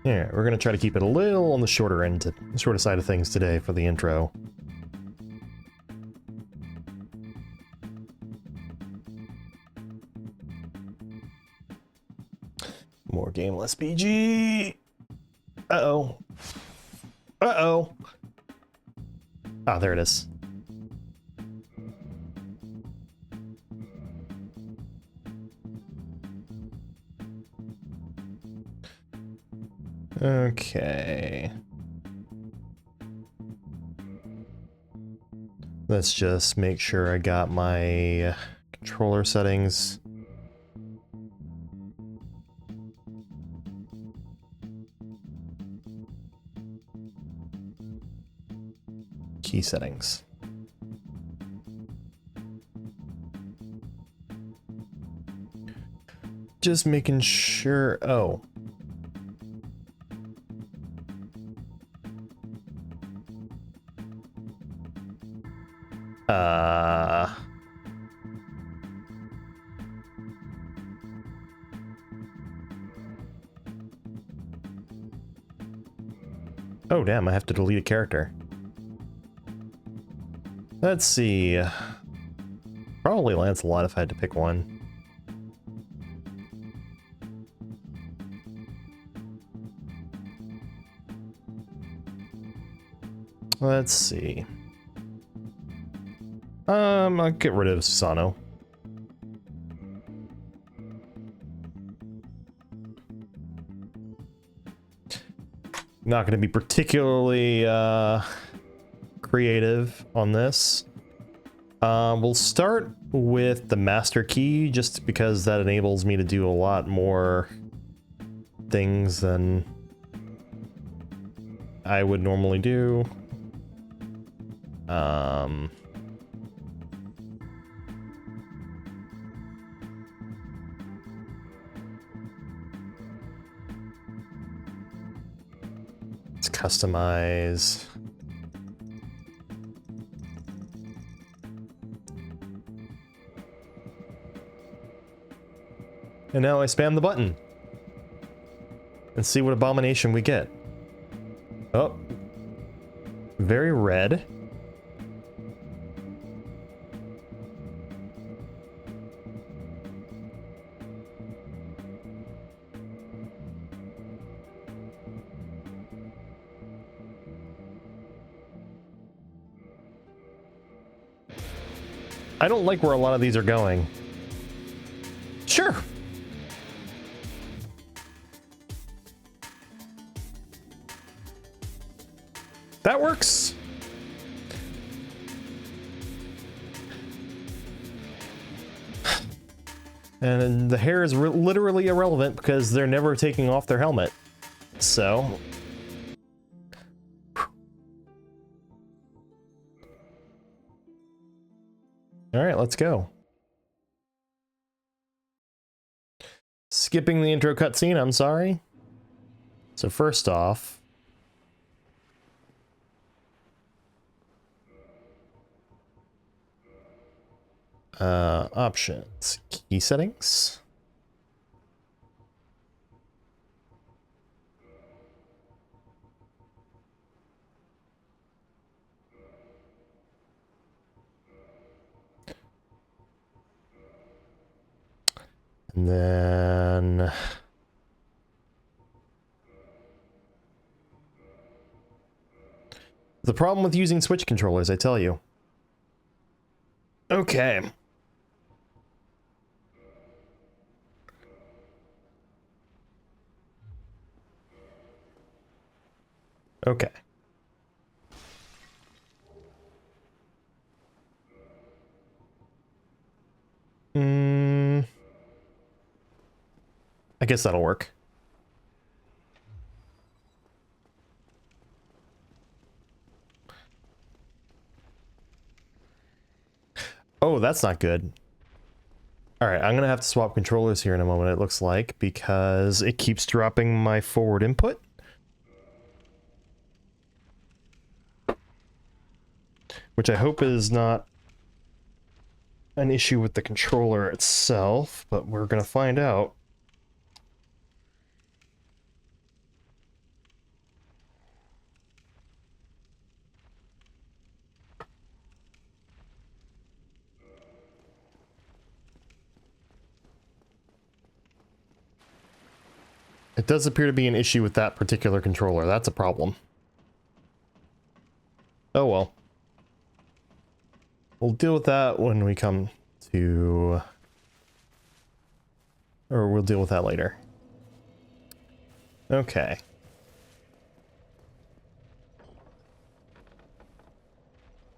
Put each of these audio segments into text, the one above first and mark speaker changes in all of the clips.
Speaker 1: Yeah, we're gonna try to keep it a little on the shorter end, shorter side of things today for the intro. More gameless BG. Uh-oh. Uh-oh. Ah, there it is. Okay. Let's just make sure I got my controller settings. Key settings. Just making sure. Oh. Oh, damn, I have to delete a character. Let's see. Probably Lancelot if I had to pick one. Let's see. I'll get rid of Susano. Not going to be particularly creative on this. We'll start with the master key just because that enables me to do a lot more things than I would normally do. Let's customize. And now I spam the button. And see what abomination we get. Oh. Very red. I don't like where a lot of these are going. Sure. That works. And the hair is literally irrelevant because they're never taking off their helmet. So... All right, let's go. Skipping the intro cutscene, I'm sorry. So first off, options, key settings. And then the problem with using Switch controllers, I tell you. Okay. Okay. I guess that'll work. Oh, that's not good. All right, I'm gonna have to swap controllers here in a moment, it looks like, because it keeps dropping my forward input. Which I hope is not an issue with the controller itself, but we're gonna find out. It does appear to be an issue with that particular controller. That's a problem. Oh well. We'll deal with that when we come to... Or we'll deal with that later. Okay.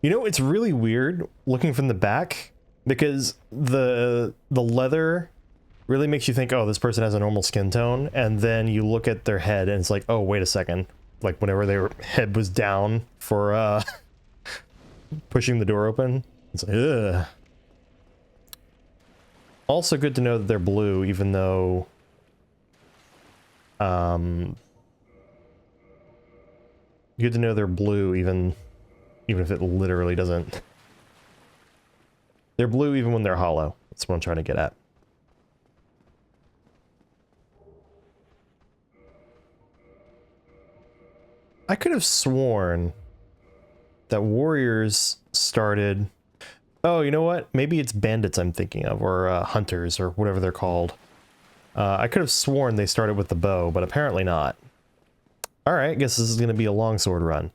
Speaker 1: You know, it's really weird looking from the back, because the leather really makes you think, oh, this person has a normal skin tone, and then you look at their head and it's like, oh, wait a second. Like whenever their head was down for pushing the door open, it's like, ugh. Also good to know that they're blue, even though good to know they're blue, even if it literally doesn't. They're blue even when they're hollow. That's what I'm trying to get at. I could have sworn that warriors started... Oh, you know what? Maybe it's bandits I'm thinking of, or hunters, or whatever they're called. I could have sworn they started with the bow, but apparently not. Alright, I guess this is going to be a longsword run.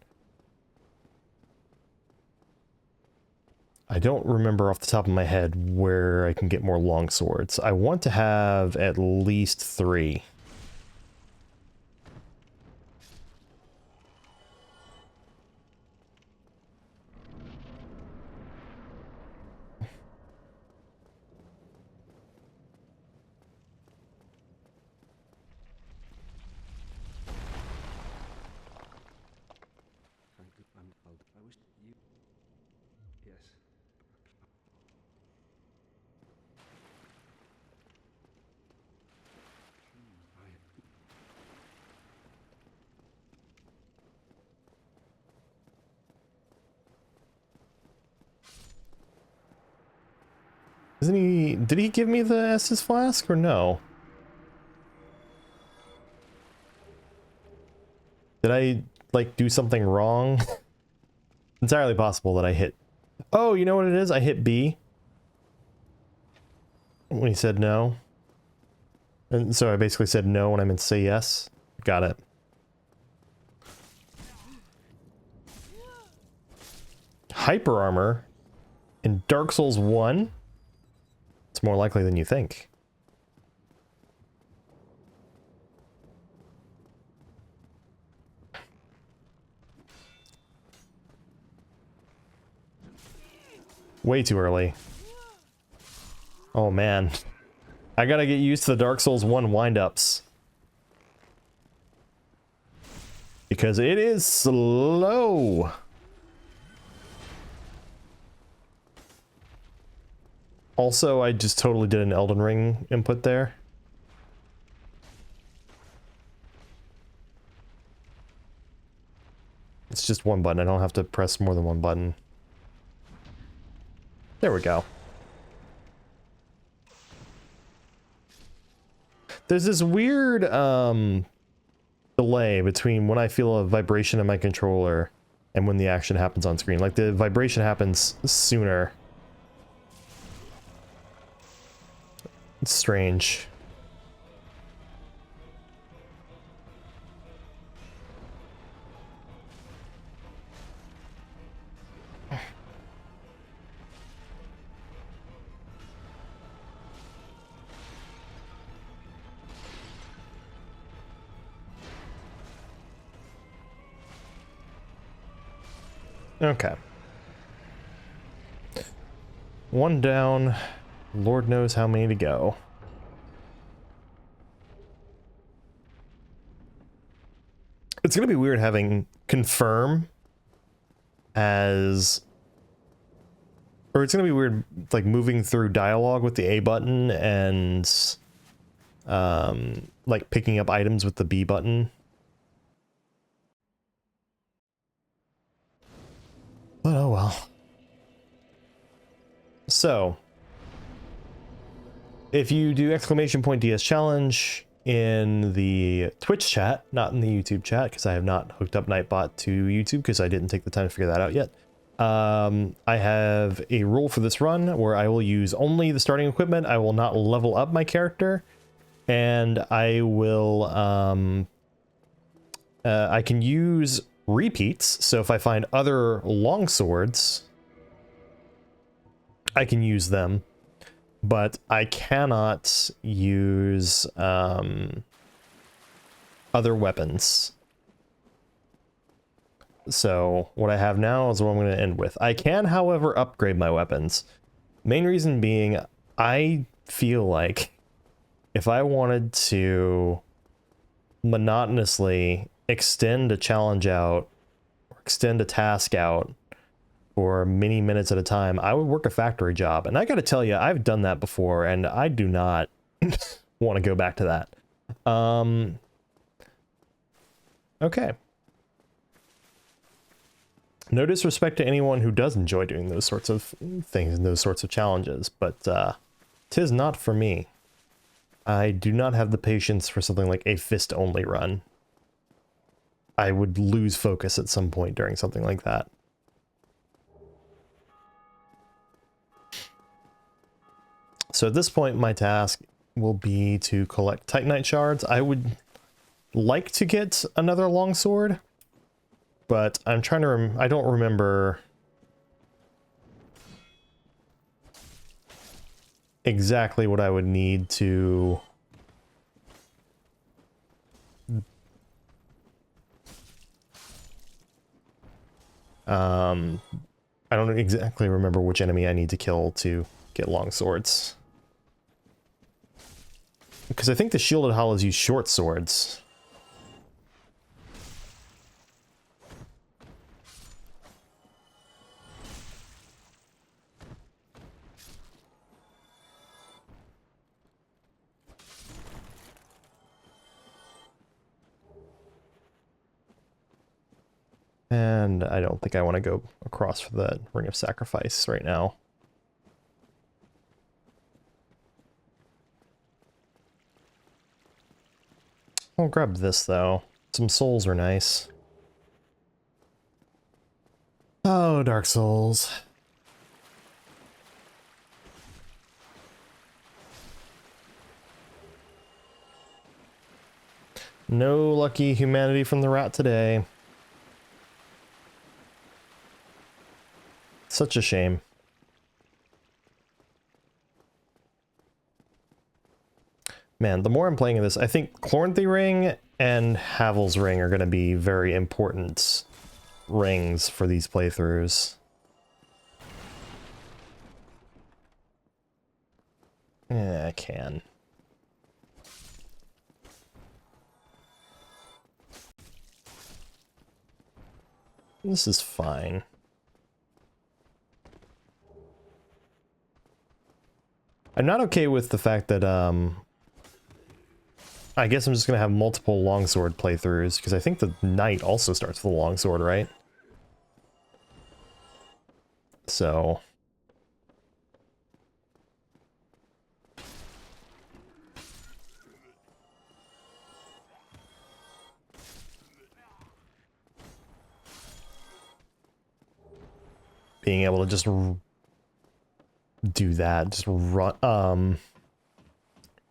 Speaker 1: I don't remember off the top of my head where I can get more longswords. I want to have at least 3. Isn't he... Did he give me the Estus flask, or no? Did I, like, do something wrong? Entirely possible that I hit... Oh, you know what it is? I hit B. When he said no. And so I basically said no when I meant to say yes. Got it. Hyper armor in Dark Souls 1? It's more likely than you think. Way too early. Oh man. I gotta get used to the Dark Souls 1 wind-ups. Because it is slow. Also, I just totally did an Elden Ring input there. It's just one button. I don't have to press more than one button. There we go. There's this weird delay between when I feel a vibration in my controller and when the action happens on screen. Like, the vibration happens sooner. It's strange. Okay. One down. Lord knows how many to go. It's gonna be weird having confirm as... Or it's gonna be weird, like, moving through dialogue with the A button and... like, picking up items with the B button. But oh well. So, if you do !DS challenge in the Twitch chat, not in the YouTube chat, because I have not hooked up Nightbot to YouTube because I didn't take the time to figure that out yet. I have a rule for this run where I will use only the starting equipment. I will not level up my character, and I will I can use repeats. So if I find other longswords, I can use them, but I cannot use other weapons. So what I have now is what I'm going to end with. I can, however, upgrade my weapons. Main reason being, I feel like if I wanted to monotonously extend a challenge out, or extend a task out for many minutes at a time, I would work a factory job. And I gotta tell you, I've done that before, and I do not want to go back to that. Okay. No disrespect to anyone who does enjoy doing those sorts of things and those sorts of challenges, but 'tis not for me. I do not have the patience for something like a fist-only run. I would lose focus at some point during something like that. So at this point, my task will be to collect Titanite shards. I would like to get another longsword, but I'm trying to I don't remember exactly what I would need to I don't exactly remember which enemy I need to kill to get long swords. Because I think the shielded hollows use short swords. And I don't think I want to go across for the Ring of Sacrifice right now. I'll grab this, though. Some souls are nice. Oh, Dark Souls. No lucky humanity from the rat today. Such a shame. Man, the more I'm playing this, I think Chloranthy Ring and Havel's Ring are going to be very important rings for these playthroughs. Yeah, I can. This is fine. I'm not okay with the fact that, I guess I'm just gonna have multiple longsword playthroughs, because I think the knight also starts with a longsword, right? So... being able to just do that, just run,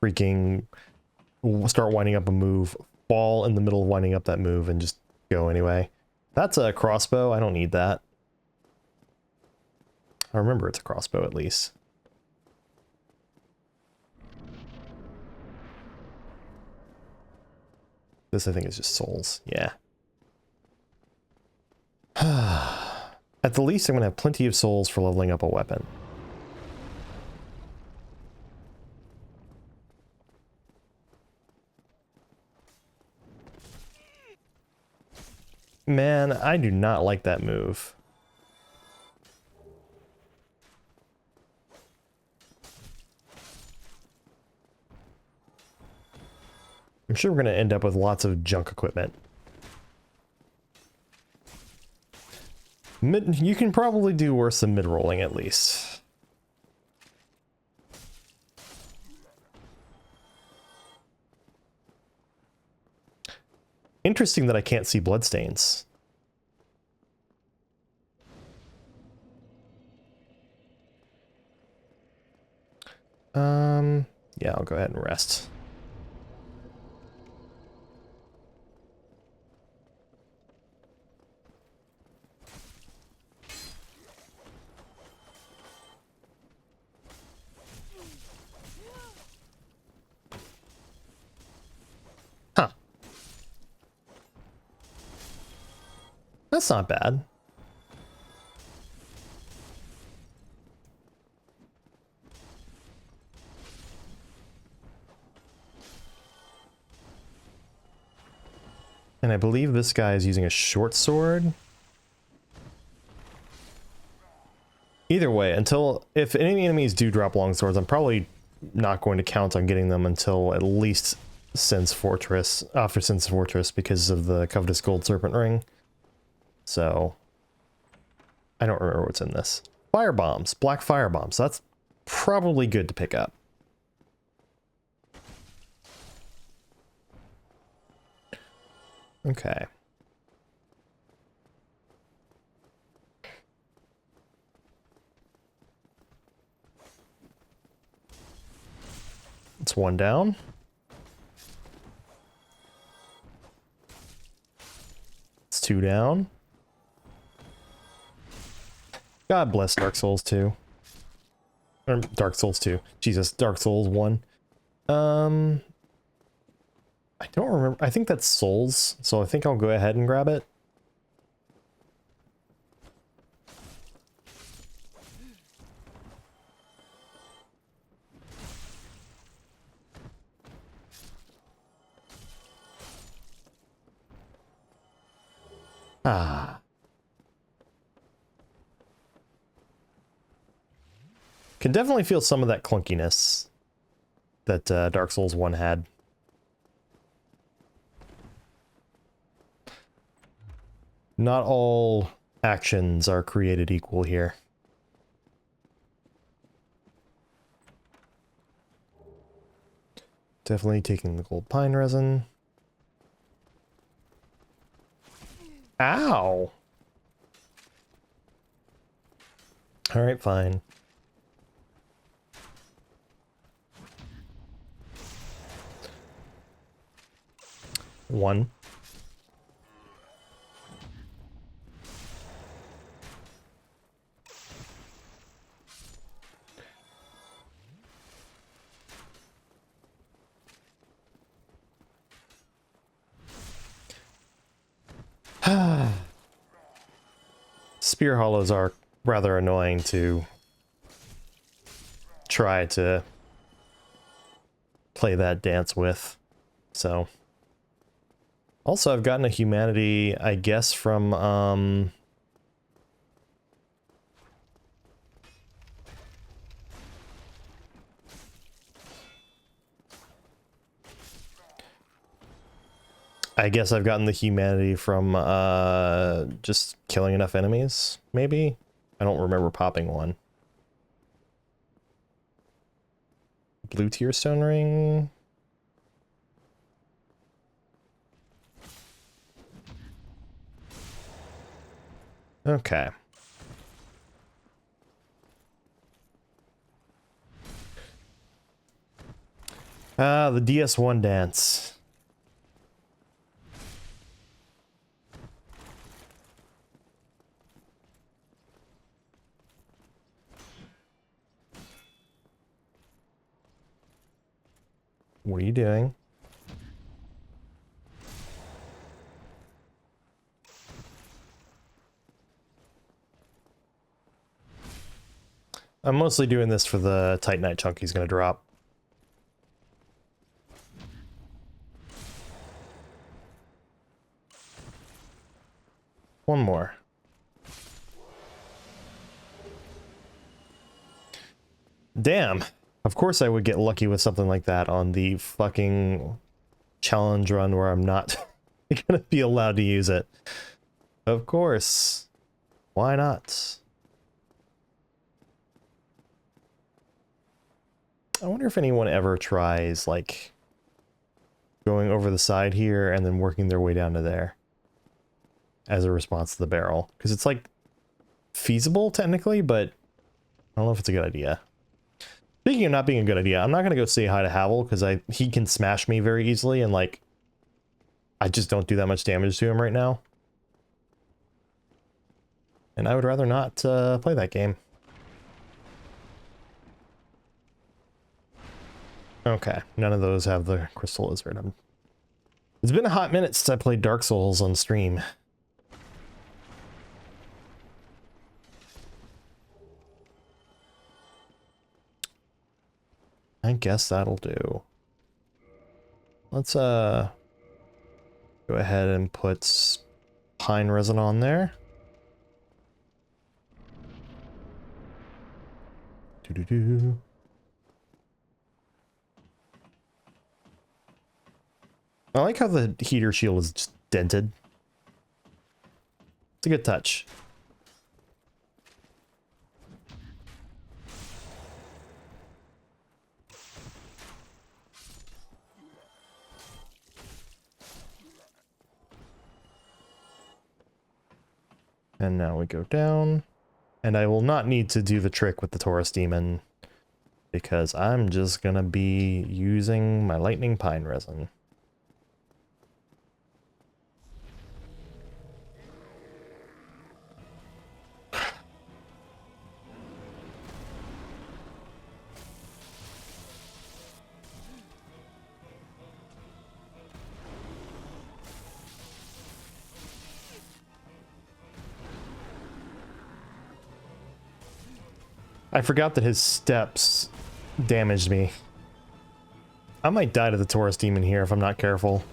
Speaker 1: freaking start winding up a move, fall in the middle of winding up that move, and just go anyway. That's a crossbow, I don't need that. I remember it's a crossbow at least. This I think is just souls, yeah. At the least I'm gonna have plenty of souls for leveling up a weapon. Man, I do not like that move. I'm sure we're going to end up with lots of junk equipment. You can probably do worse than mid-rolling at least. Interesting that I can't see bloodstains. Yeah, I'll go ahead and rest. Huh. That's not bad. And I believe this guy is using a short sword. Either way, if any enemies do drop long swords, I'm probably not going to count on getting them until at least Sin's Fortress, after Sin's Fortress, because of the Covetous Gold Serpent Ring. So, I don't remember what's in this. Fire bombs, black fire bombs. That's probably good to pick up. Okay. It's one down. It's two down. God bless Dark Souls 2. Or Dark Souls 2. Jesus, Dark Souls 1. I don't remember. I think that's Souls, so I think I'll go ahead and grab it. Ah. Can definitely feel some of that clunkiness that Dark Souls 1 had. Not all actions are created equal here. Definitely taking the gold pine resin. Ow! Alright, fine. One. Spear hollows are rather annoying to try to play that dance with, so. Also, I've gotten a humanity, I guess, from, I guess I've gotten the humanity from just killing enough enemies, maybe? I don't remember popping one. Blue tier stone ring. Okay. The DS1 dance. What are you doing? I'm mostly doing this for the Titanite chunk he's gonna drop. One more. Damn. Of course I would get lucky with something like that on the fucking challenge run where I'm not gonna be allowed to use it. Of course. Why not? I wonder if anyone ever tries, like, going over the side here and then working their way down to there as a response to the barrel. Because it's, like, feasible, technically, but I don't know if it's a good idea. Speaking of not being a good idea, I'm not going to go say hi to Havel, because he can smash me very easily, and, like, I just don't do that much damage to him right now. And I would rather not play that game. Okay, none of those have the crystal lizard. It's been a hot minute since I played Dark Souls on stream. I guess that'll do. Let's go ahead and put pine resin on there. Doo-doo-doo. I like how the heater shield is just dented. It's a good touch. And now we go down. And I will not need to do the trick with the Taurus Demon, because I'm just gonna be using my lightning pine resin. I forgot that his steps damaged me. I might die to the Taurus Demon here if I'm not careful.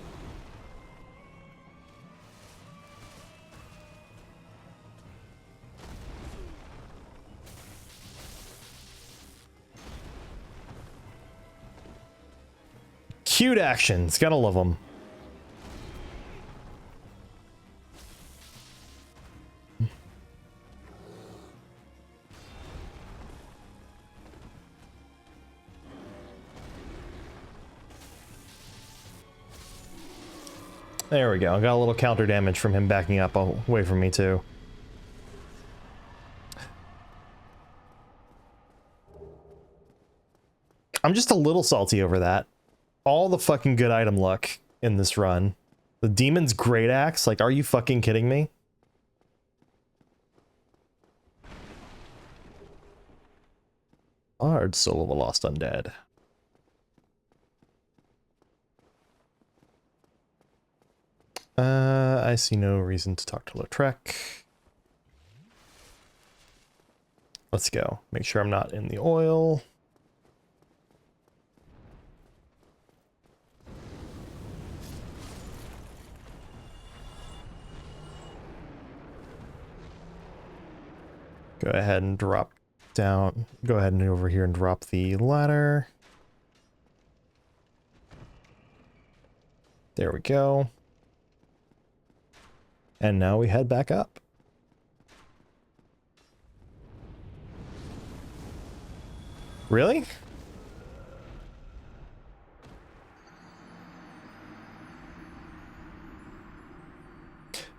Speaker 1: Cute actions, gotta love them. There we go. I got a little counter damage from him backing up away from me too. I'm just a little salty over that. All the fucking good item luck in this run. The Demon's Great Axe? Like, are you fucking kidding me? Hard Soul of a Lost Undead. I see no reason to talk to Lautrec. Let's go. Make sure I'm not in the oil. Go ahead and drop down. Go ahead and over here and drop the ladder. There we go. And now we head back up. Really?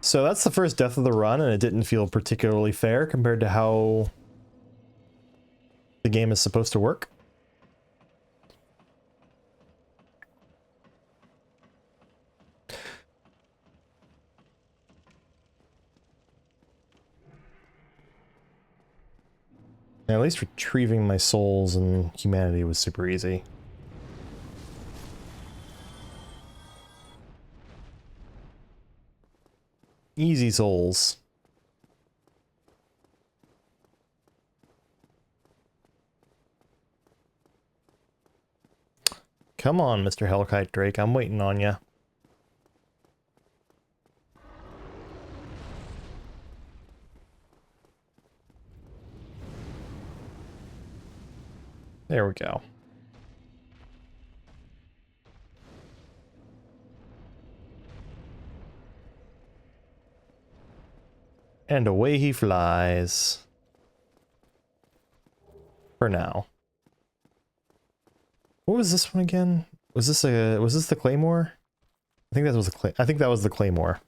Speaker 1: So that's the first death of the run, and it didn't feel particularly fair compared to how the game is supposed to work. At least retrieving my souls and humanity was super easy. Easy souls. Come on, Mr. Hellkite Drake, I'm waiting on ya. There we go. And away he flies. For now. What was this one again? Was this the Claymore? I think that was the Claymore.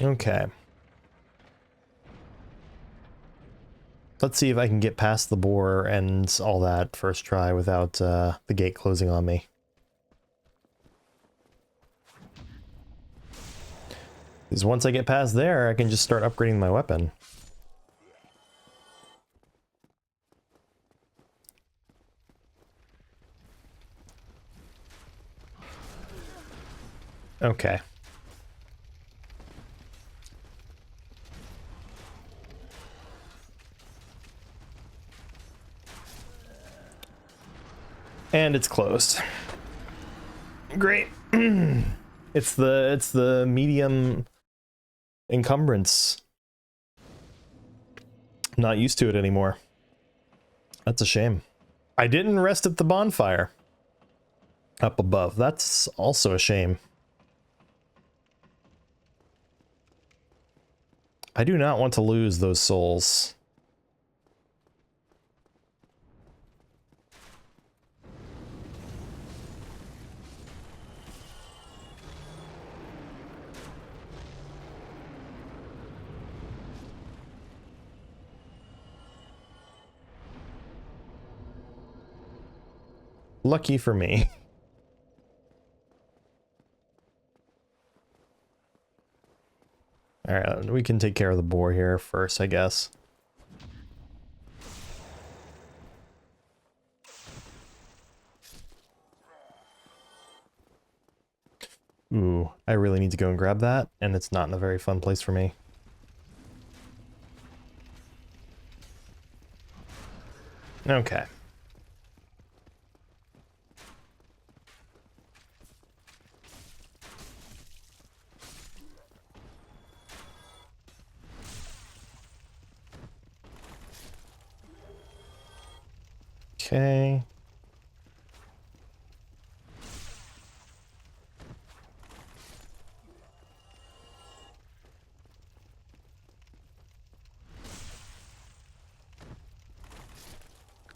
Speaker 1: Okay. Let's see if I can get past the boar and all that first try without the gate closing on me. Because once I get past there, I can just start upgrading my weapon. Okay. And it's closed. Great. It's the medium encumbrance. Not used to it anymore. That's a shame. I didn't rest at the bonfire up above. That's also a shame. I do not want to lose those souls. Lucky for me. Alright, we can take care of the boar here first, I guess. Ooh, I really need to go and grab that, and it's not in a very fun place for me. Okay. Okay.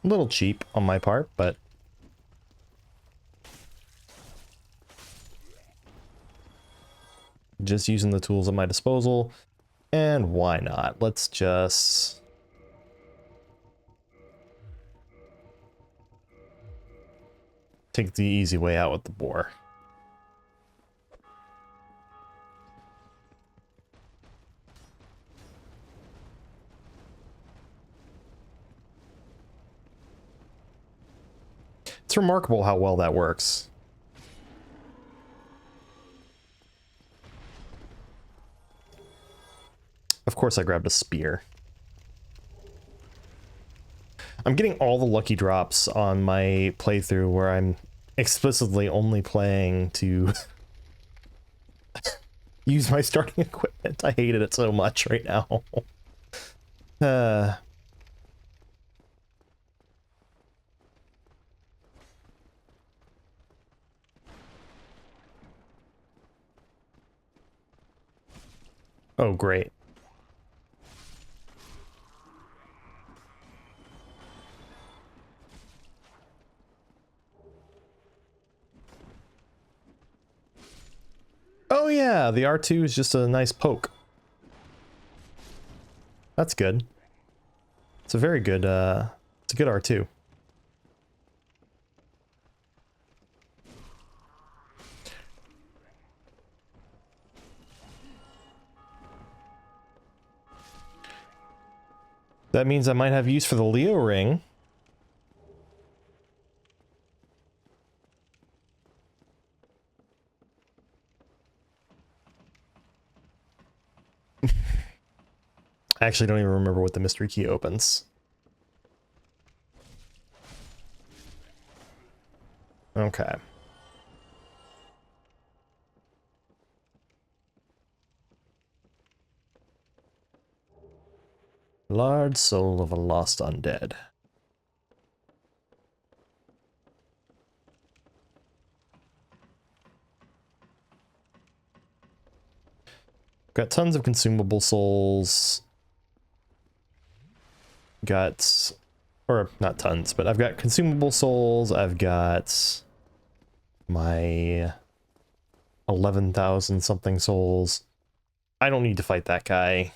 Speaker 1: A little cheap on my part, but just using the tools at my disposal. And why not? Let's just take the easy way out with the boar. It's remarkable how well that works. Of course I grabbed a spear. I'm getting all the lucky drops on my playthrough where I'm explicitly only playing to use my starting equipment. I hated it so much right now. Oh, great. Oh yeah, the R2 is just a nice poke. That's good. It's a very good, it's a good R2. That means I might have use for the Leo ring. I actually don't even remember what the mystery key opens. Okay. Large soul of a lost undead. Got tons of consumable souls. Got, or not tons, but I've got consumable souls. I've got my 11,000 something souls. I don't need to fight that guy.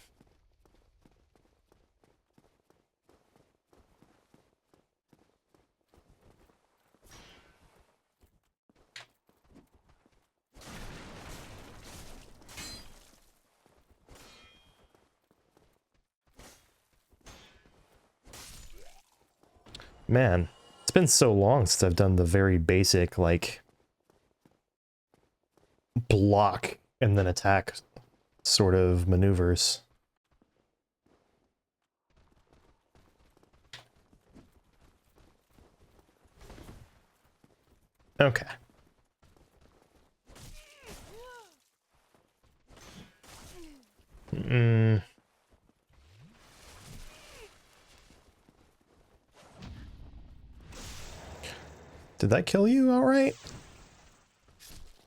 Speaker 1: Man, it's been so long since I've done the very basic, like, block and then attack sort of maneuvers. Okay. Did that kill you outright?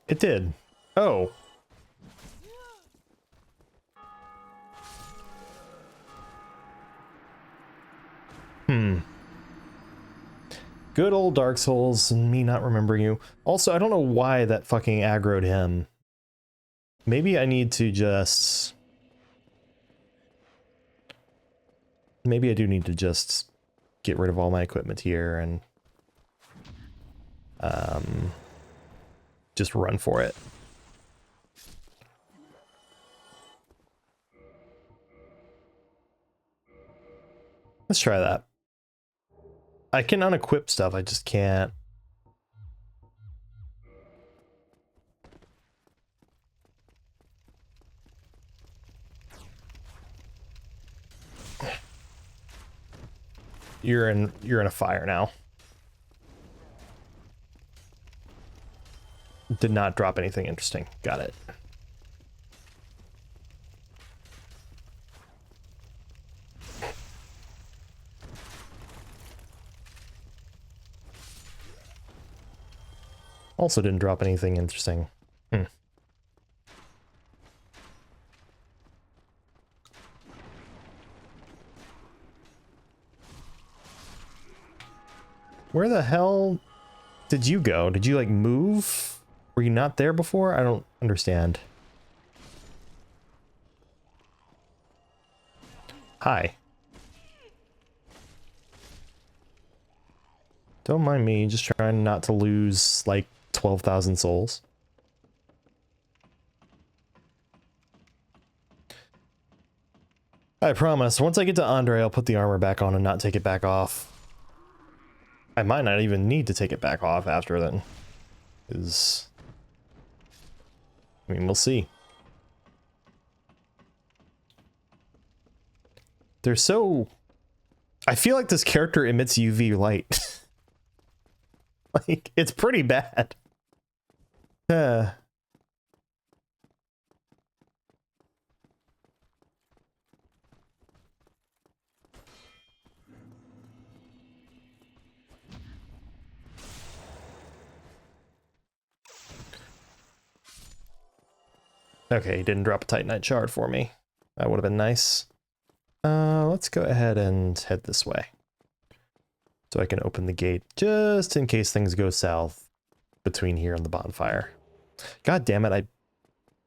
Speaker 1: It did. Oh. Good old Dark Souls and me not remembering you. Also, I don't know why that fucking aggroed him. Maybe I need to just... Maybe I do need to just get rid of all my equipment here and... just run for it. Let's try that. I can unequip stuff, I just can't. You're in a fire now. Did not drop anything interesting. Got it. Also didn't drop anything interesting. Where the hell did you go? Did you, like, move? Were you not there before? I don't understand. Hi. Don't mind me, just trying not to lose, like, 12,000 souls. I promise, once I get to Andre, I'll put the armor back on and not take it back off. I might not even need to take it back off after then. Because... I mean, we'll see. They're so... I feel like this character emits UV light. Like, it's pretty bad. Okay, he didn't drop a Titanite shard for me. That would have been nice. Let's go ahead and head this way. So I can open the gate just in case things go south between here and the bonfire. God damn it, I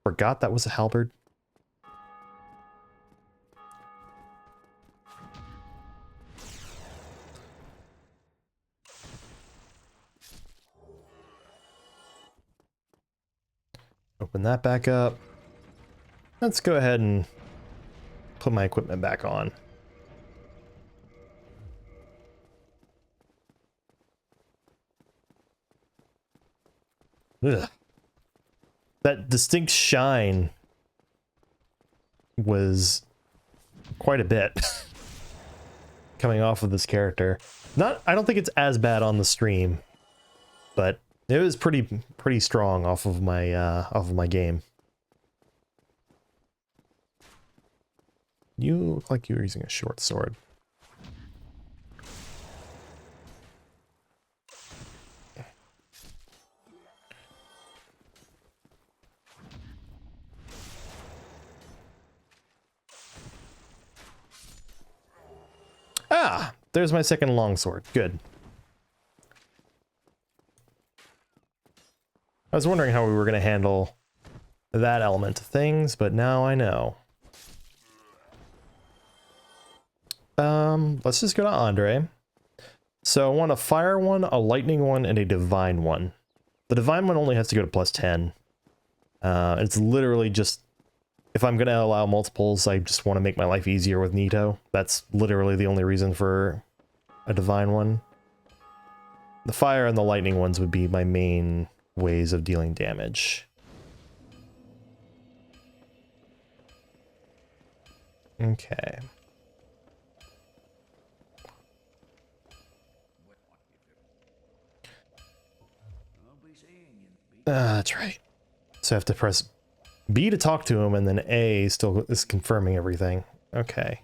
Speaker 1: forgot that was a halberd. Open that back up. Let's go ahead and put my equipment back on. Ugh. That distinct shine was quite a bit coming off of this character. I don't think it's as bad on the stream, but it was pretty strong off of my game. You look like you were using a short sword. Ah, there's my second longsword. Good. I was wondering how we were going to handle that element of things, but now I know. Let's just go to Andre. So I want a fire one, a lightning one, and a divine one. The divine one only has to go to +10. It's literally just, if I'm going to allow multiples, I just want to make my life easier with Nito. That's literally the only reason for a divine one. The fire and the lightning ones would be my main ways of dealing damage. Okay. That's right. So I have to press B to talk to him, and then A still is confirming everything. Okay.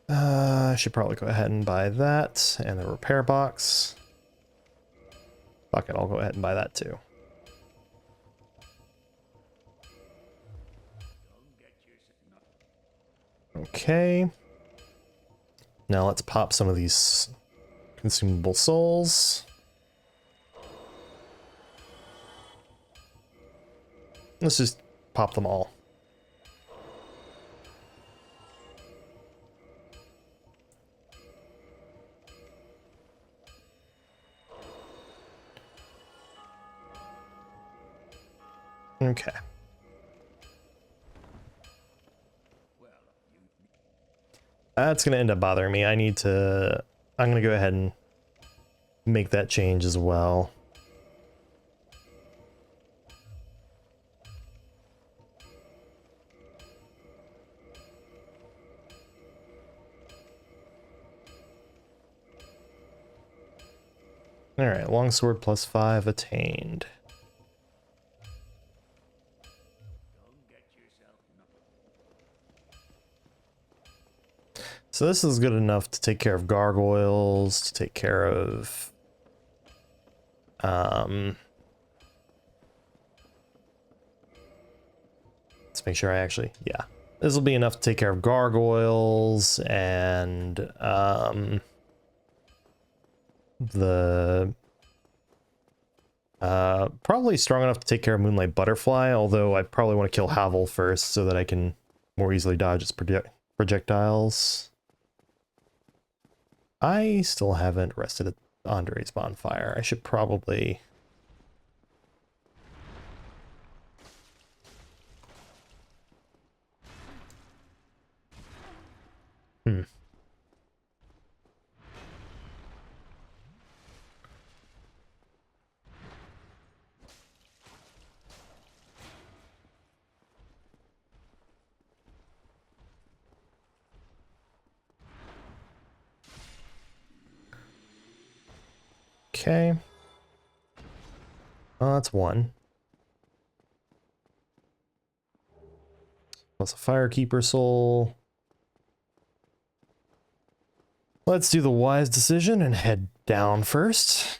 Speaker 1: I should probably go ahead and buy that, and the repair box. Fuck it, I'll go ahead and buy that too. Okay. Now let's pop some of these consumable souls. Let's just pop them all. Okay. That's gonna end up bothering me. I'm gonna go ahead and make that change as well. Alright, longsword +5 attained. So this is good enough to take care of gargoyles, to take care of let's make sure I actually, yeah. This will be enough to take care of gargoyles and probably strong enough to take care of Moonlight Butterfly, although I probably want to kill Havel first so that I can more easily dodge its projectiles. I still haven't rested at Andre's bonfire. I should probably... Okay. That's one. Plus a Firekeeper soul. Let's do the wise decision and head down first.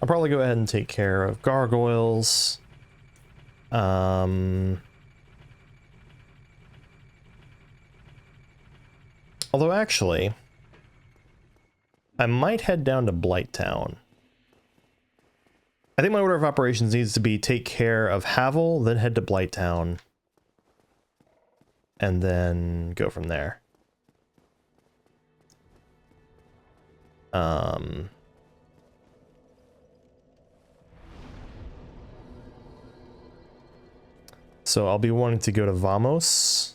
Speaker 1: I'll probably go ahead and take care of gargoyles. Although actually, I might head down to Blighttown. I think my order of operations needs to be take care of Havel, then head to Blighttown, and then go from there. So I'll be wanting to go to Vamos.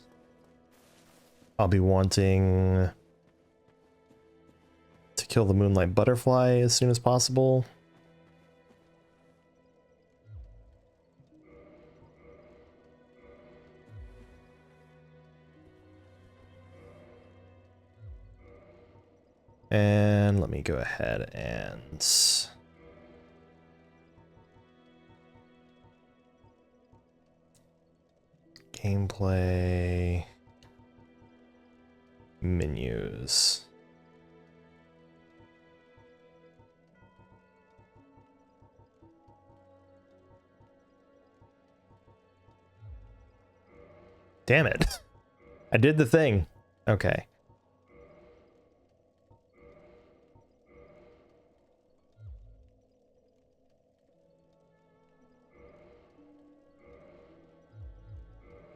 Speaker 1: I'll be wanting to kill the Moonlight Butterfly as soon as possible. And let me go ahead and gameplay menus. Damn it. I did the thing. Okay.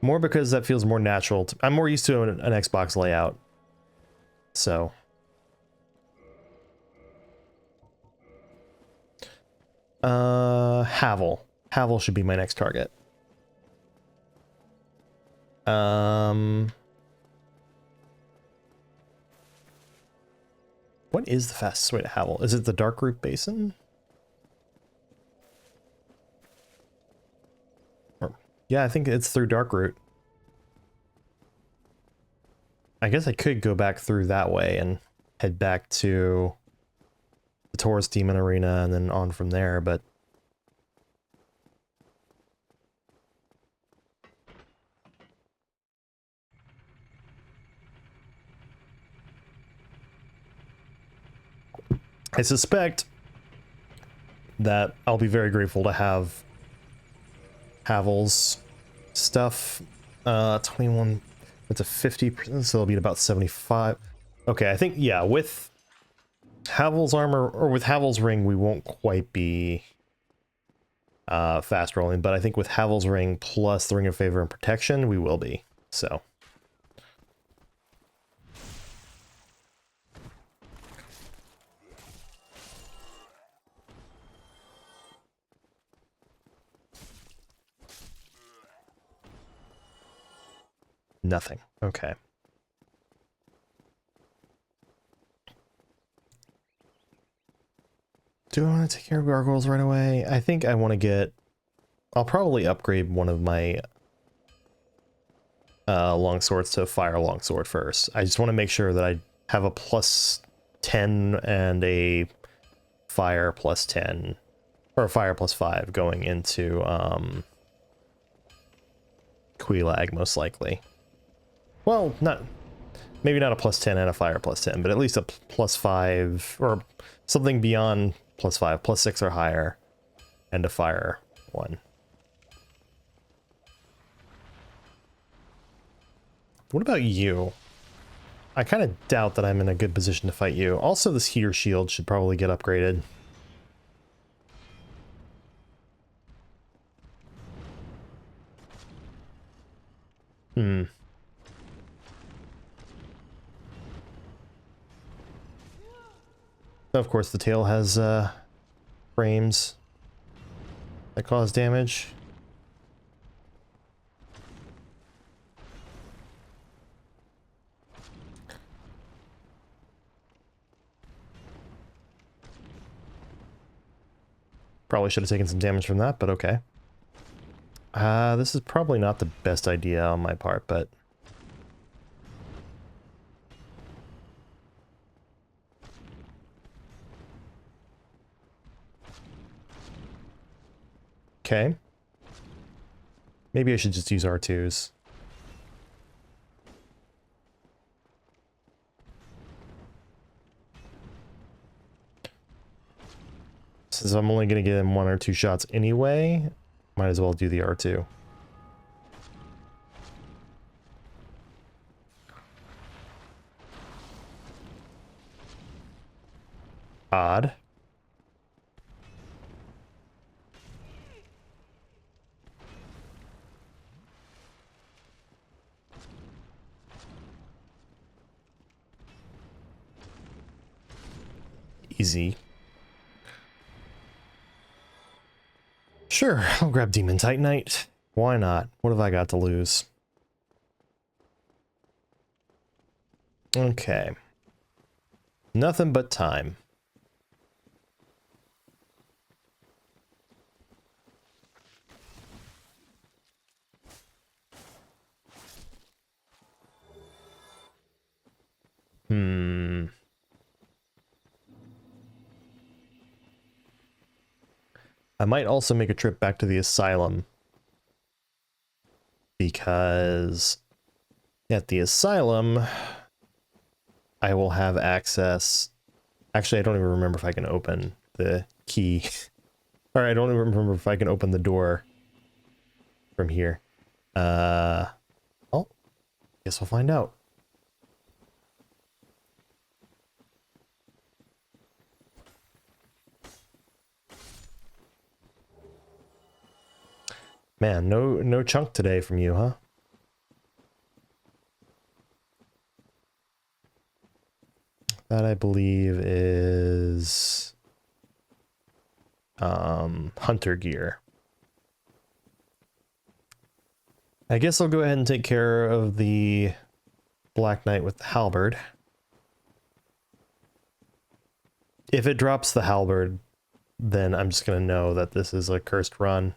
Speaker 1: More because that feels more natural. I'm more used to an Xbox layout. So. Havel. Havel should be my next target. What is the fastest way to Havel? Is it the Dark Root Basin? Yeah, I think it's through Dark Root. I guess I could go back through that way and head back to the Taurus Demon Arena and then on from there, but... I suspect that I'll be very grateful to have Havel's stuff. 21, that's a 50%, so it'll be about 75. Okay, I think, yeah, with Havel's armor, or with Havel's ring, we won't quite be fast rolling, but I think with Havel's ring plus the Ring of Favor and Protection, we will be, so. Nothing. Okay. Do I want to take care of gargoyles right away? I think I want to get... I'll probably upgrade one of my longswords to fire longsword first. I just want to make sure that I have a plus 10 and a fire plus 10, or a fire plus 5 going into Quelaag, most likely. Well, maybe not a plus 10 and a fire plus 10, but at least a plus 5, or something beyond plus 5, plus 6 or higher, and a fire 1. What about you? I kind of doubt that I'm in a good position to fight you. Also, this heater shield should probably get upgraded. Of course, the tail has frames that cause damage. Probably should have taken some damage from that, but okay. This is probably not the best idea on my part, but... Okay. Maybe I should just use R2s. Since I'm only going to get him 1 or 2 shots anyway, might as well do the R2. Odd. Easy. Sure, I'll grab Demon Titanite. Why not? What have I got to lose? Okay. Nothing but time. I might also make a trip back to the asylum, because at the asylum I will have access. Actually, I don't even remember if I can open the key. Or I don't even remember if I can open the door from here. Oh, guess we'll find out. Man, no chunk today from you, huh? That I believe is hunter gear. I guess I'll go ahead and take care of the Black Knight with the halberd. If it drops the halberd, then I'm just gonna know that this is a cursed run.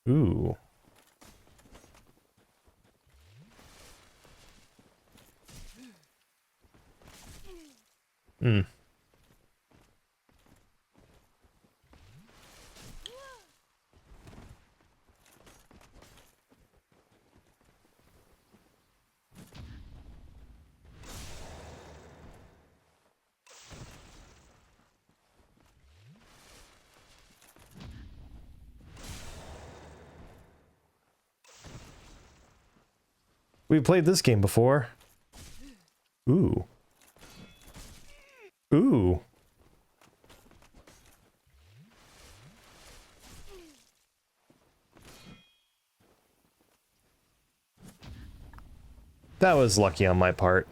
Speaker 1: Ooh. Hmm. We played this game before. Ooh. Ooh. That was lucky on my part.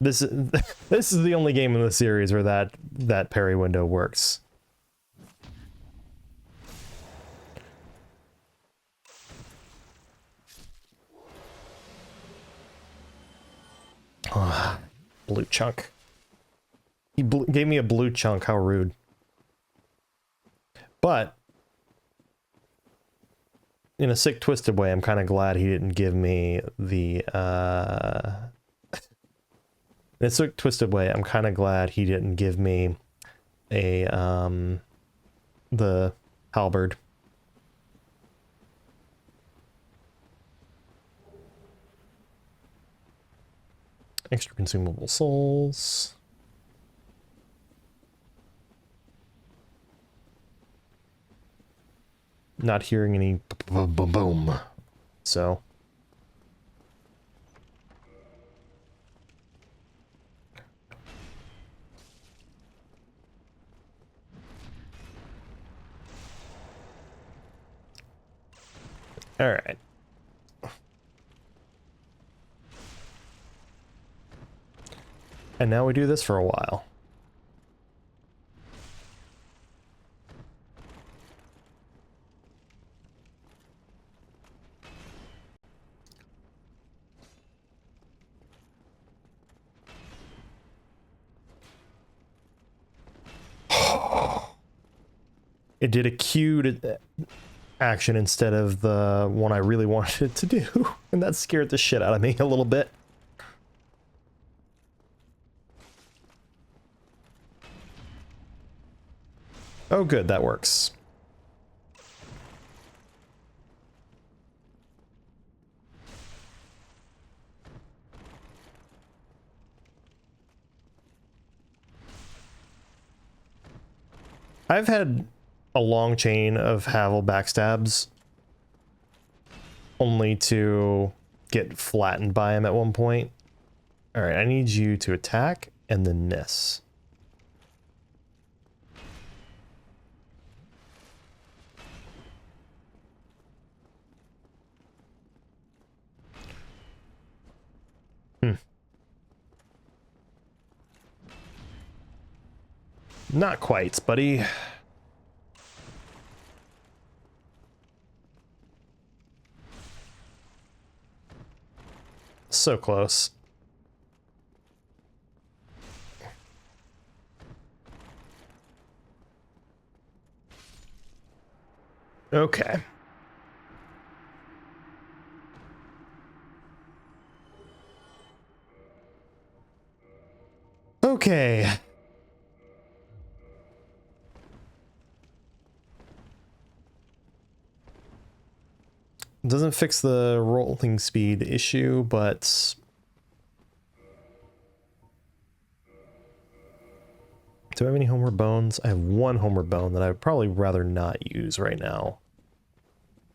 Speaker 1: This is this is the only game in the series where that parry window works. Blue chunk. He gave me a blue chunk. How rude. But in a sick, twisted way, I'm kind of glad he didn't give me the, in a sick, twisted way, I'm kind of glad he didn't give me a, the halberd. Extra consumable souls. Not hearing any boom. So. All right. And now we do this for a while. It did a queued action instead of the one I really wanted it to do, and that scared the shit out of me a little bit. Oh good, that works. I've had a long chain of Havel backstabs only to get flattened by him at one point. All right, I need you to attack and then miss. Not quite, buddy. So close. Okay. Okay. Doesn't fix the rolling speed issue, but do I have any homeward bones? I have one homeward bone that I would probably rather not use right now.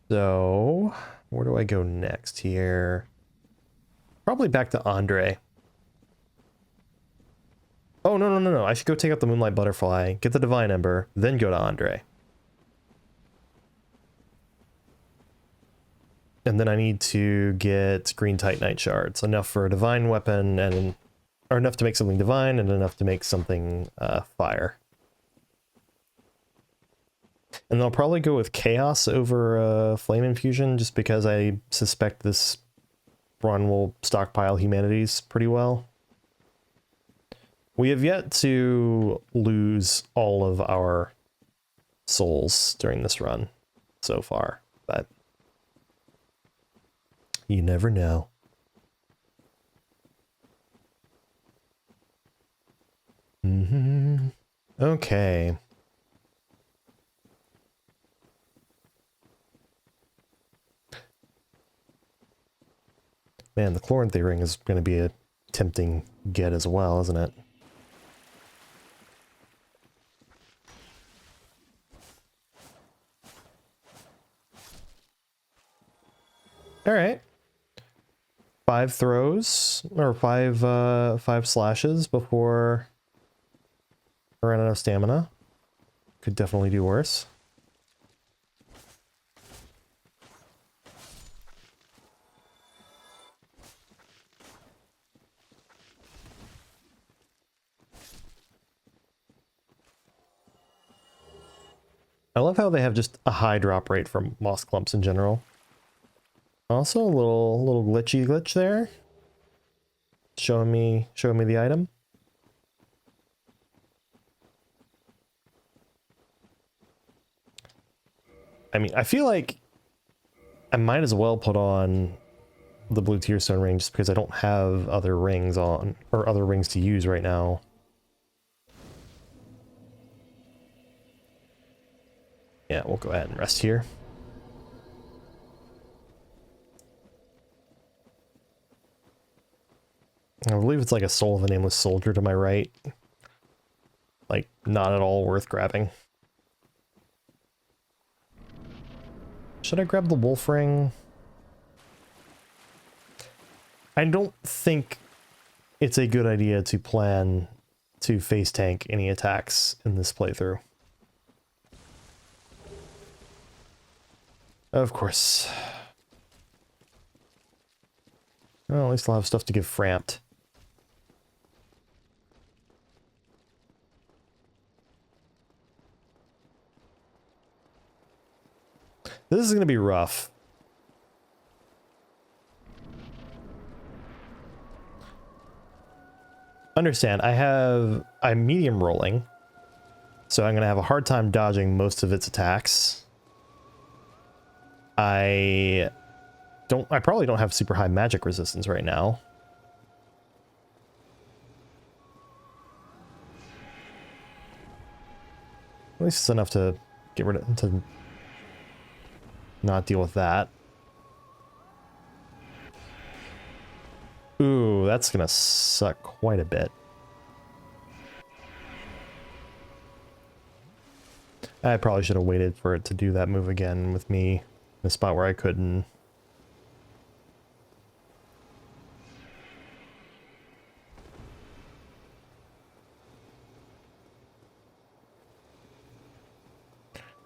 Speaker 1: So, where do I go next here? Probably back to Andre. Oh, no. I should go take out the Moonlight Butterfly, get the Divine Ember, then go to Andre. And then I need to get green Titanite shards, enough for a divine weapon, and or enough to make something divine, and enough to make something fire. And then I'll probably go with chaos over flame infusion, just because I suspect this run will stockpile humanities pretty well. We have yet to lose all of our souls during this run so far, but you never know. Okay. Man, the Chloranthy ring is going to be a tempting get as well, isn't it? All right. 5 throws, or 5 slashes before I run out of stamina. Could definitely do worse. I love how they have just a high drop rate for moss clumps in general. Also a little glitch there. Showing me the item. I mean, I feel like I might as well put on the blue tearstone ring just because I don't have other rings on, or other rings to use right now. Yeah, we'll go ahead and rest here. I believe it's like a Soul of a Nameless Soldier to my right. Like, not at all worth grabbing. Should I grab the wolf ring? I don't think it's a good idea to plan to face tank any attacks in this playthrough. Of course. Well, at least I'll have stuff to give Frampt. This is going to be rough. Understand, I'm medium rolling, so I'm going to have a hard time dodging most of its attacks. I probably don't have super high magic resistance right now. At least it's enough to get rid of, to not deal with that. Ooh, that's gonna suck quite a bit. I probably should have waited for it to do that move again with me in a spot where I couldn't.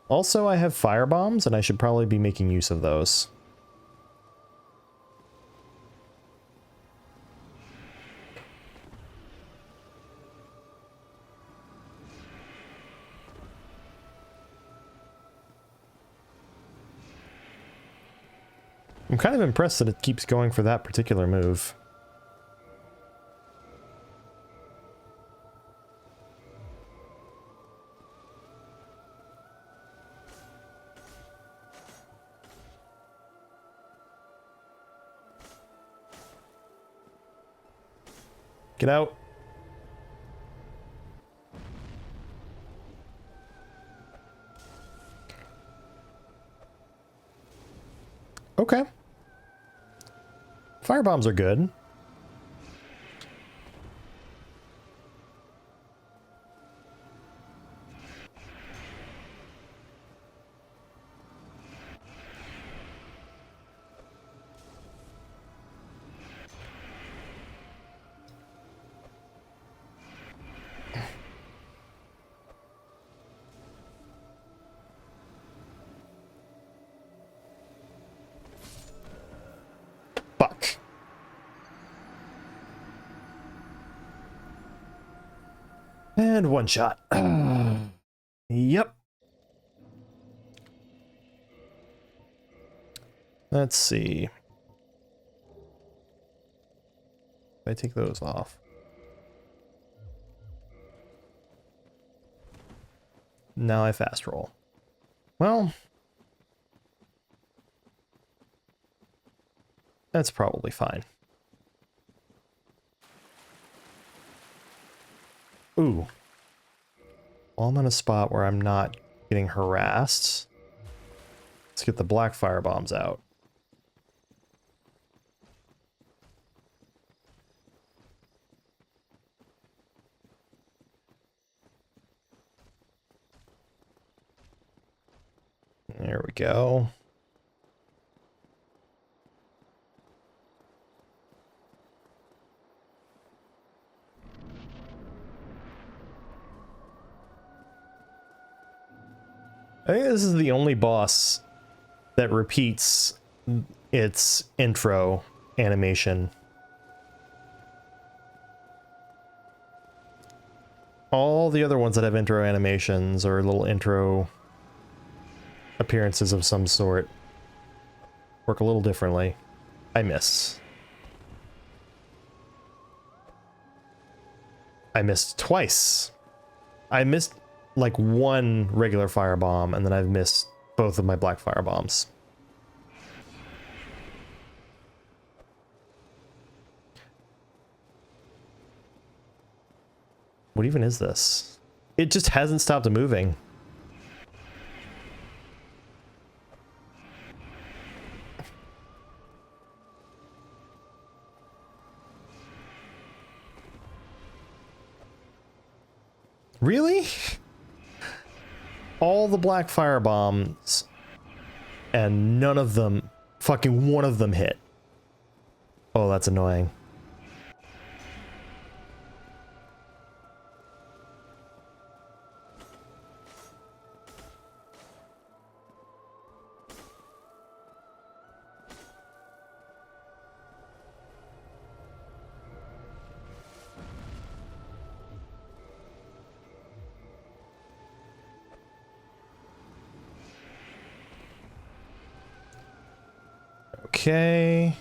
Speaker 1: Also, I have fire bombs, and I should probably be making use of those. I'm kind of impressed that it keeps going for that particular move. Get out. Okay. Firebombs are good. Fuck. And one shot. Yep. Let's see. If I take those off. Now I fast roll. Well, that's probably fine. Ooh. Well, I'm in a spot where I'm not getting harassed. Let's get the black fire bombs out. There we go. I think this is the only boss that repeats its intro animation. All the other ones that have intro animations or little intro appearances of some sort work a little differently. I miss. I missed twice. I missed like one regular firebomb, and then I've missed both of my black firebombs. What even is this? It just hasn't stopped moving. Really? All the black fire bombs and none of them, fucking one of them hit. Oh, that's annoying. Okay.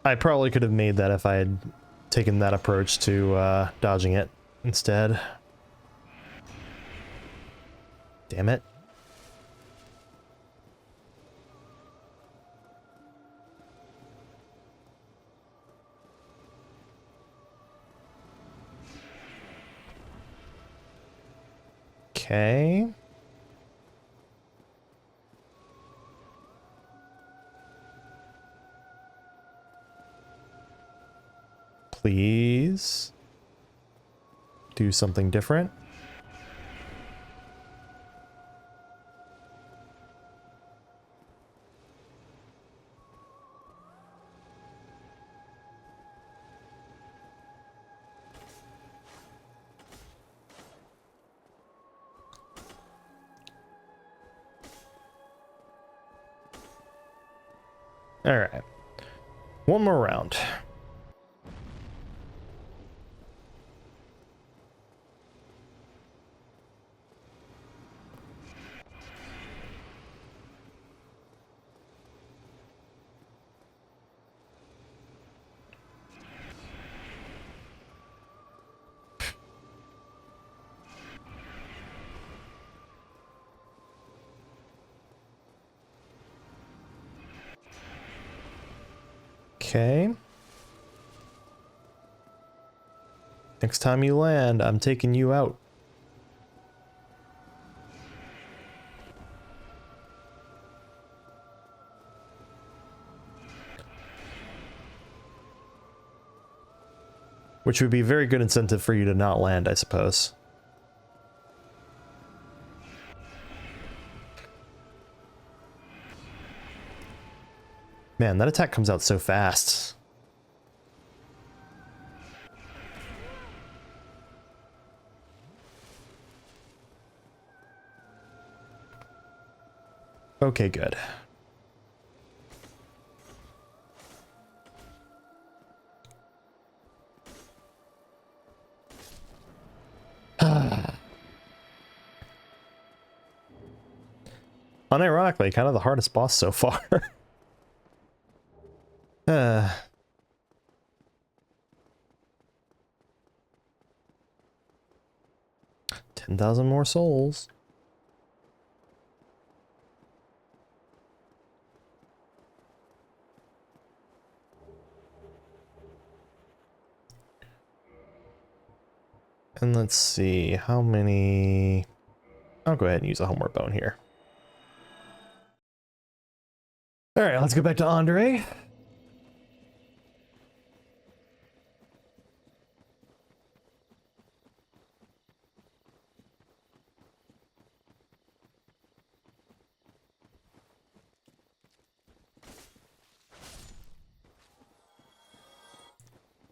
Speaker 1: I probably could have made that if I had taken that approach to dodging it instead. Damn it. Okay. please do something different. All right, one more round. Okay. Next time you land, I'm taking you out. Which would be a very good incentive for you to not land, I suppose. Man, that attack comes out so fast. Okay, good. Unironically, kind of the hardest boss so far. 10,000 more souls. And let's see, how many... I'll go ahead and use a homeward bone here. Alright, let's go back to Andre.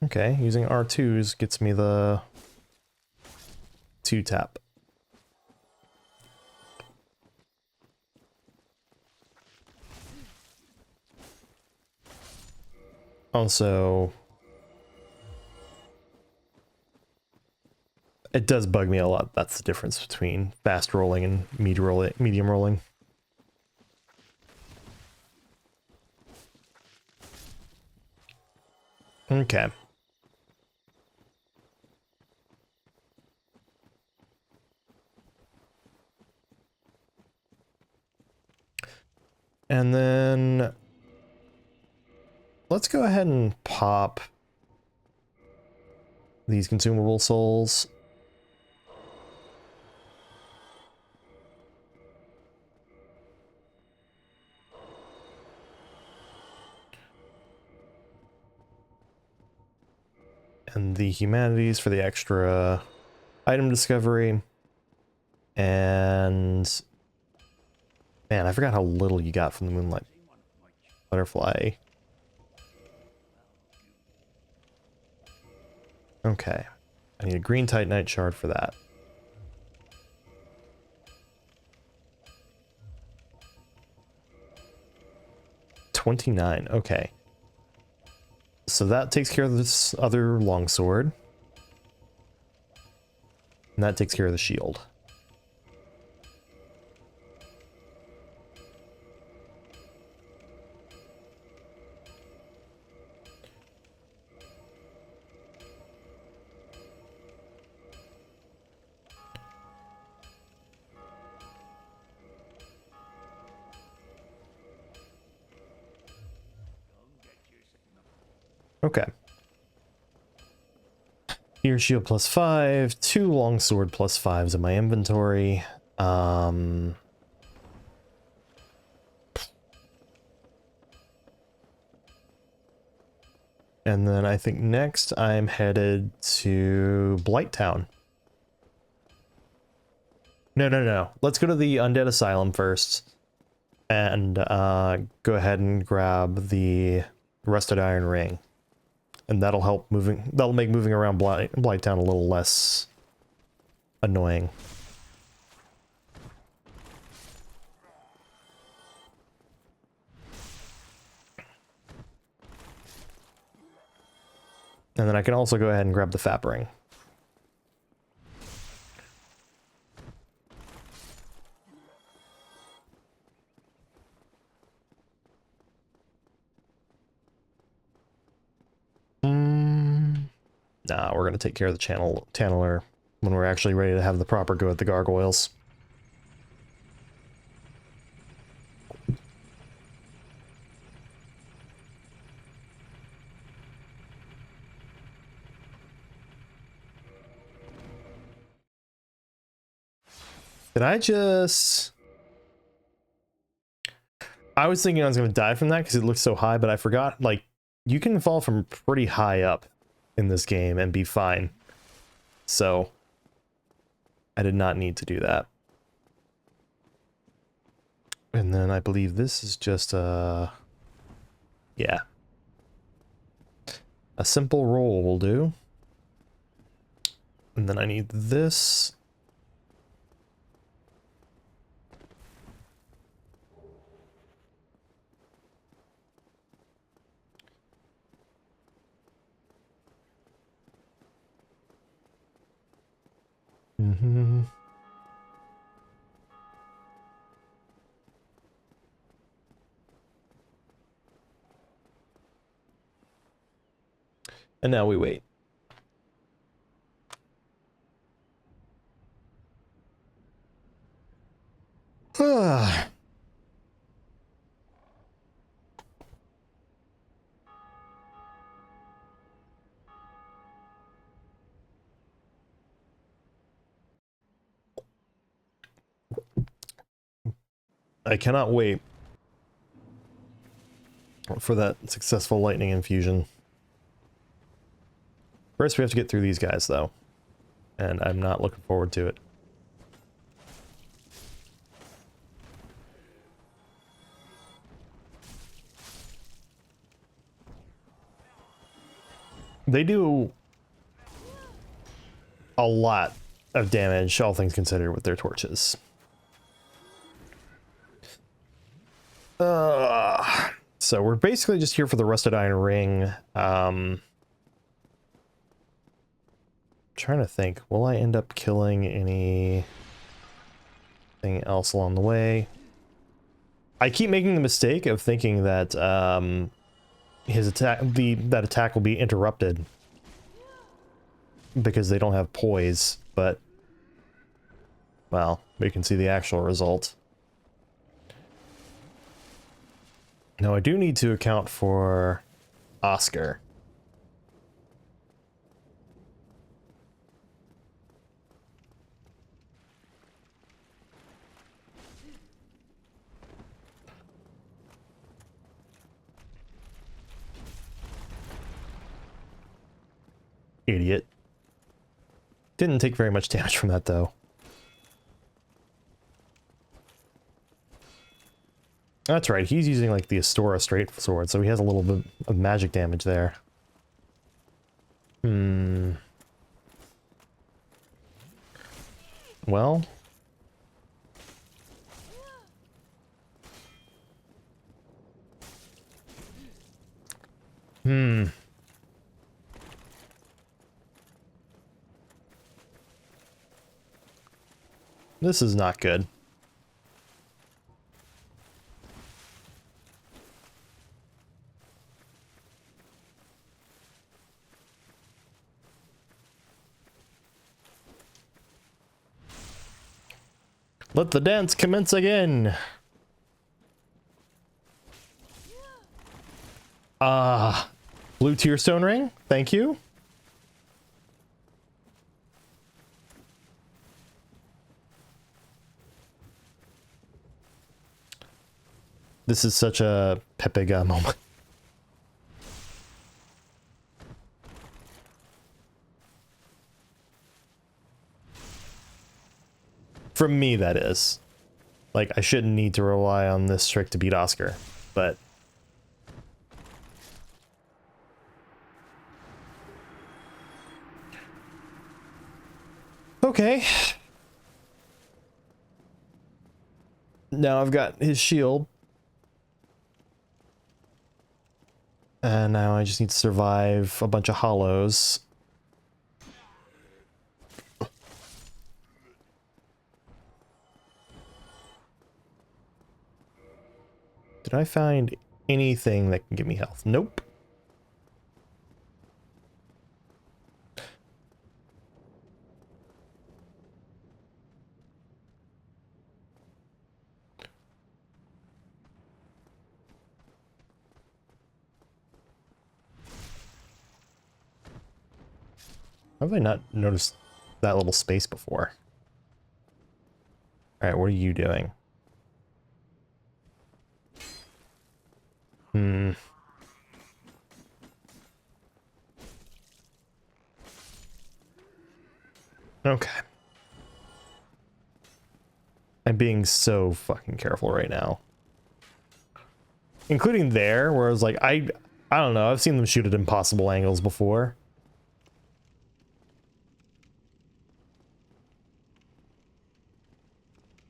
Speaker 1: Okay, using R2s gets me the 2-tap. Also, it does bug me a lot. That's the difference between fast rolling and medium rolling. Okay. And then let's go ahead and pop these consumable souls. And the humanities for the extra item discovery. And man, I forgot how little you got from the Moonlight Butterfly. Okay. I need a green Titanite shard for that. $29. Okay. So that takes care of this other longsword. And that takes care of the shield. Okay. Ear shield +5, 2 longsword +5s in my inventory. And then I think next I'm headed to Blighttown. No. Let's go to the Undead Asylum first. And go ahead and grab the Rusted Iron Ring. And that'll make moving around Blighttown a little less annoying. And then I can also go ahead and grab the Fap Ring. Nah, we're gonna take care of the channeler when we're actually ready to have the proper go at the gargoyles. Did I just... I was thinking I was going to die from that because it looks so high, but I forgot, like, you can fall from pretty high up in this game and be fine. So, I did not need to do that. And then I believe this is just a... yeah. A simple roll will do. And then I need this... Mm-hmm. And now we wait. I cannot wait for that successful lightning infusion. First we have to get through these guys though, and I'm not looking forward to it. They do a lot of damage, all things considered, with their torches. So we're basically just here for the Rusted Iron Ring. Trying to think, will I end up killing anything else along the way? I keep making the mistake of thinking that his attack, that attack will be interrupted because they don't have poise, but well, we can see the actual result. Now I do need to account for Oscar. Idiot. Didn't take very much damage from that though. That's right, he's using like the Astora straight sword, so he has a little bit of magic damage there. Well. This is not good. Let the dance commence again. Blue Tearstone Ring, thank you. This is such a Pepega moment. From me, that is. Like, I shouldn't need to rely on this trick to beat Oscar, but... Okay. Now I've got his shield. And now I just need to survive a bunch of hollows. Did I find anything that can give me health? Nope. How have I not noticed that little space before? Alright, what are you doing? Okay. I'm being so fucking careful right now. Including there, where I was like, I don't know, I've seen them shoot at impossible angles before.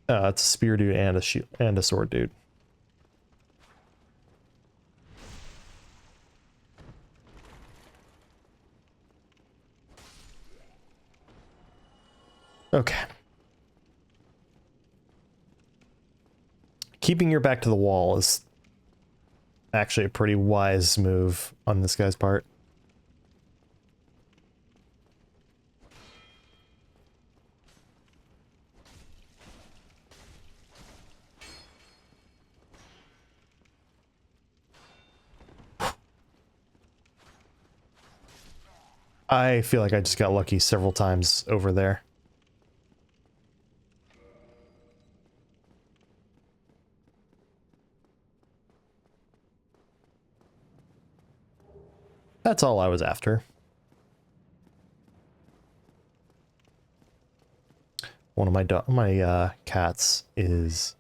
Speaker 1: It's a spear dude and a shield and a sword dude. Okay. Keeping your back to the wall is actually a pretty wise move on this guy's part. I feel like I just got lucky several times over there. That's all I was after. One of my cats is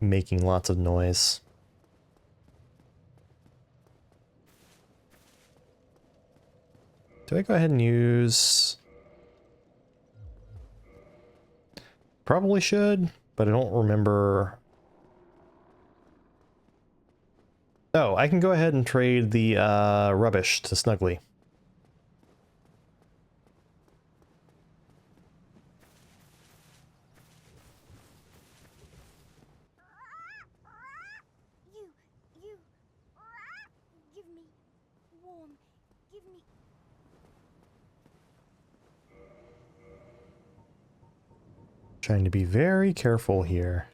Speaker 1: making lots of noise. Do I go ahead and use... Probably should, but I don't remember... Oh, I can go ahead and trade the rubbish to Snuggly.
Speaker 2: Give me warm, give me...
Speaker 1: Trying to be very careful here.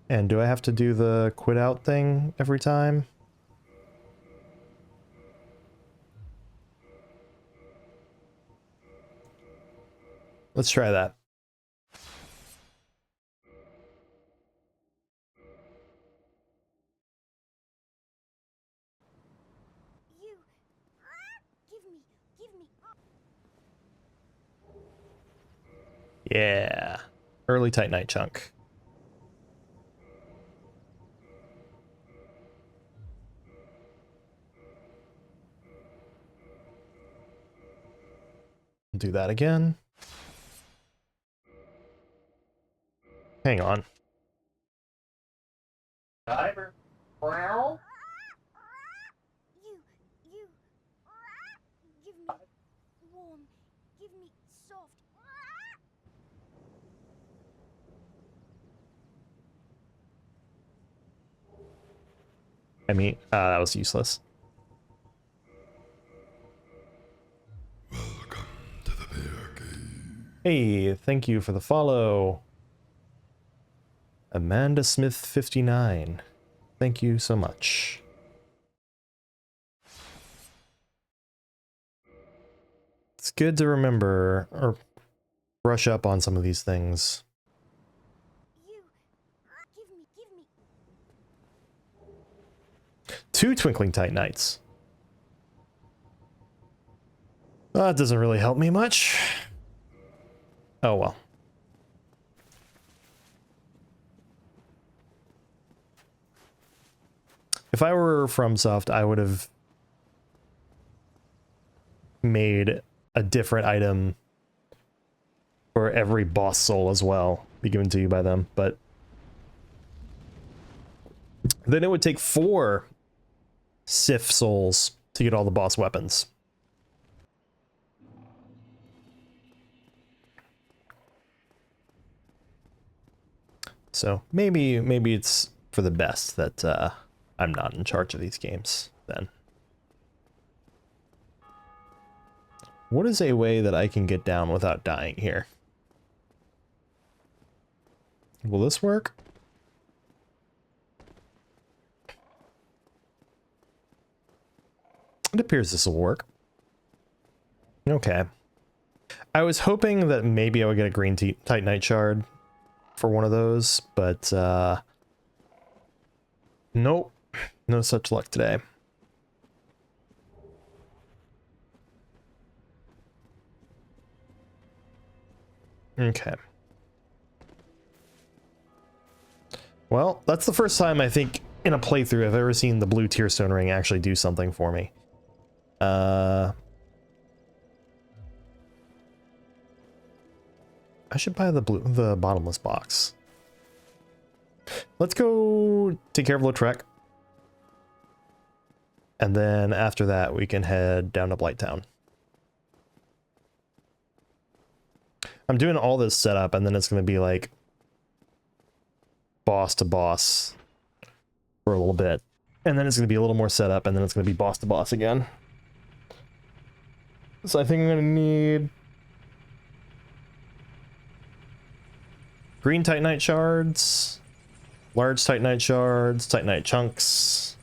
Speaker 1: And do I have to do the quit out thing every time? Let's try that.
Speaker 2: Give me...
Speaker 1: Yeah. Early Tight Night chunk. Do that again. Hang on. Timer. Wow.
Speaker 2: Give me warm, give me soft.
Speaker 1: I mean, that was useless.
Speaker 3: Welcome to the bear cave.
Speaker 1: Hey, thank you for the follow. Amanda Smith 59. Thank you so much. It's good to remember or brush up on some of these things.
Speaker 2: Give me...
Speaker 1: 2 Twinkling Titanites. Well, that doesn't really help me much. Oh well. If I were FromSoft, I would have made a different item for every boss soul as well, be given to you by them, but then it would take 4 Sif souls to get all the boss weapons. So maybe it's for the best that I'm not in charge of these games then. What is a way that I can get down without dying here? Will this work? It appears this will work. Okay. I was hoping that maybe I would get a green Titanite shard for one of those, but nope. No such luck today. Okay. Well, that's the first time I think in a playthrough I've ever seen the blue Tearstone ring actually do something for me. I should buy the bottomless box. Let's go take care of Lautrec. And then after that, we can head down to Blighttown. I'm doing all this setup, and then it's going to be like boss to boss for a little bit. And then it's going to be a little more setup, and then it's going to be boss to boss again. So I think I'm going to need green Titanite shards, large Titanite shards, Titanite chunks,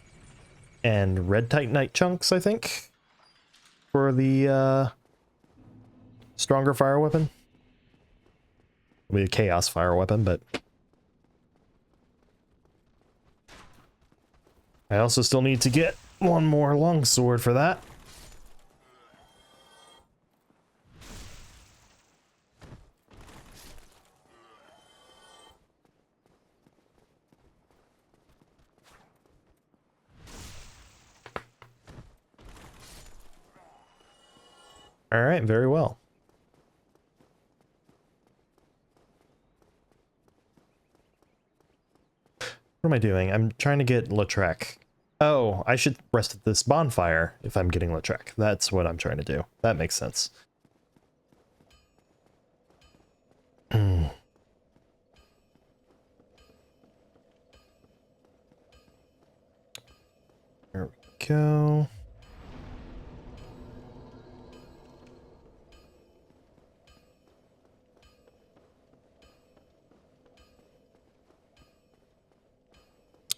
Speaker 1: and red Titanite chunks, I think, for the stronger fire weapon. It'll be a chaos fire weapon, but I also still need to get one more longsword for that. All right, very well. What am I doing? I'm trying to get Lautrec. Oh, I should rest at this bonfire if I'm getting Lautrec. That's what I'm trying to do. That makes sense. There we go.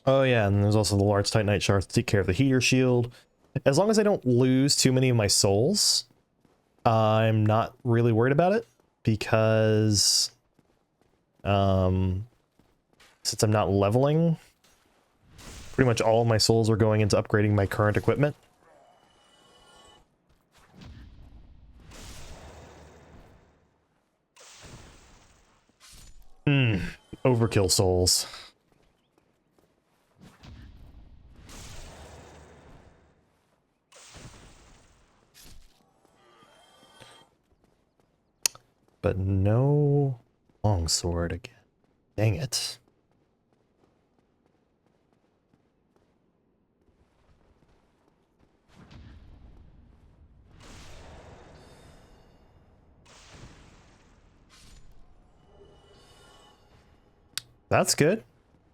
Speaker 1: Oh yeah, and there's also the large Titanite shards to take care of the heater shield. As long as I don't lose too many of my souls, I'm not really worried about it, because since I'm not leveling, pretty much all of my souls are going into upgrading my current equipment. Overkill souls. But no longsword again. Dang it. That's good.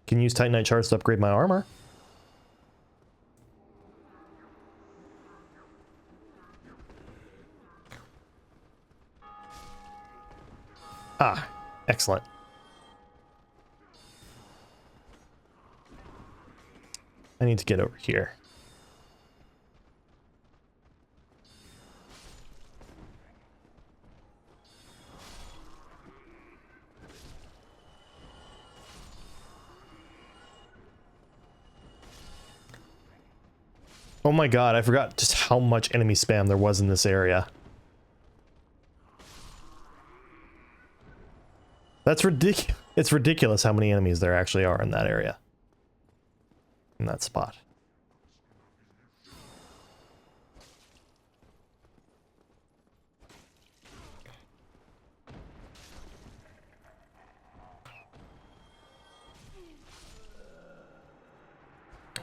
Speaker 1: Can use Titanite shards to upgrade my armor. Ah, excellent. I need to get over here. Oh my god, I forgot just how much enemy spam there was in this area. That's ridiculous. It's ridiculous how many enemies there actually are in that area. In that spot.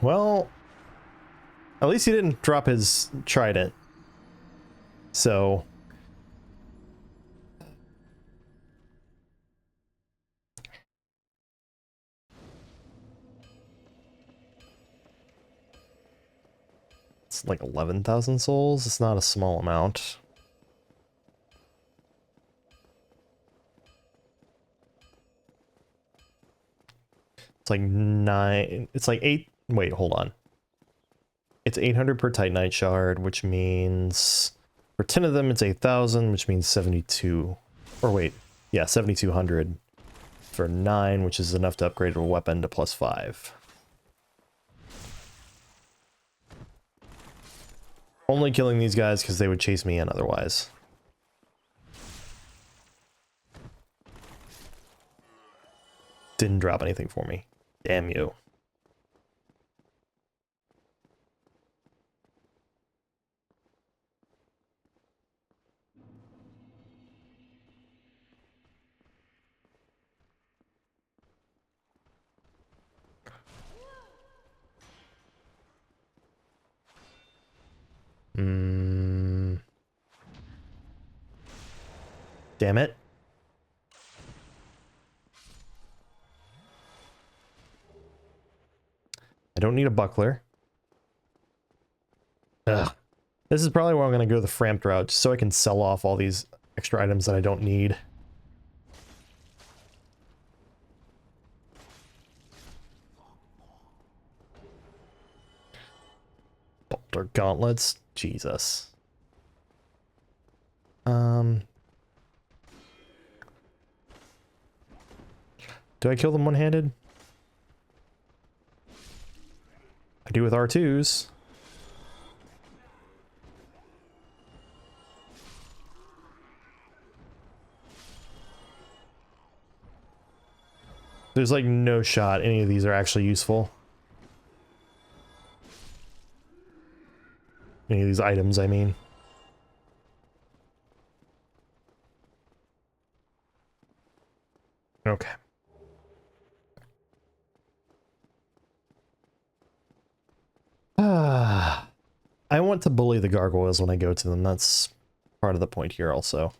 Speaker 1: Well, at least he didn't drop his trident. So... it's like 11,000 souls. It's not a small amount. It's like 9... It's like 8... Wait, hold on. It's 800 per Titanite shard, which means... For 10 of them, it's 8,000, which means 72... Or wait, yeah, 7,200 for 9, which is enough to upgrade a weapon to +5. Only killing these guys because they would chase me in otherwise. Didn't drop anything for me. Damn you. Damn it. I don't need a buckler. Ugh. This is probably where I'm going to go the framped route, just so I can sell off all these extra items that I don't need. Bolter gauntlets? Jesus. Do I kill them one-handed? I do with R2s. There's like no shot any of these are actually useful. Any of these items, I mean. Okay. I want to bully the gargoyles when I go to them. That's part of the point here also.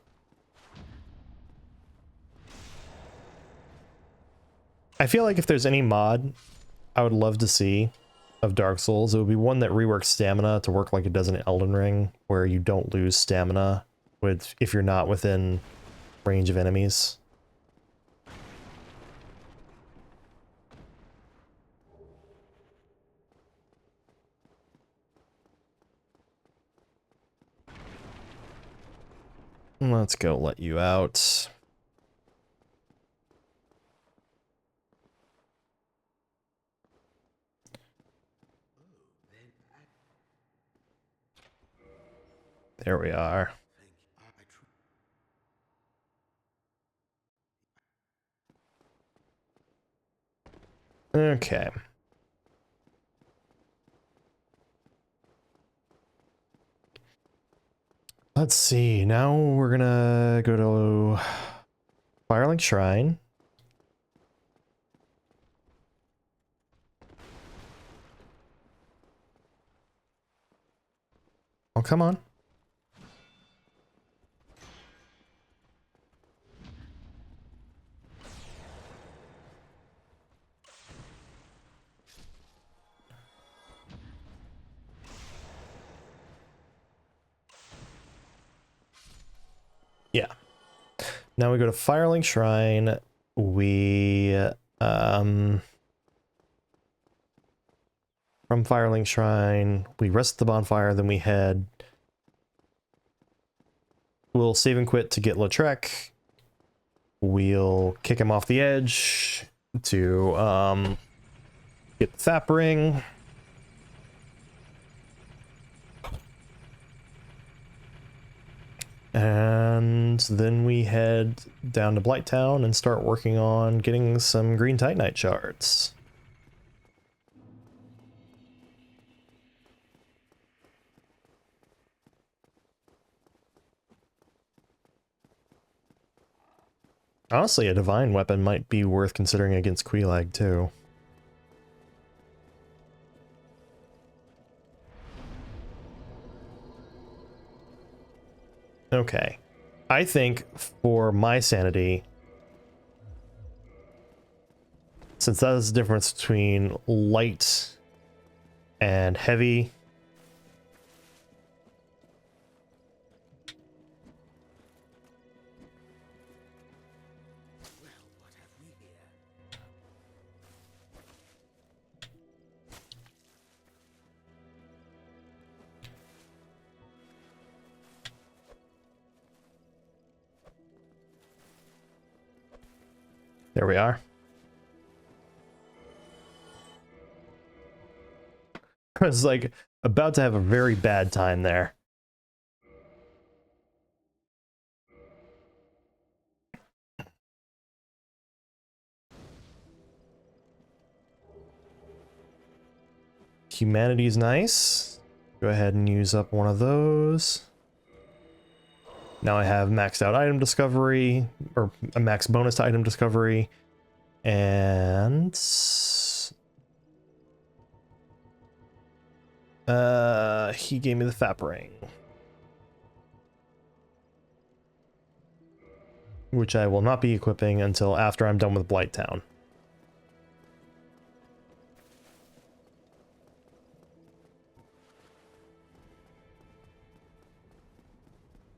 Speaker 1: I feel like if there's any mod I would love to see of Dark Souls, it would be one that reworks stamina to work like it does in Elden Ring, where you don't lose stamina if you're not within range of enemies. Let's go let you out. There we are. Okay. Let's see. Now we're gonna go to Firelink Shrine. Oh, come on. Yeah. Now we go to Firelink Shrine. We, from Firelink Shrine, we rest at the bonfire, then we head... We'll save and quit to get Lautrec. We'll kick him off the edge to, get the Thap Ring. And then we head down to Blighttown and start working on getting some green titanite shards. Honestly, a divine weapon might be worth considering against Quelaag too. Okay. I think for my sanity, since that is the difference between light and heavy, there we are. I was like about to have a very bad time there. Humanity's nice. Go ahead and use up one of those. Now I have maxed out item discovery, or a max bonus to item discovery, and he gave me the FAP ring, which I will not be equipping until after I'm done with Blighttown.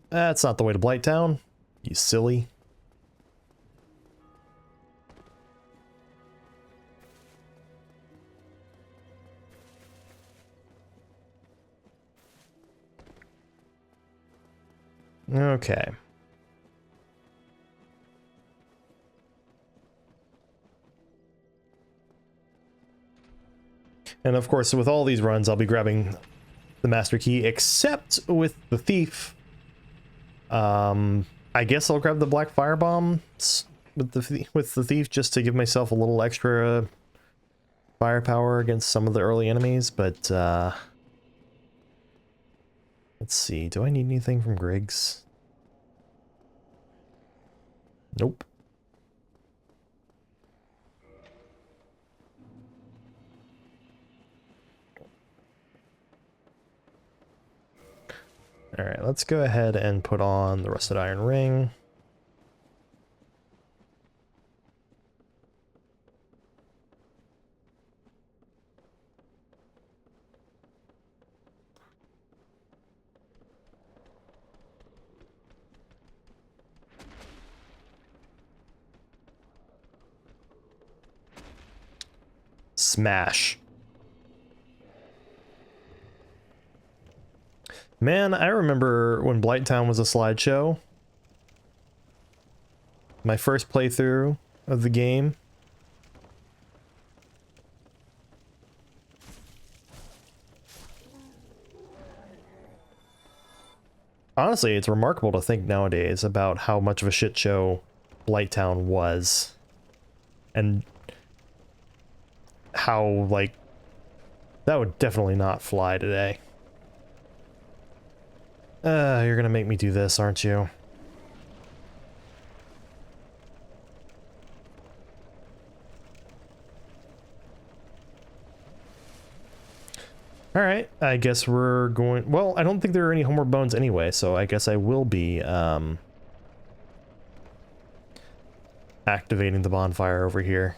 Speaker 1: That's not the way to Blighttown, you silly. Okay. And of course, with all these runs, I'll be grabbing the master key, except with the thief. I guess I'll grab the black firebombs with the thief just to give myself a little extra firepower against some of the early enemies, but let's see, do I need anything from Griggs? Nope. Alright, let's go ahead and put on the rusted iron ring. Smash. Man, I remember when Blighttown was a slideshow. My first playthrough of the game. Honestly, it's remarkable to think nowadays about how much of a shit show Blighttown was. And how, like, that would definitely not fly today. You're gonna make me do this, aren't you? Alright, I guess we're going... Well, I don't think there are any homeward bones anyway, so I guess I will be, activating the bonfire over here.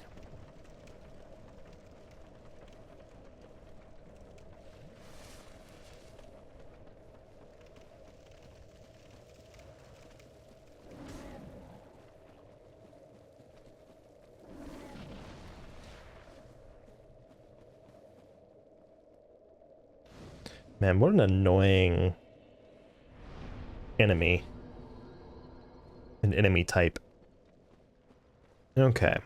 Speaker 1: Man, what an annoying enemy. An enemy type. Okay.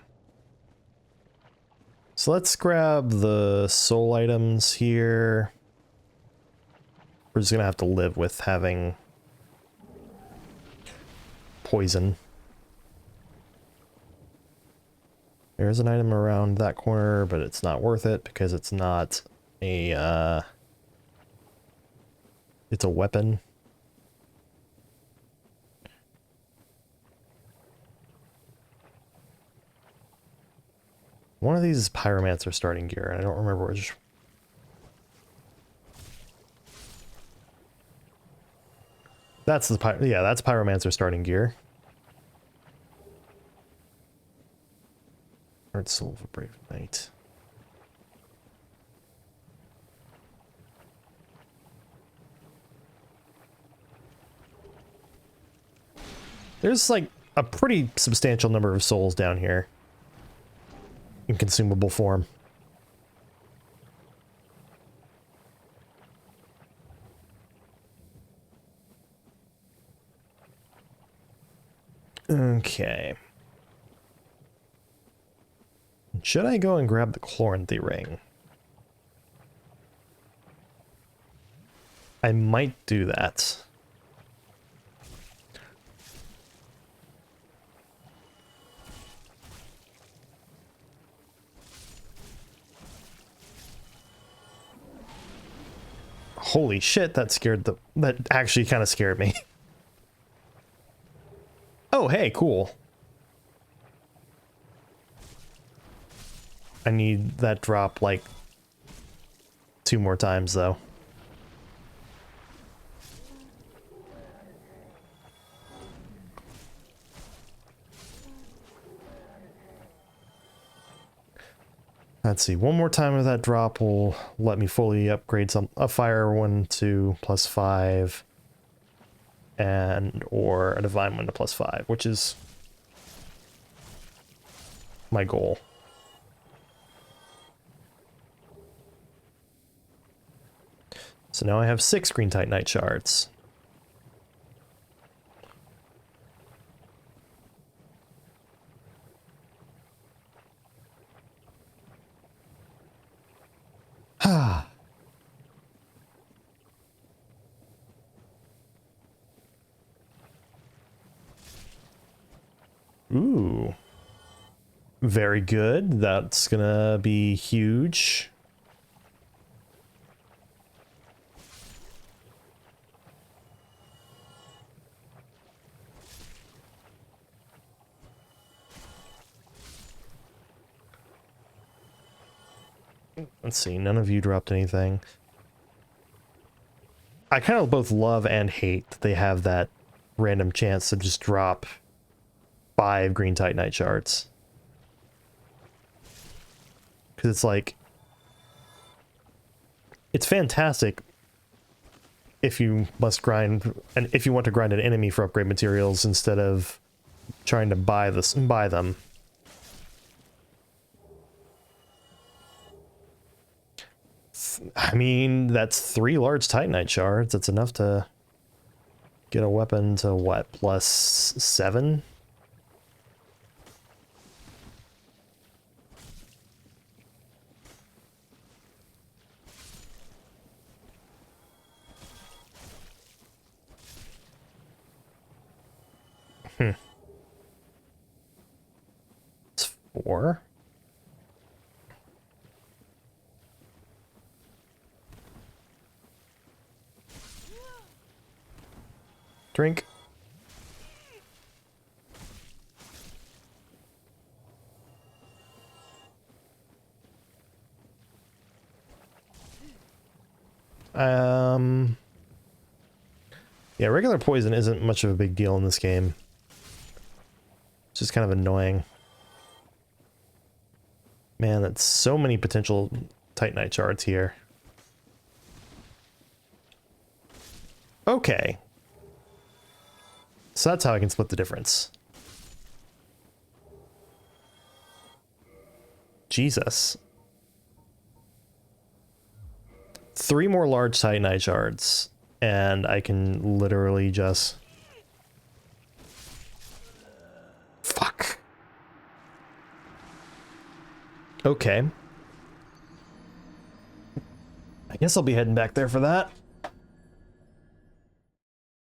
Speaker 1: So let's grab the soul items here. We're just gonna have to live with having poison. There's an item around that corner, but it's not worth it because it's not a, it's a weapon. One of these is Pyromancer starting gear, and I don't remember which. That's the that's Pyromancer starting gear. Heart Soul of a Brave Knight. There's like a pretty substantial number of souls down here in consumable form. Okay. Should I go and grab the Chloranthy ring? I might do that. Holy shit, that actually kind of scared me. Oh, hey, cool. I need that drop like 2 more times though. Let's see, 1 more time of that drop will let me fully upgrade a fire one to +5 and or a divine one to +5, which is my goal. So now I have 6 green titanite shards. Ah. Ooh. Very good. That's gonna be huge. Let's see, none of you dropped anything. I kind of both love and hate that they have that random chance to just drop 5 green titanite shards. Because it's like, it's fantastic if you must grind, and if you want to grind an enemy for upgrade materials instead of trying to buy them. I mean, that's 3 large titanite shards. That's enough to get a weapon to what, +7? It's 4. Drink. Yeah, regular poison isn't much of a big deal in this game. It's just kind of annoying. Man, that's so many potential titanite shards here. Okay. So that's how I can split the difference. Jesus. 3 more large titanite shards, and I can literally just... Fuck. Okay. I guess I'll be heading back there for that.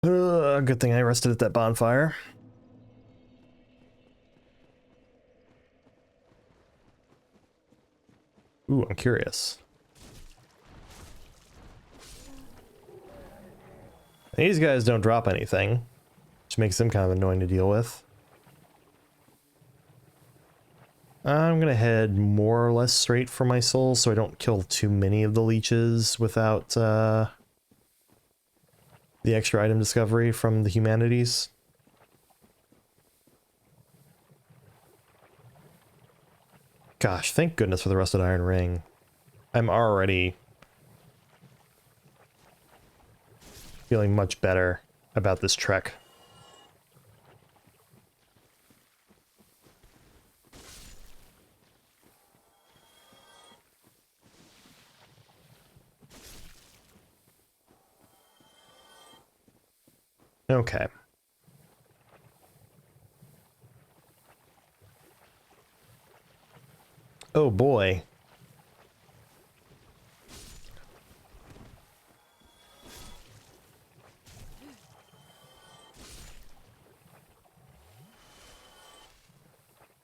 Speaker 1: Good thing I rested at that bonfire. Ooh, I'm curious. These guys don't drop anything, which makes them kind of annoying to deal with. I'm gonna head more or less straight for my soul so I don't kill too many of the leeches without the extra item discovery from the humanities. Gosh, thank goodness for the Rusted Iron Ring. I'm already feeling much better about this trek. Okay. Oh boy.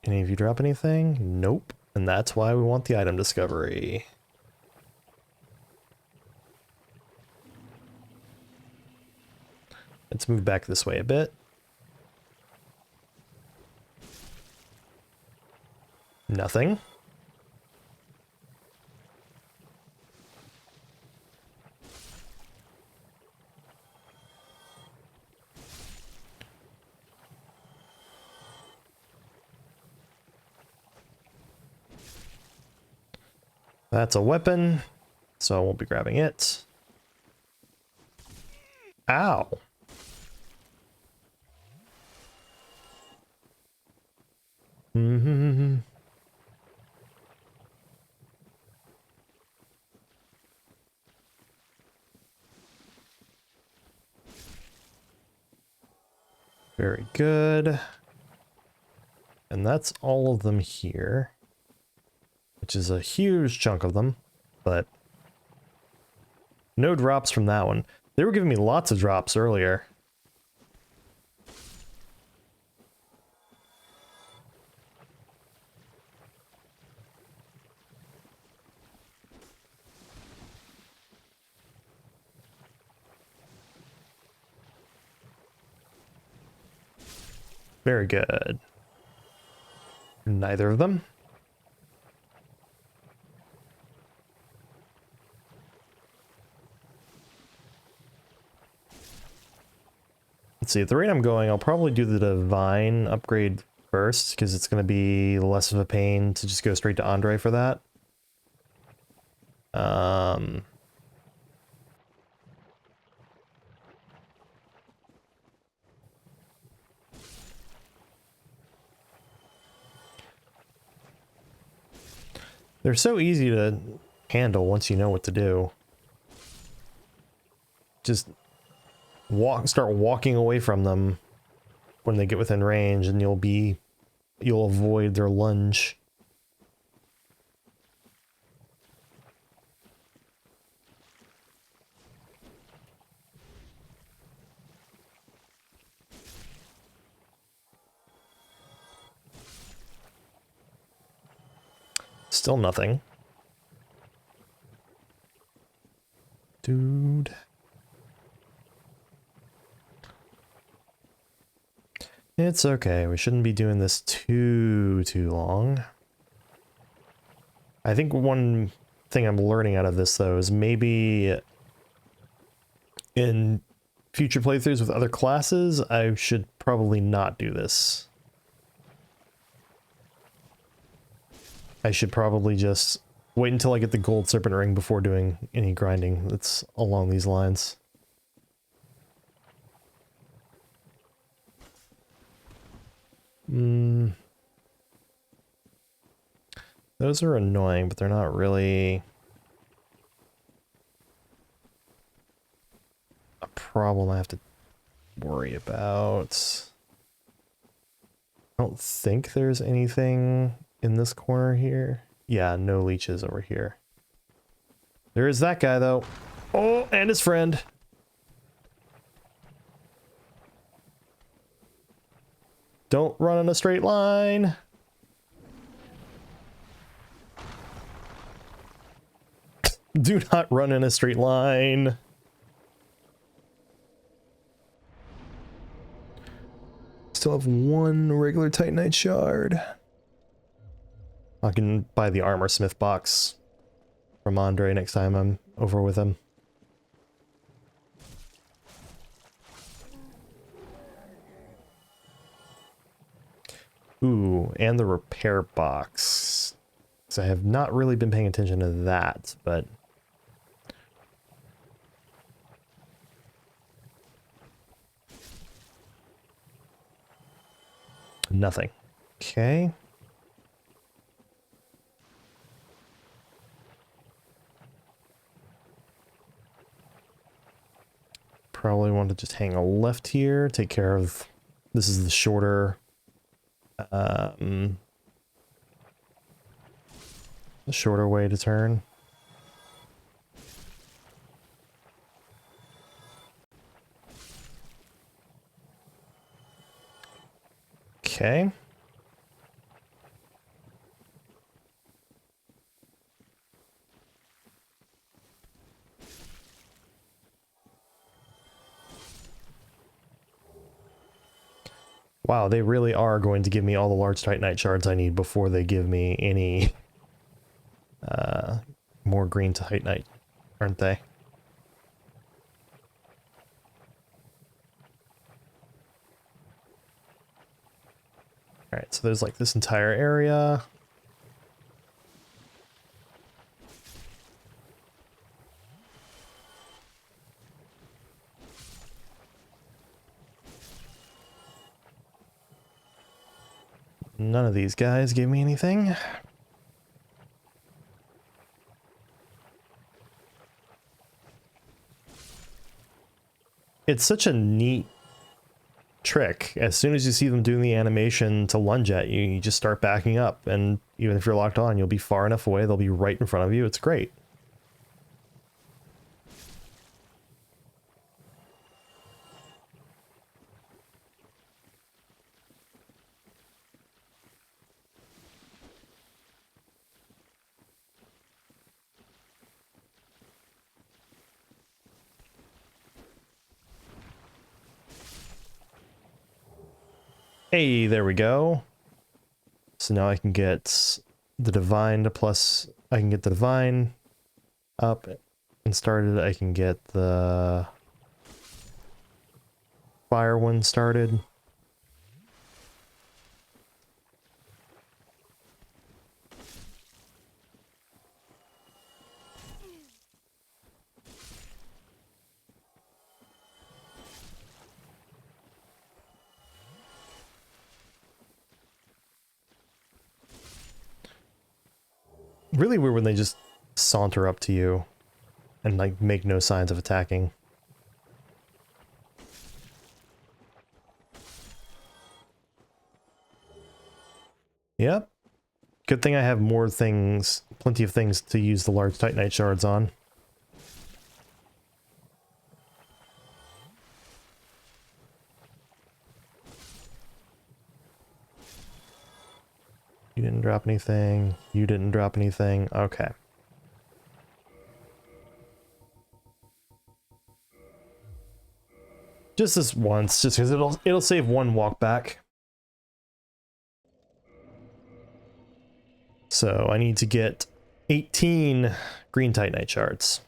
Speaker 1: Any of you drop anything? Nope. And that's why we want the item discovery. Let's move back this way a bit. Nothing. That's a weapon, so I won't be grabbing it. Ow. Mm-hmm. Very good. And that's all of them here, which is a huge chunk of them, but no drops from that one. They were giving me lots of drops earlier. Very good. Neither of them. Let's see, at the rate I'm going, I'll probably do the Divine upgrade first, because it's going to be less of a pain to just go straight to Andre for that. They're so easy to handle once you know what to do. Just start walking away from them when they get within range, and you'll avoid their lunge. Still nothing. Dude. It's okay. We shouldn't be doing this too long. I think one thing I'm learning out of this, though, is maybe in future playthroughs with other classes, I should probably not do this. I should probably just wait until I get the gold serpent ring before doing any grinding that's along these lines. Those are annoying, but they're not really a problem I have to worry about. I don't think there's anything in this corner here. Yeah, no leeches over here. There is that guy, though. Oh, and his friend. Don't run in a straight line. Do not run in a straight line. Still have one regular Titanite shard. I can buy the armor smith box from Andre next time I'm over with him. Ooh, and the repair box. So I have not really been paying attention to that, but... nothing. Okay. Probably want to just hang a left here, take care of... this is the shorter... the shorter way to turn. Okay. Wow, they really are going to give me all the large Titanite shards I need before they give me any more green Titanite, aren't they? Alright, so there's like this entire area. None of these guys gave me anything. It's such a neat trick. As soon as you see them doing the animation to lunge at you, you just start backing up, and even if you're locked on, you'll be far enough away, they'll be right in front of you. It's great. Hey, there we go. So now I can get the divine to plus, I can get the divine up and started. I can get the fire one started. Really weird when they just saunter up to you and like make no signs of attacking. Yep. Good thing I have more things, plenty of things to use the large Titanite shards on. You didn't drop anything. You didn't drop anything. Okay. Just this once, just because it'll save one walk back. So I need to get 18 green Titanite shards.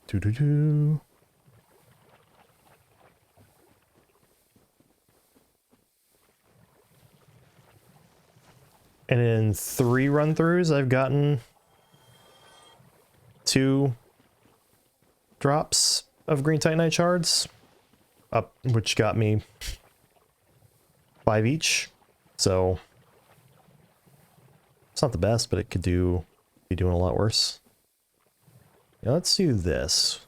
Speaker 1: Doo-doo-doo. And in 3 run-throughs, I've gotten 2 drops of green Titanite shards, up, which got me 5 each. So it's not the best, but it could be doing a lot worse. Now let's do this.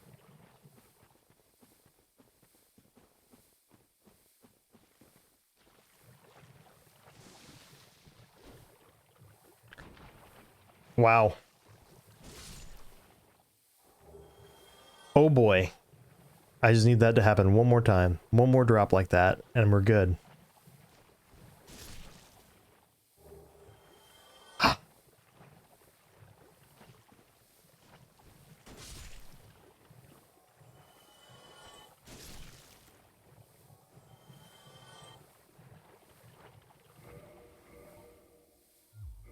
Speaker 1: Wow. Oh boy. I just need that to happen one more time. One more drop like that, and we're good.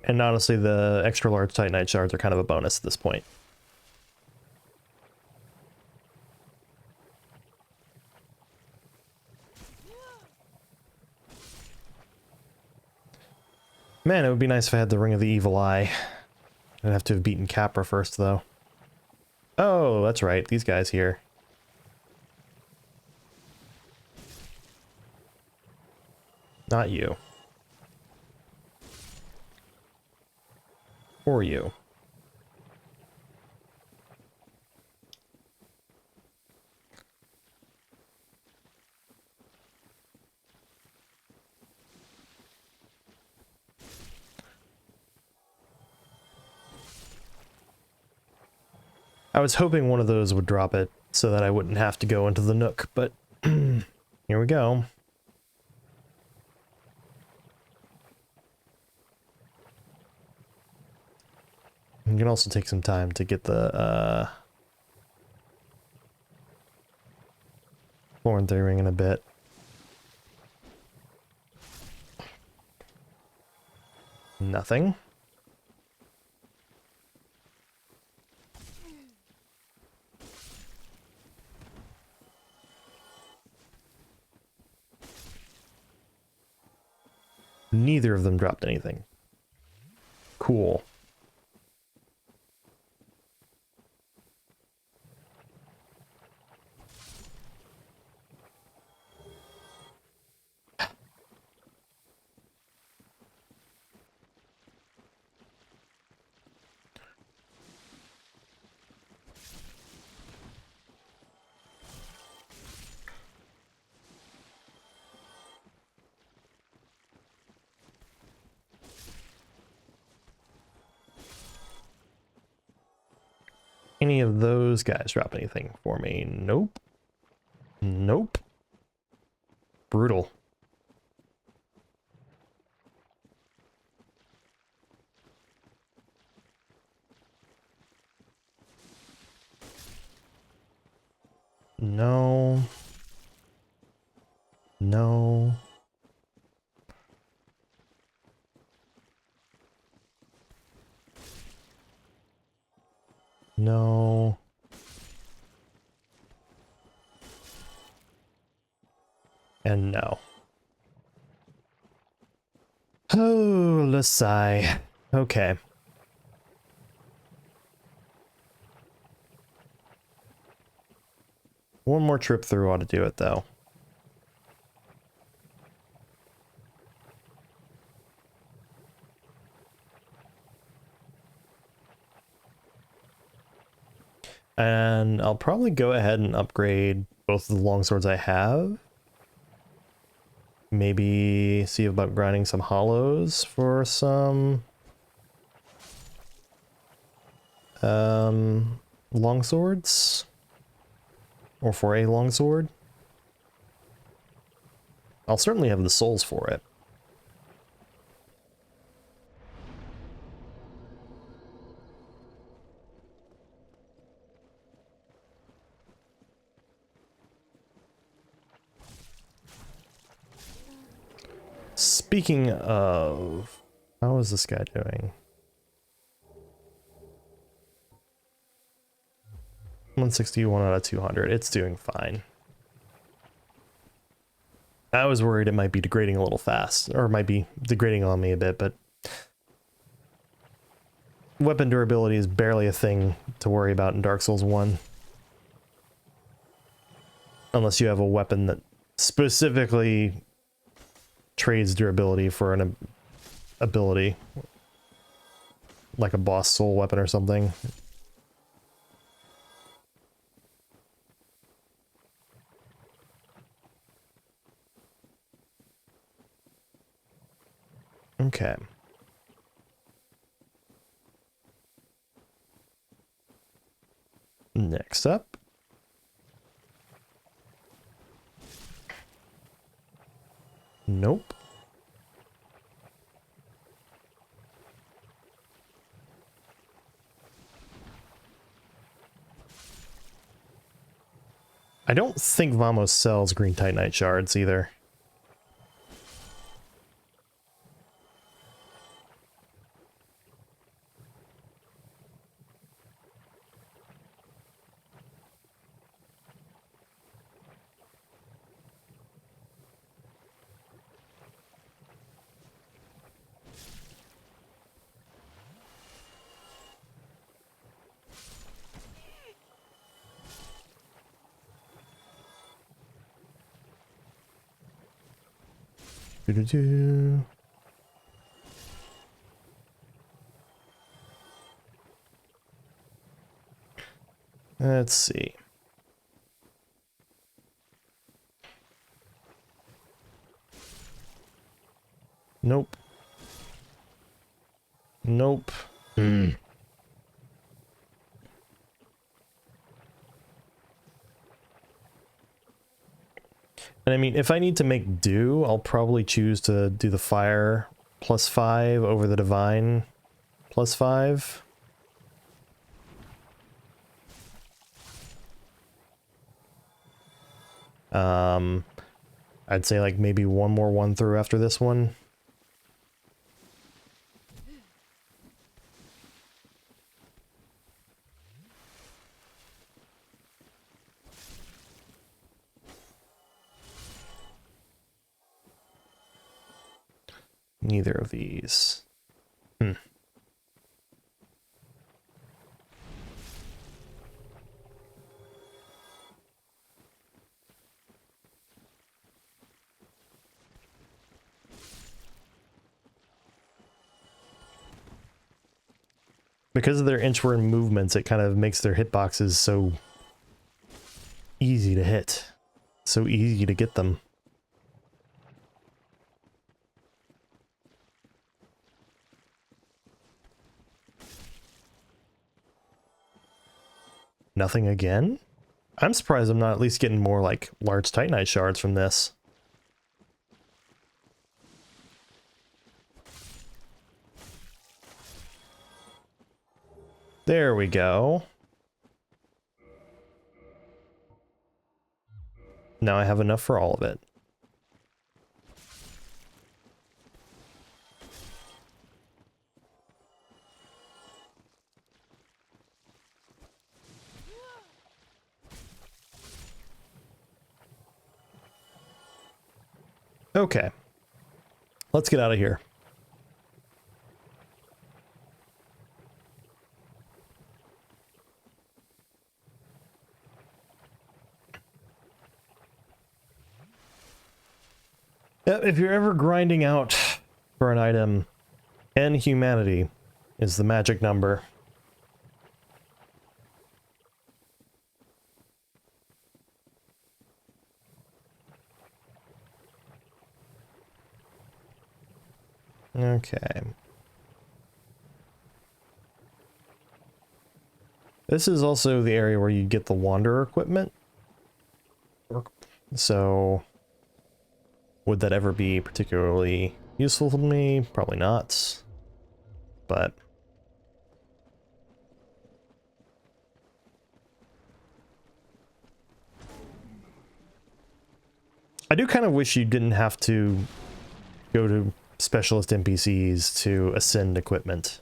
Speaker 1: And honestly, the extra large Titanite shards are kind of a bonus at this point. Man, it would be nice if I had the Ring of the Evil Eye. I'd have to have beaten Capra first, though. Oh, that's right. These guys here. Not you. Or you. I was hoping one of those would drop it so that I wouldn't have to go into the Nook, but here we go. You can also take some time to get the Florin 3 ring in a bit. Nothing. Neither of them dropped anything. Cool. Any of those guys drop anything for me? Nope. Nope. Brutal. No. No. No. And no. Oh, let's sigh. Okay. One more trip through ought to do it, though. And I'll probably go ahead and upgrade both of the longswords I have. Maybe see about grinding some hollows for some longswords. Or for a longsword. I'll certainly have the souls for it. Speaking of, how is this guy doing? 161 out of 200. It's doing fine. I was worried it might be degrading a little fast, or might be degrading on me a bit, but weapon durability is barely a thing to worry about in Dark Souls 1. Unless you have a weapon that specifically trades durability for an ability. Like a boss soul weapon or something. Okay. Next up. Nope. I don't think Vamos sells green titanite shards either. Doo-doo-doo. Let's see. Nope. Nope. And I mean, if I need to make do, I'll probably choose to do the fire +5 over the divine +5. I'd say like maybe one more 1-through after this one. Neither of these. Because of their inchworm movements, it kind of makes their hitboxes so easy to hit. So easy to get them. Nothing again? I'm surprised I'm not at least getting more like large titanite shards from this. There we go. Now I have enough for all of it. Okay. Let's get out of here. If you're ever grinding out for an item, N humanity is the magic number. Okay. This is also the area where you get the Wanderer equipment. So, would that ever be particularly useful to me? Probably not. But I do kind of wish you didn't have to go to specialist NPCs to ascend equipment.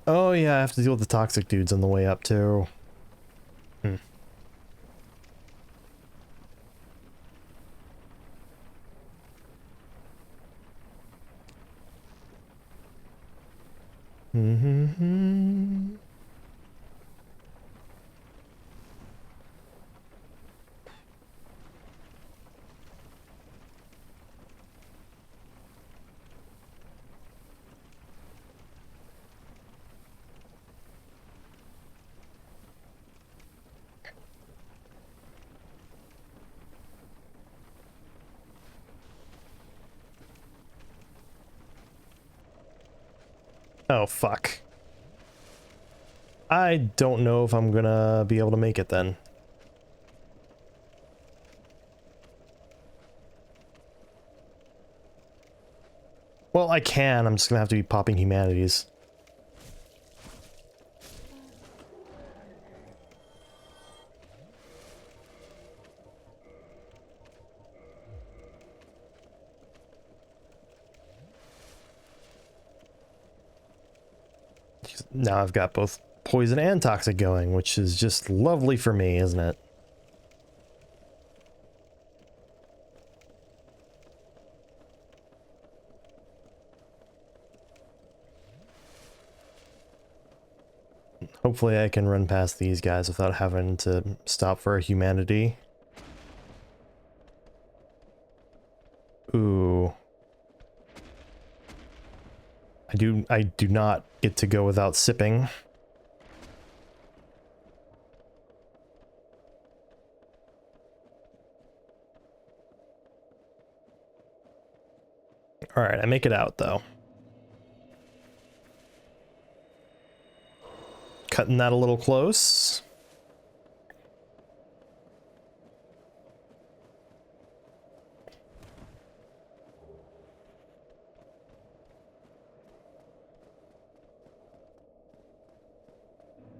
Speaker 1: Oh yeah, I have to deal with the toxic dudes on the way up too. Oh fuck. I don't know if I'm gonna be able to make it then. Well, I can. I'm just gonna have to be popping humanities. Now I've got both poison and toxic going, which is just lovely for me, isn't it? Hopefully I can run past these guys without having to stop for a humanity. Ooh. I do not get to go without sipping. Alright, I make it out though. Cutting that a little close.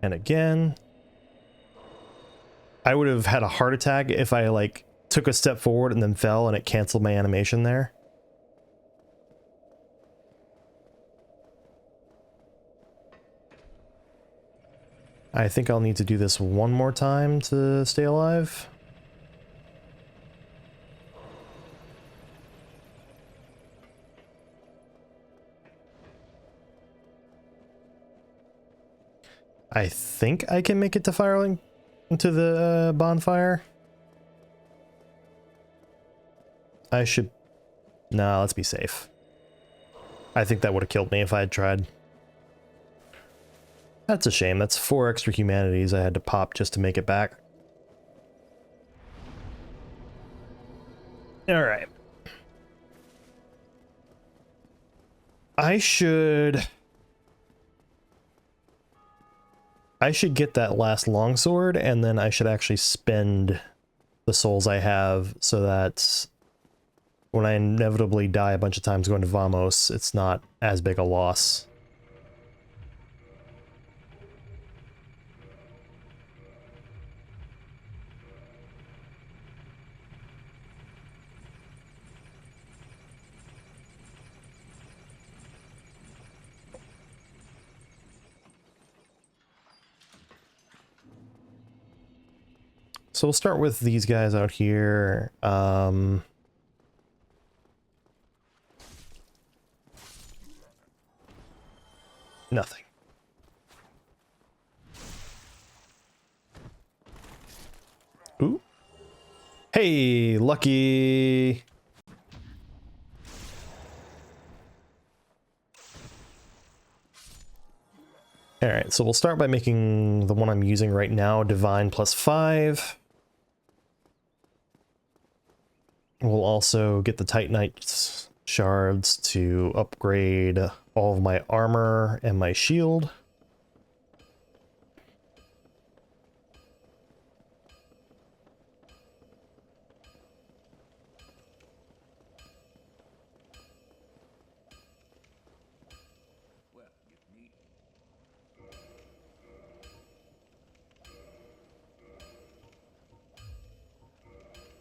Speaker 1: And again. I would have had a heart attack if I like took a step forward and then fell and it canceled my animation there. I think I'll need to do this one more time to stay alive. I think I can make it to Firelink, into the bonfire. I should... Nah, let's be safe. I think that would have killed me if I had tried. That's a shame. That's 4 extra humanities I had to pop just to make it back. Alright. I should get that last longsword, and then I should actually spend the souls I have so that when I inevitably die a bunch of times going to Vamos, it's not as big a loss. So we'll start with these guys out here. Nothing. Ooh. Hey, lucky. Alright, so we'll start by making the one I'm using right now, Divine +5. We'll also get the Titanite shards to upgrade all of my armor and my shield.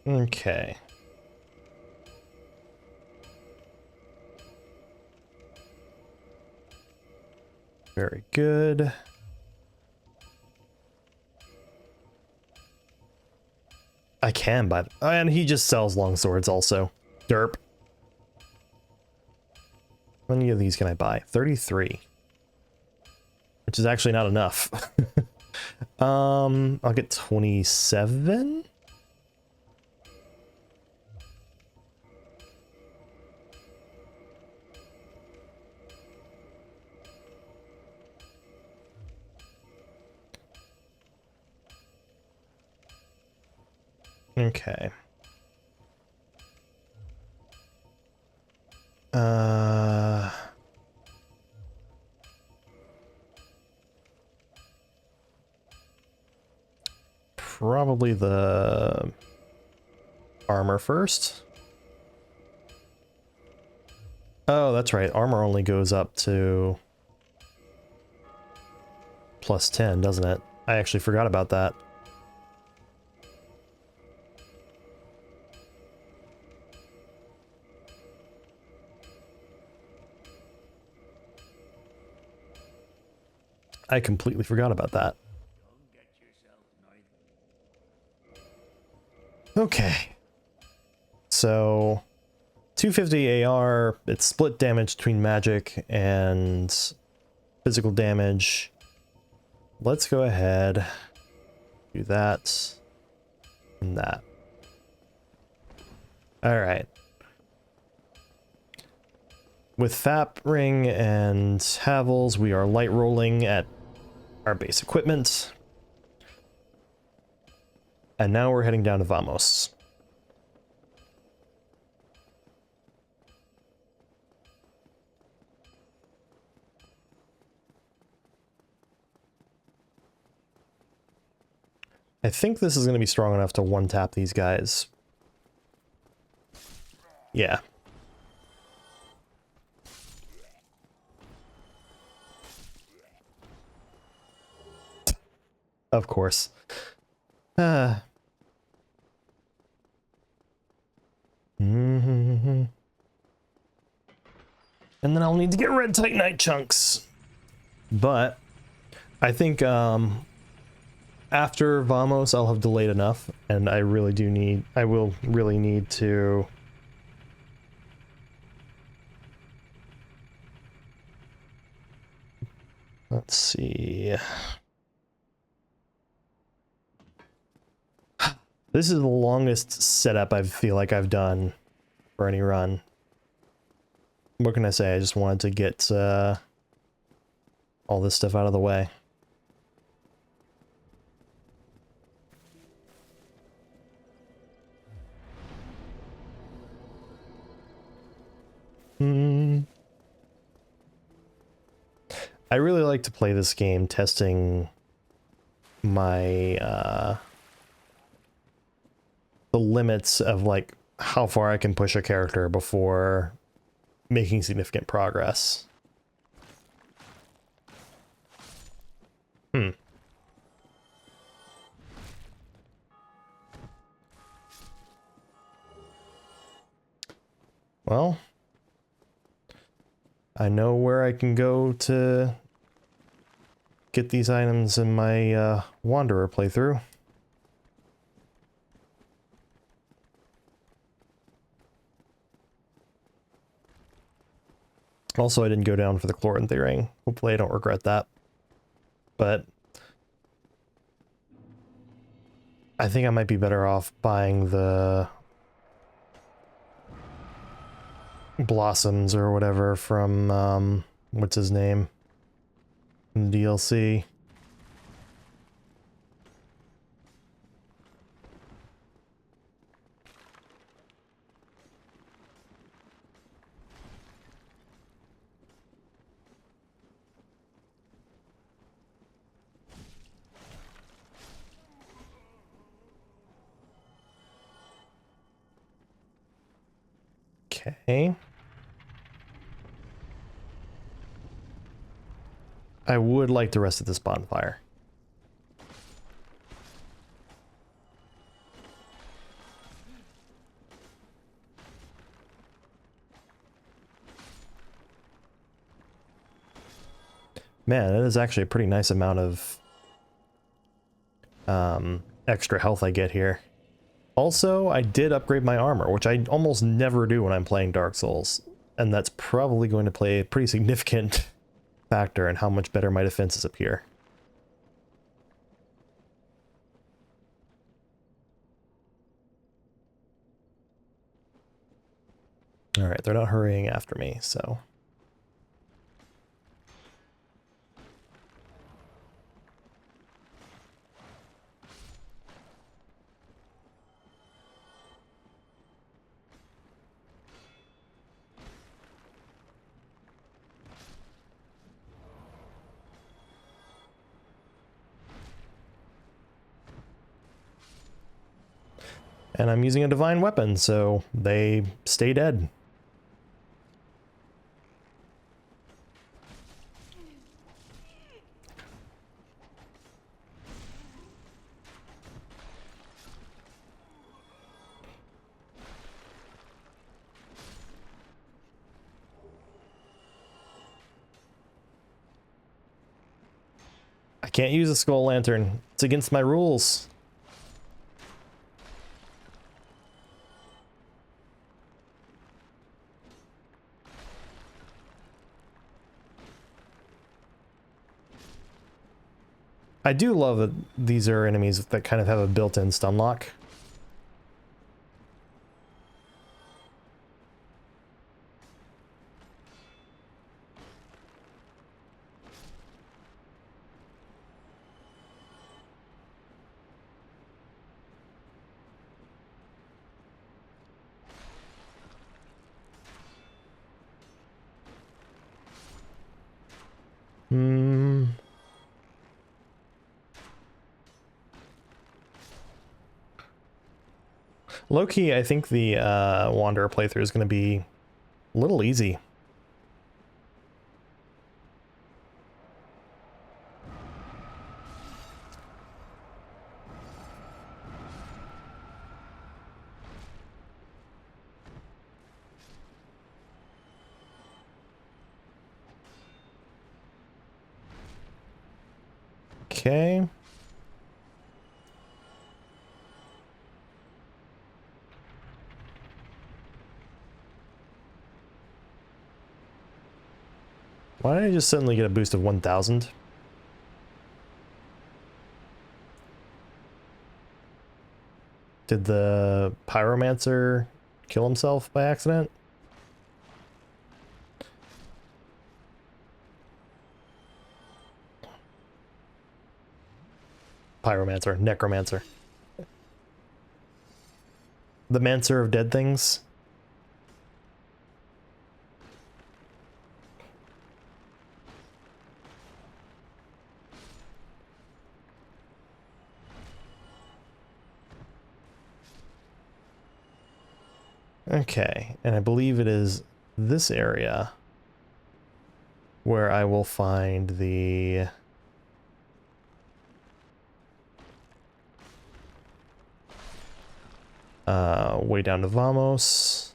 Speaker 1: Okay. Very good. I can buy... and he just sells long swords also. Derp. How many of these can I buy? 33. Which is actually not enough. I'll get 27? Okay. probably the armor first. Oh, that's right. Armor only goes up to +10, doesn't it? I actually forgot about that. I completely forgot about that. Okay. So 250 AR, it's split damage between magic and physical damage. Let's go ahead, do that and that. All right. With FAP Ring and Havels, we are light rolling at our base equipment. And now we're heading down to Vamos. I think this is going to be strong enough to one-tap these guys. Yeah. Of course. And then I'll need to get red titanite chunks. But I think after Vamos I'll have delayed enough, and I will really need to let's see. This is the longest setup I feel like I've done for any run. What can I say? I just wanted to get all this stuff out of the way. I really like to play this game testing my the limits of like how far I can push a character before making significant progress. Well, I know where I can go to get these items in my Wanderer playthrough. Also, I didn't go down for the Chloranthy ring. Hopefully I don't regret that. But I think I might be better off buying the blossoms or whatever from, what's his name? In the DLC. Okay. I would like to rest at this bonfire. Man, that is actually a pretty nice amount of extra health I get here. Also, I did upgrade my armor, which I almost never do when I'm playing Dark Souls, and that's probably going to play a pretty significant factor in how much better my defenses appear. Alright, they're not hurrying after me, so... And I'm using a divine weapon, so they stay dead. I can't use a skull lantern. It's against my rules. I do love that these are enemies that kind of have a built-in stun lock. Low-key, I think the Wanderer playthrough is going to be a little easy. Okay. Why did I just suddenly get a boost of 1,000? Did the pyromancer kill himself by accident? Pyromancer, necromancer. The mancer of dead things. Okay, and I believe it is this area where I will find the way down to Vamos.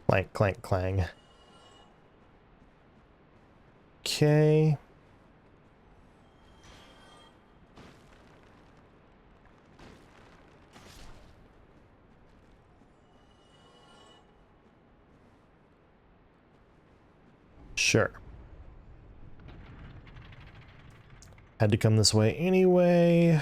Speaker 1: Clank, clank, clang. Okay. Sure. Had to come this way anyway.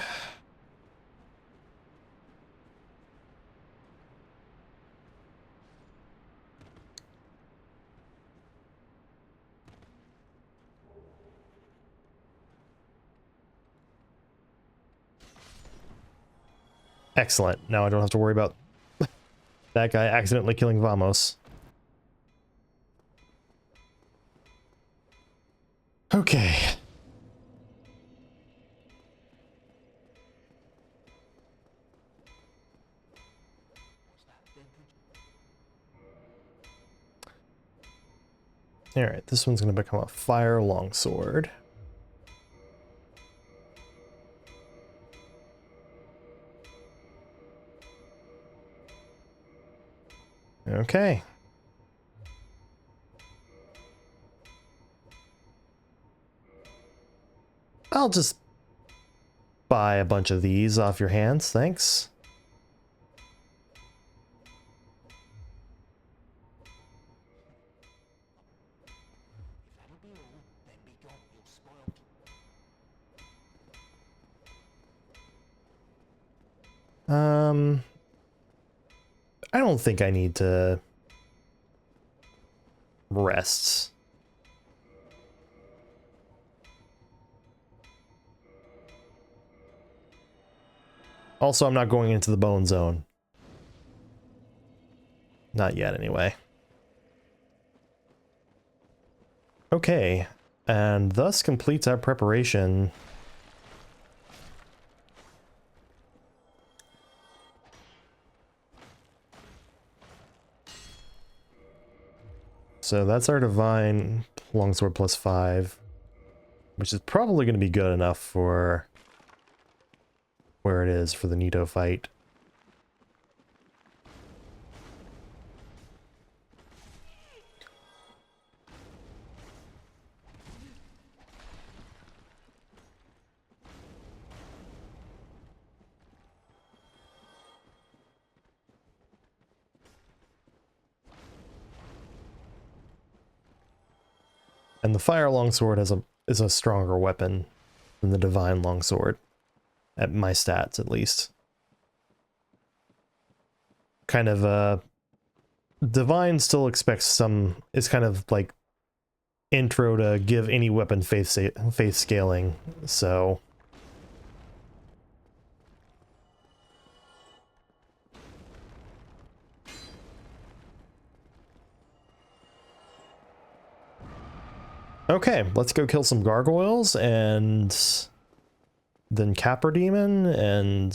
Speaker 1: Excellent. Now I don't have to worry about that guy accidentally killing Vamos. Okay. Alright, this one's going to become a fire longsword. Okay. I'll just buy a bunch of these off your hands, thanks. I don't think I need to rest. Also, I'm not going into the bone zone. Not yet, anyway. Okay, and thus completes our preparation. So that's our divine longsword plus 5, which is probably going to be good enough for where it is for the Nito fight. And the fire longsword is a stronger weapon than the divine longsword, at my stats at least. Kind of divine still expects some, it's kind of like intro to give any weapon faith scaling, so okay, let's go kill some gargoyles and then Capra Demon, and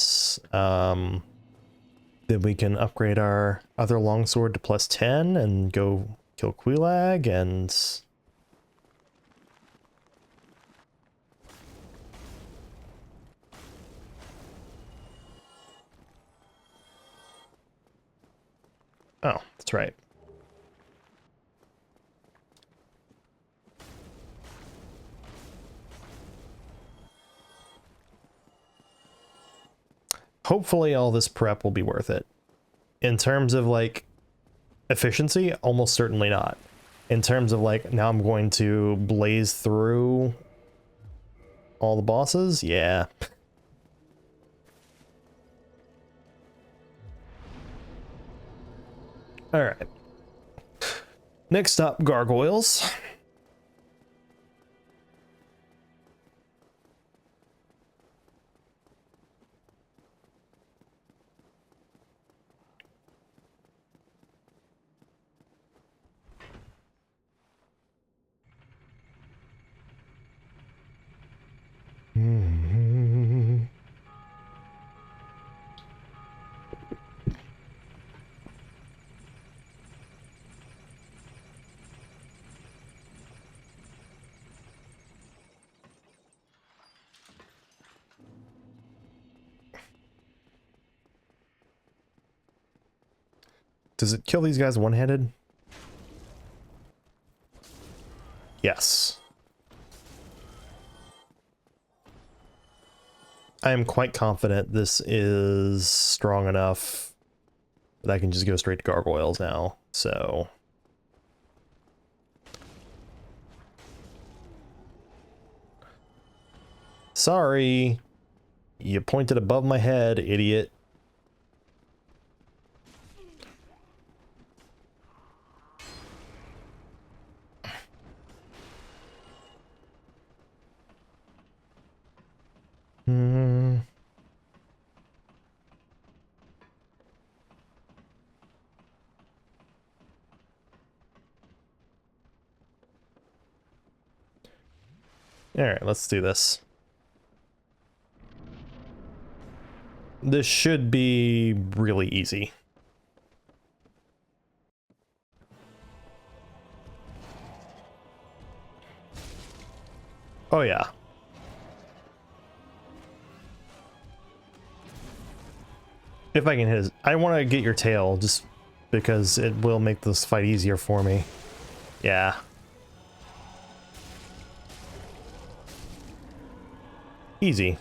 Speaker 1: then we can upgrade our other longsword to plus 10 and go kill Quelaag and oh, that's right. Hopefully all this prep will be worth it. In terms of like efficiency, almost certainly not. In terms of like, now I'm going to blaze through all the bosses, yeah. All right. Next up, gargoyles. Does it kill these guys one-handed? Yes. I am quite confident this is strong enough that I can just go straight to gargoyles now, so... Sorry. You pointed above my head, idiot. Alright, let's do this. This should be really easy. Oh yeah. If I can hit his... I want to get your tail, just because it will make this fight easier for me. Yeah. Easy.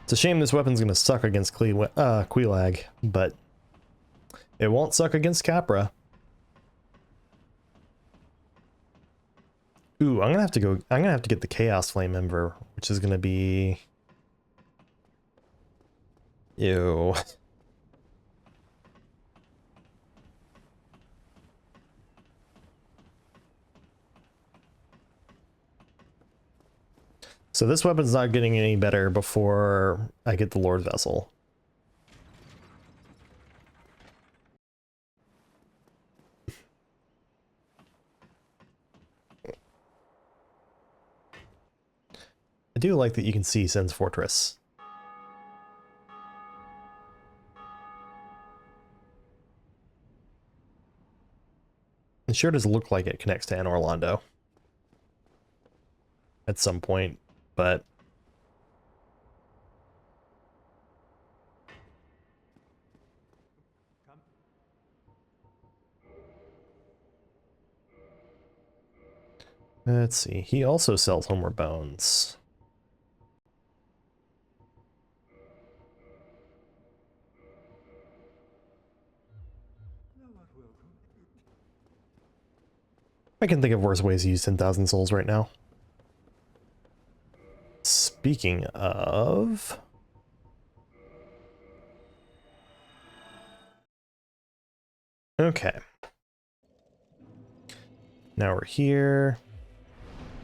Speaker 1: It's a shame this weapon's gonna suck against Quelaag, but it won't suck against Capra. Ooh, I'm gonna have to get the Chaos Flame Ember, which is gonna be... Ew. So this weapon's not getting any better before I get the Lord Vessel. I do like that you can see Sen's Fortress. It sure does look like it connects to Anor Londo at some point, but let's see. He also sells Homeward Bones. I can think of worse ways to use 10,000 souls right now. Speaking of... Okay. Now we're here.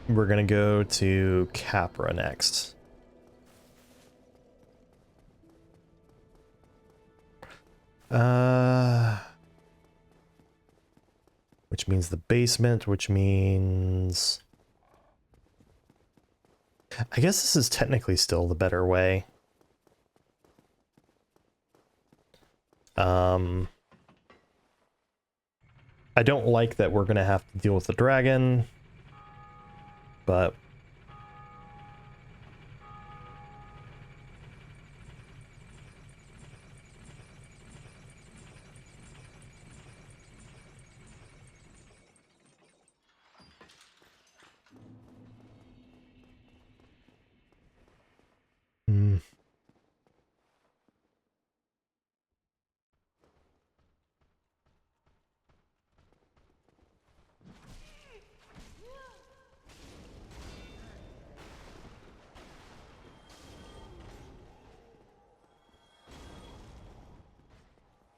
Speaker 1: We're gonna go to Capra next. Which means the basement, which means... I guess this is technically still the better way. I don't like that we're gonna have to deal with the dragon, but...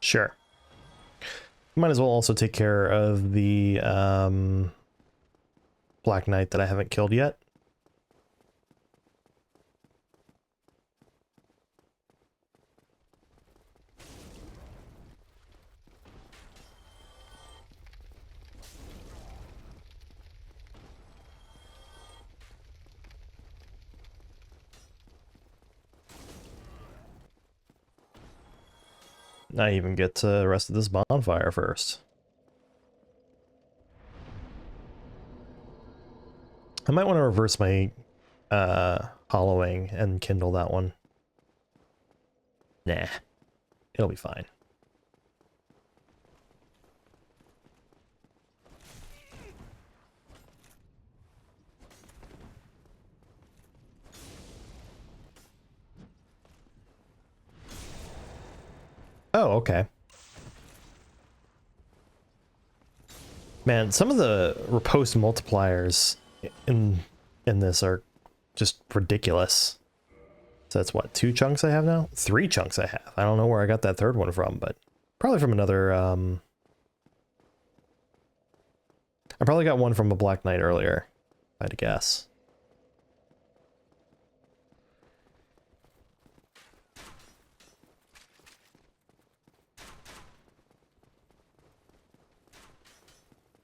Speaker 1: Sure. Might as well also take care of the Black Knight that I haven't killed yet. I even get to the rest of this bonfire first. I might want to reverse my hollowing and kindle that one. Nah, it'll be fine. Oh, okay. Man, some of the riposte multipliers in this are just ridiculous. So that's what, 2 chunks I have now? 3 chunks I have. I don't know where I got that third one from, but probably from another, I probably got one from a Black Knight earlier, if I had to guess.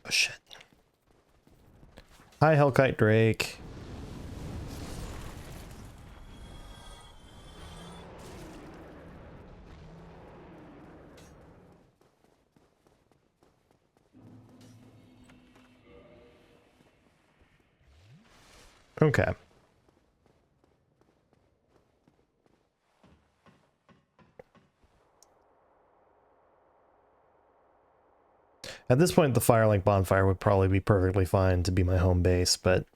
Speaker 1: Oh shit. Hi, Hellkite Drake. Okay. At this point, the Firelink Bonfire would probably be perfectly fine to be my home base, but...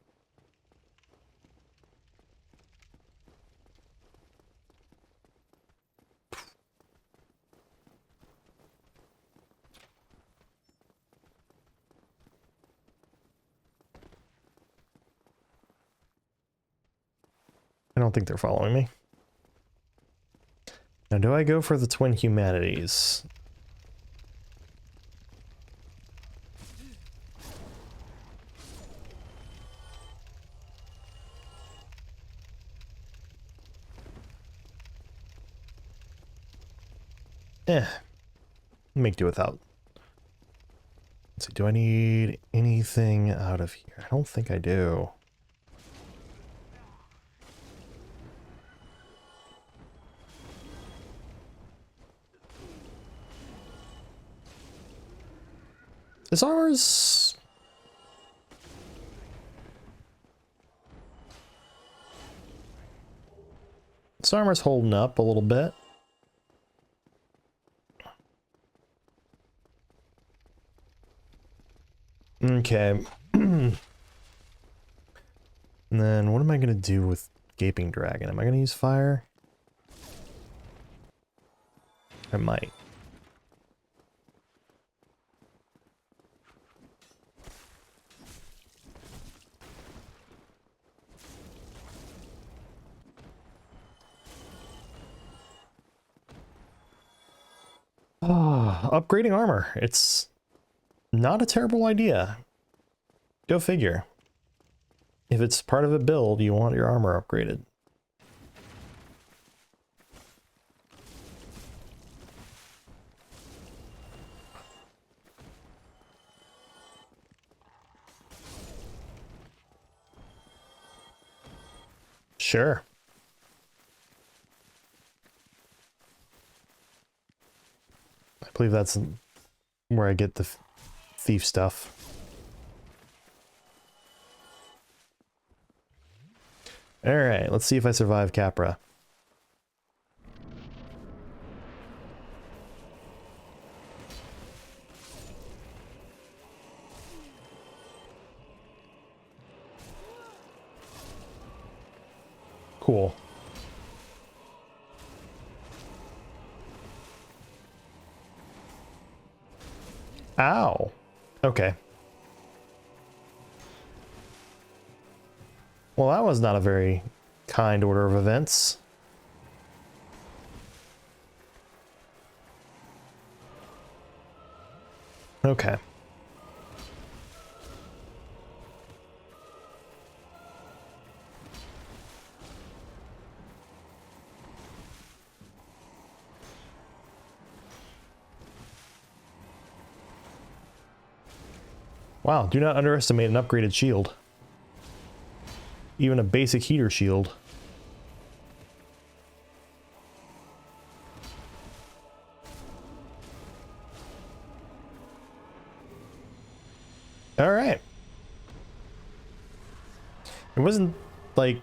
Speaker 1: I don't think they're following me. Now, do I go for the twin humanities? Make do without. Let's see, do I need anything out of here? I don't think I do. This armor's... This armor's holding up a little bit. Okay. And then what am I going to do with Gaping Dragon? Am I going to use fire? I might. Upgrading armor. It's not a terrible idea. Go figure. If it's part of a build, you want your armor upgraded. Sure. I believe that's where I get the thief stuff. Alright, let's see if I survive Capra. Cool. Ow. Okay. Well, that was not a very kind order of events. Okay. Wow, do not underestimate an upgraded shield. Even a basic heater shield. Alright. It wasn't like...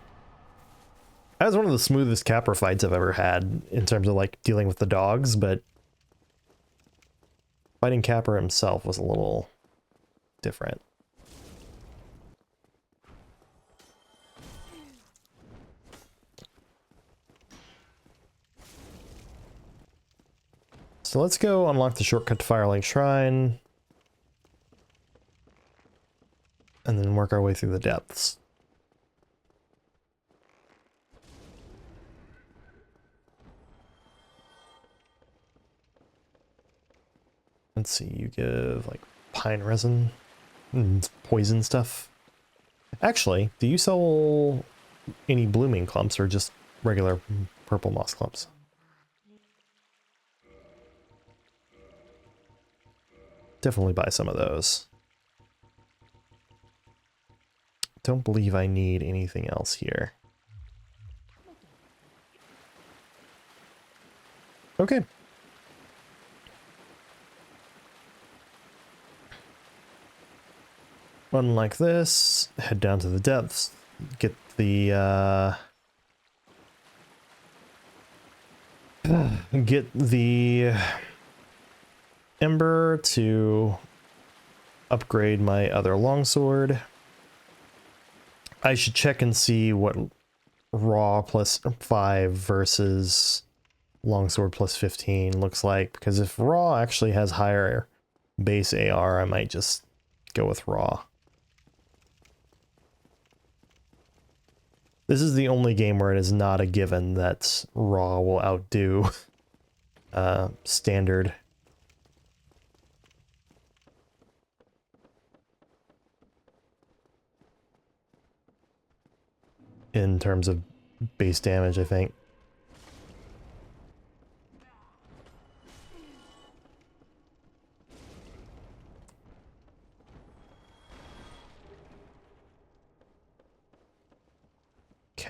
Speaker 1: That was one of the smoothest Capra fights I've ever had in terms of like dealing with the dogs, but fighting Capra himself was a little different. So let's go unlock the shortcut to Firelink Shrine. And then work our way through the depths. Let's see, you give like pine resin and poison stuff. Actually, do you sell any blooming clumps or just regular purple moss clumps? Definitely buy some of those. Don't believe I need anything else here. Okay. Run like this, head down to the depths, get the ember to upgrade my other longsword. I should check and see what raw plus 5 versus longsword plus 15 looks like, because if raw actually has higher base AR, I might just go with raw. This is the only game where it is not a given that raw will outdo standard. In terms of base damage, I think.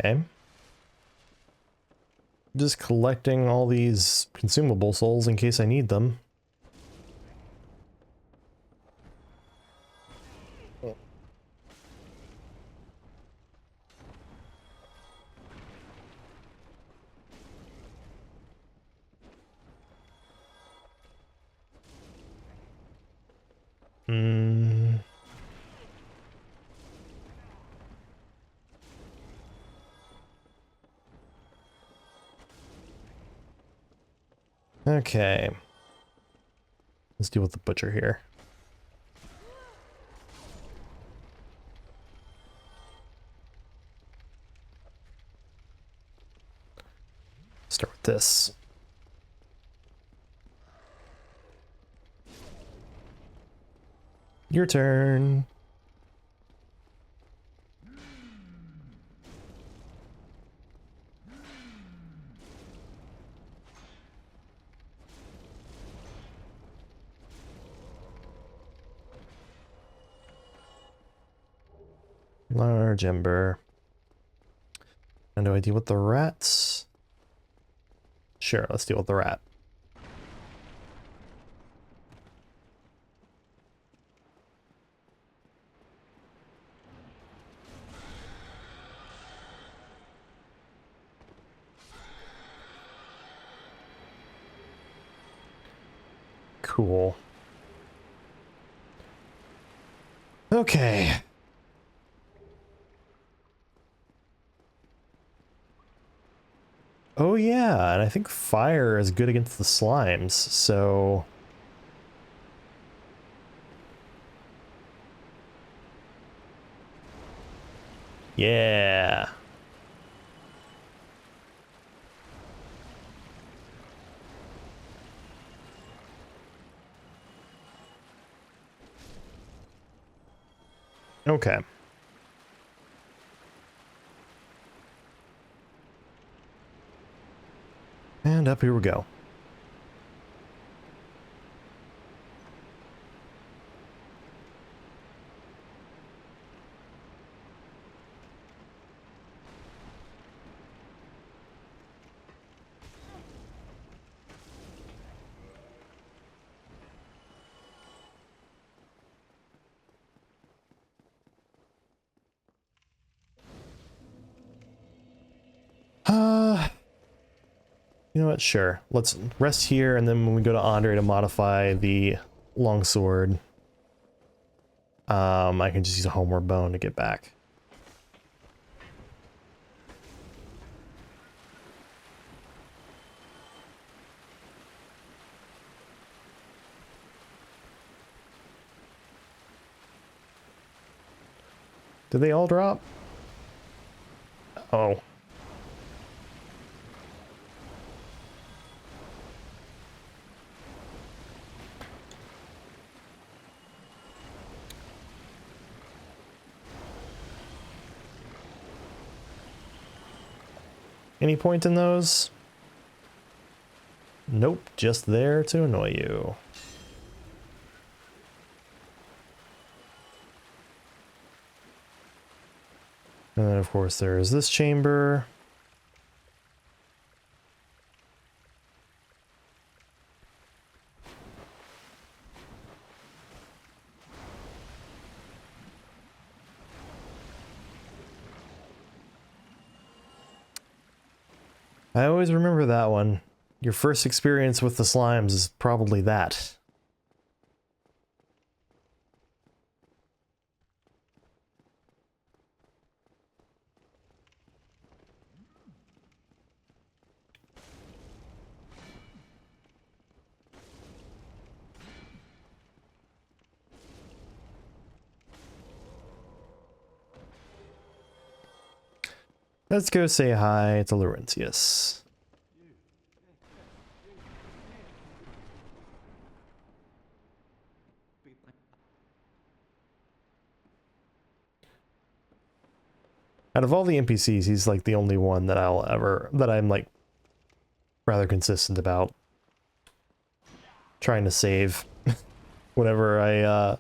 Speaker 1: Okay. Just collecting all these consumable souls in case I need them. Hmm. Okay. Let's deal with the butcher here. Start with this. Your turn. Large ember. And do I deal with the rats? Sure, let's deal with the rat. Cool. Okay. Oh yeah, and I think fire is good against the slimes, so... Yeah. Okay. And up here we go. You know what? Sure. Let's rest here, and then when we go to Andre to modify the longsword, I can just use a homeward bone to get back. Did they all drop? Oh. Any point in those? Nope, just there to annoy you. And then of course there is this chamber. I always remember that one. Your first experience with the slimes is probably that. Let's go say hi to Laurentius. Out of all the NPCs, he's like the only one that I'm like rather consistent about trying to save whenever I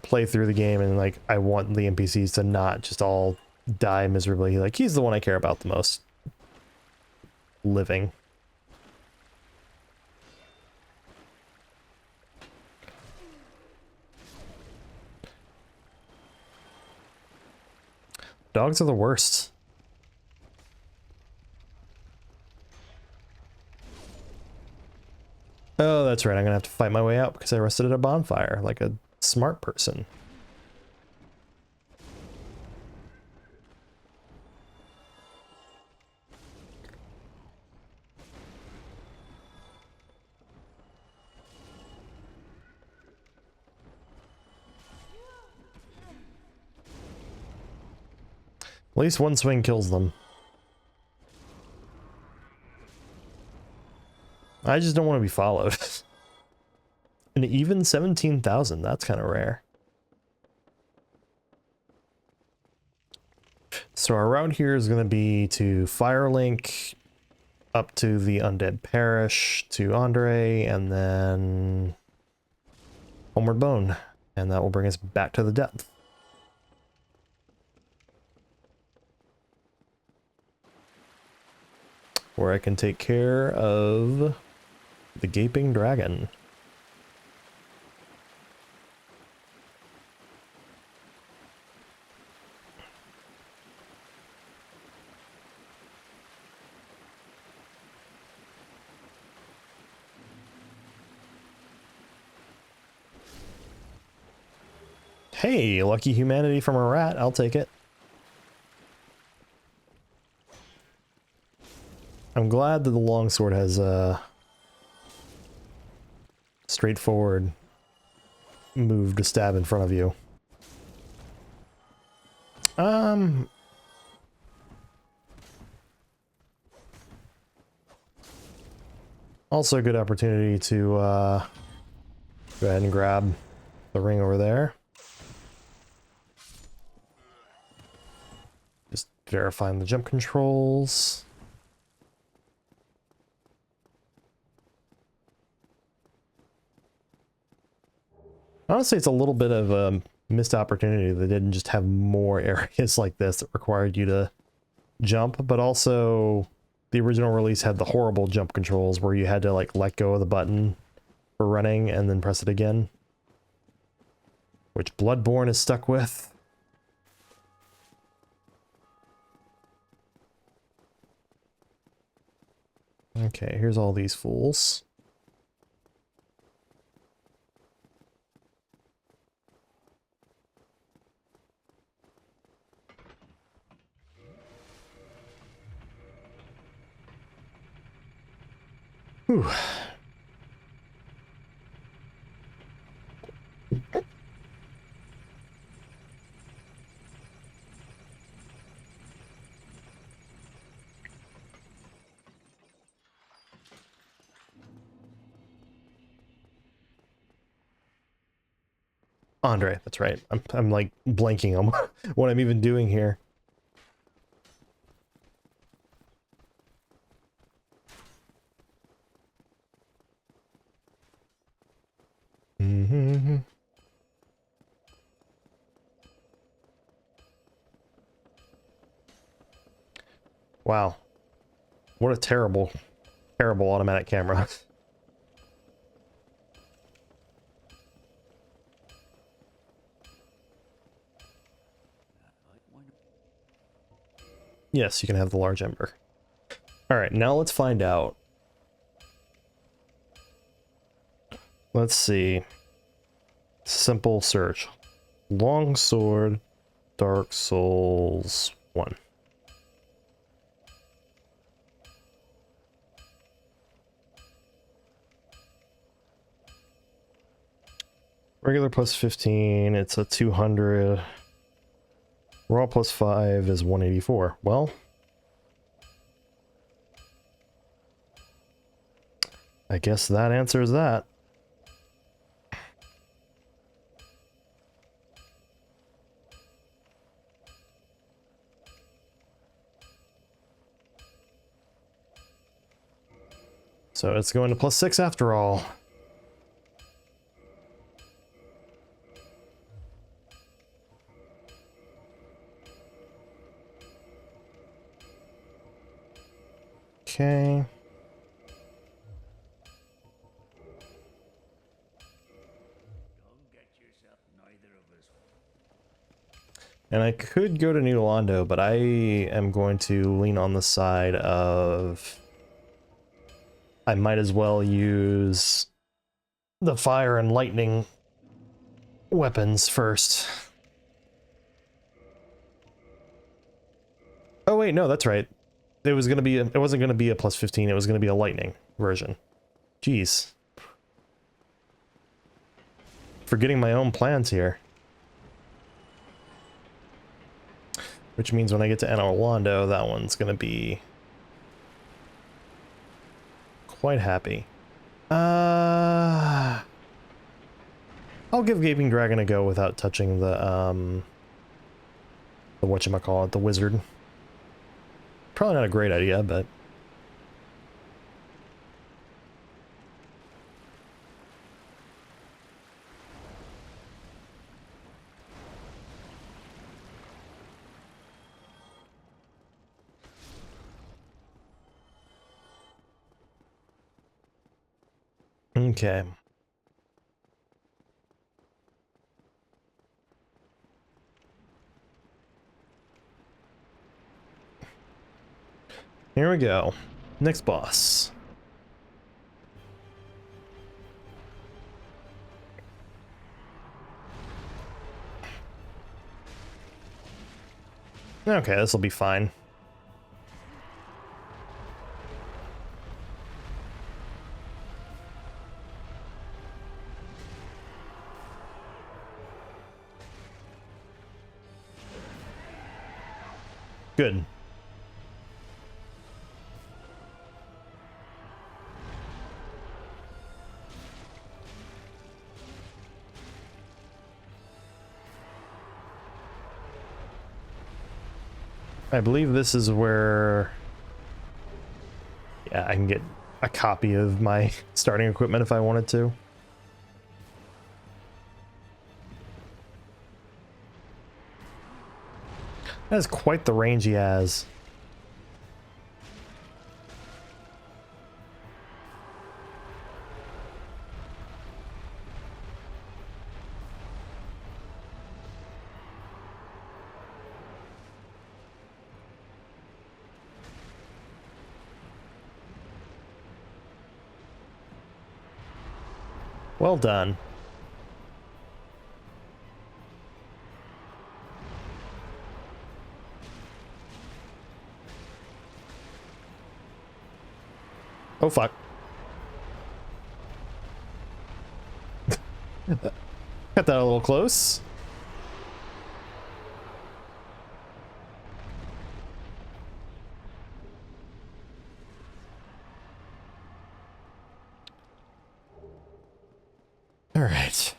Speaker 1: play through the game, and like I want the NPCs to not just all die miserably. Like, he's the one I care about the most living. Dogs are the worst. Oh, that's right. I'm gonna have to fight my way out because I rested at a bonfire like a smart person. At least one swing kills them. I just don't want to be followed. An even 17,000, that's kind of rare. So our route here is going to be to Firelink, up to the Undead Parish, to Andre, and then Homeward Bone. And that will bring us back to the depth. Where I can take care of the Gaping Dragon. Hey, lucky humanity from a rat, I'll take it. I'm glad that the longsword has a straightforward move to stab in front of you. Also a good opportunity to go ahead and grab the ring over there. Just verifying the jump controls. Honestly, it's a little bit of a missed opportunity. They didn't just have more areas like this that required you to jump, but also the original release had the horrible jump controls where you had to like let go of the button for running and then press it again, which Bloodborne is stuck with. Okay, here's all these fools. Whew. Andre, that's right. I'm like blanking on what I'm even doing here. Mm-hmm. Wow. What a terrible, terrible automatic camera. Yes, you can have the large ember. Alright, now let's find out. Let's see. Simple search. Longsword, Dark Souls 1. Regular plus 15, it's a 200. Raw plus 5 is 184. Well, I guess that answers that. So it's going to plus 6 after all. Okay. And I could go to New Londo, but I am going to lean on the side of I might as well use the fire and lightning weapons first. Oh wait, no, that's right. It was gonna be it wasn't gonna be a plus 15, it was gonna be a lightning version. Jeez. Forgetting my own plans here. Which means when I get to Orlando, that one's gonna be quite happy. I'll give Gaping Dragon a go without touching the whatchamacallit, the wizard. Probably not a great idea, but okay. Here we go. Next boss. Okay, this will be fine. Good. I believe this is where, yeah, I can get a copy of my starting equipment if I wanted to. That's quite the range he has. Well done. Oh fuck. Got that a little close. All right.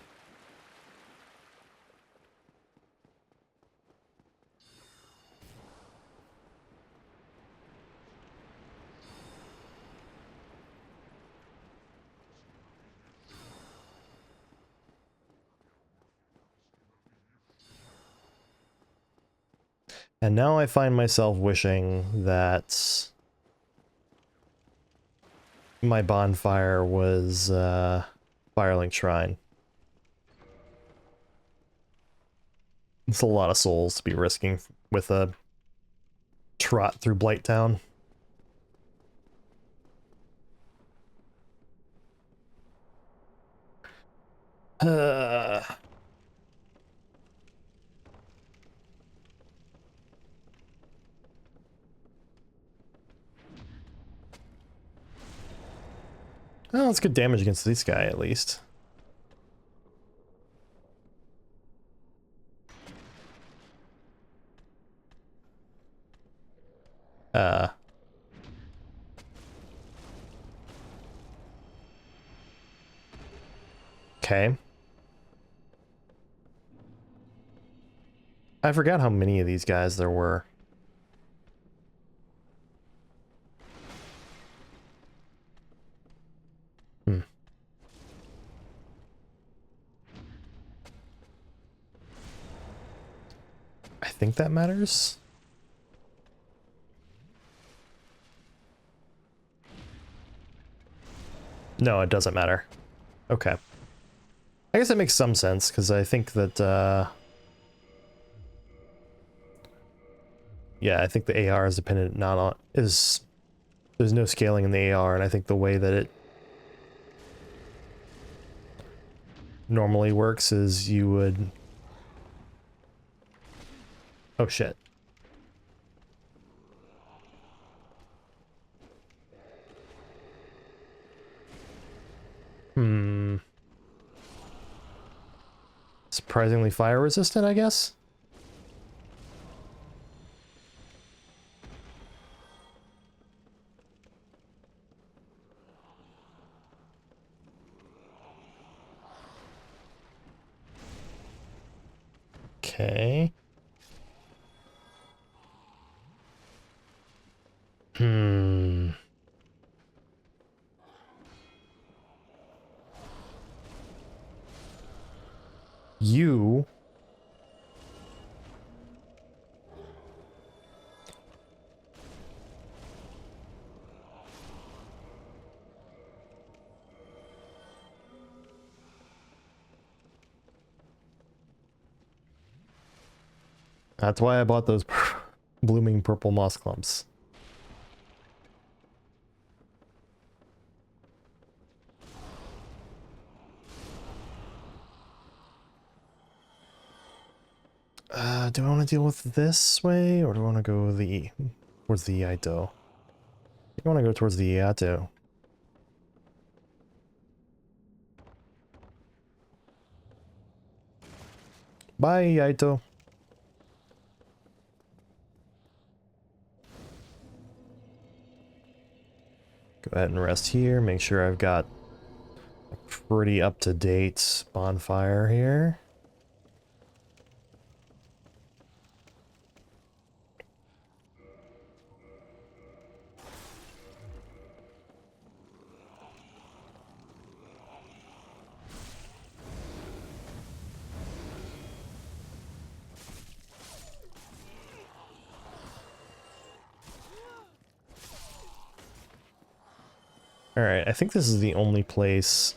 Speaker 1: And now I find myself wishing that my bonfire was Firelink Shrine. It's a lot of souls to be risking with a trot through Blighttown. Uh, well, it's good damage against this guy at least. Okay. I forgot how many of these guys there were. Hmm. I think that matters. No, it doesn't matter. Okay. I guess that makes some sense, because I think that, yeah, I think the AR is dependent not on... there's no scaling in the AR, and I think the way that it normally works is you would... Oh, shit. Hmm. Surprisingly fire resistant, I guess? Okay. Hmm. You... That's why I bought those blooming purple moss clumps. Do I want to deal with this way, or do I want to go towards the Yaito? I think I want to go towards the Yaito. Bye, Yaito. Go ahead and rest here. Make sure I've got a pretty up-to-date bonfire here. Alright, I think this is the only place,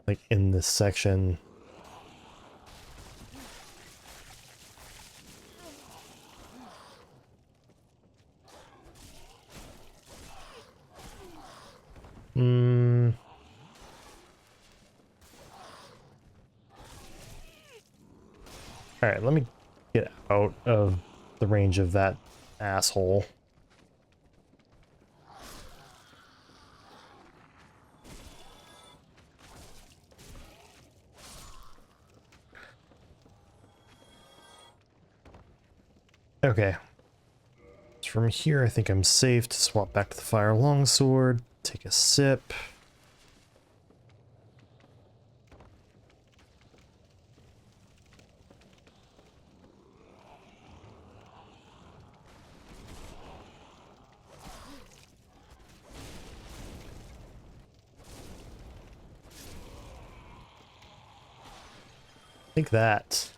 Speaker 1: like, in this section. Hmm. Alright, let me get out of the range of that asshole. Okay. So from here, I think I'm safe to swap back to the fire longsword, take a sip. Take that.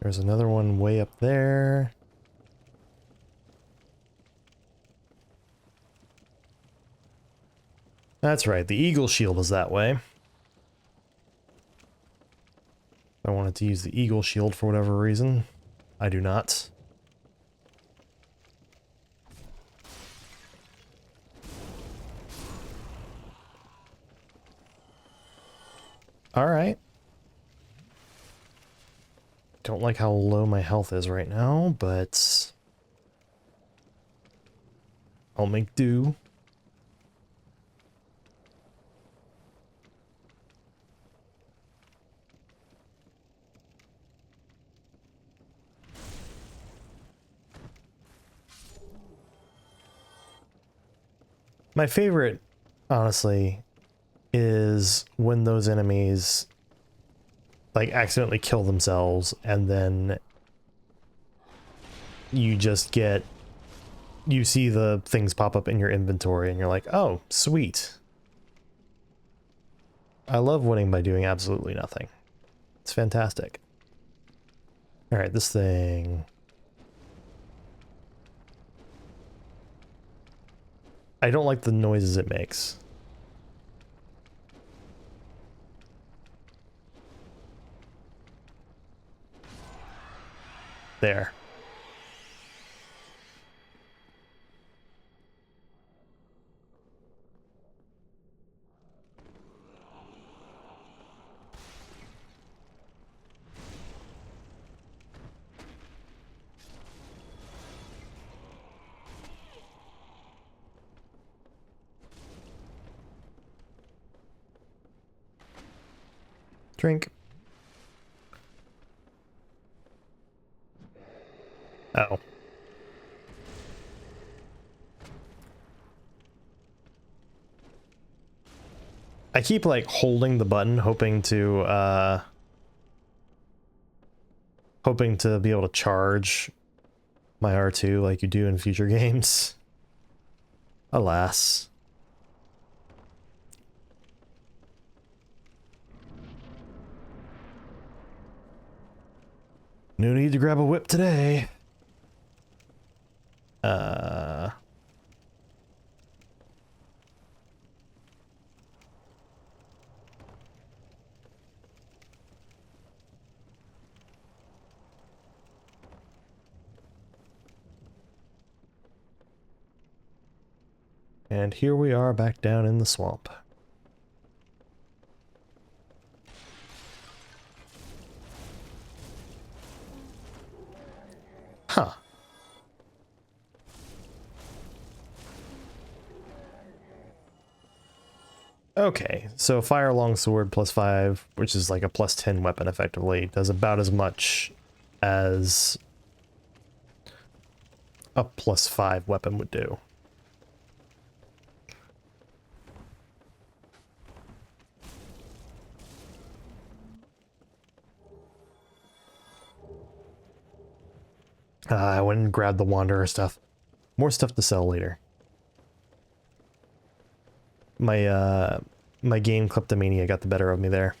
Speaker 1: There's another one way up there. That's right, the eagle shield is that way. I wanted to use the eagle shield for whatever reason. I do not. Alright. Don't like how low my health is right now, but I'll make do. My favorite, honestly, is when those enemies like accidentally kill themselves and then you just get, you see the things pop up in your inventory and you're like, oh, sweet. I love winning by doing absolutely nothing. It's fantastic. All right, this thing. I don't like the noises it makes. There. Drink. Oh. I keep like holding the button hoping to be able to charge my R2 like you do in future games. Alas. No need to grab a whip today. And here we are back down in the swamp. Huh. Okay, so fire longsword +5, which is like a +10 weapon effectively, does about as much as a +5 weapon would do. I went and grabbed the Wanderer stuff. More stuff to sell later. My game kleptomania got the better of me there.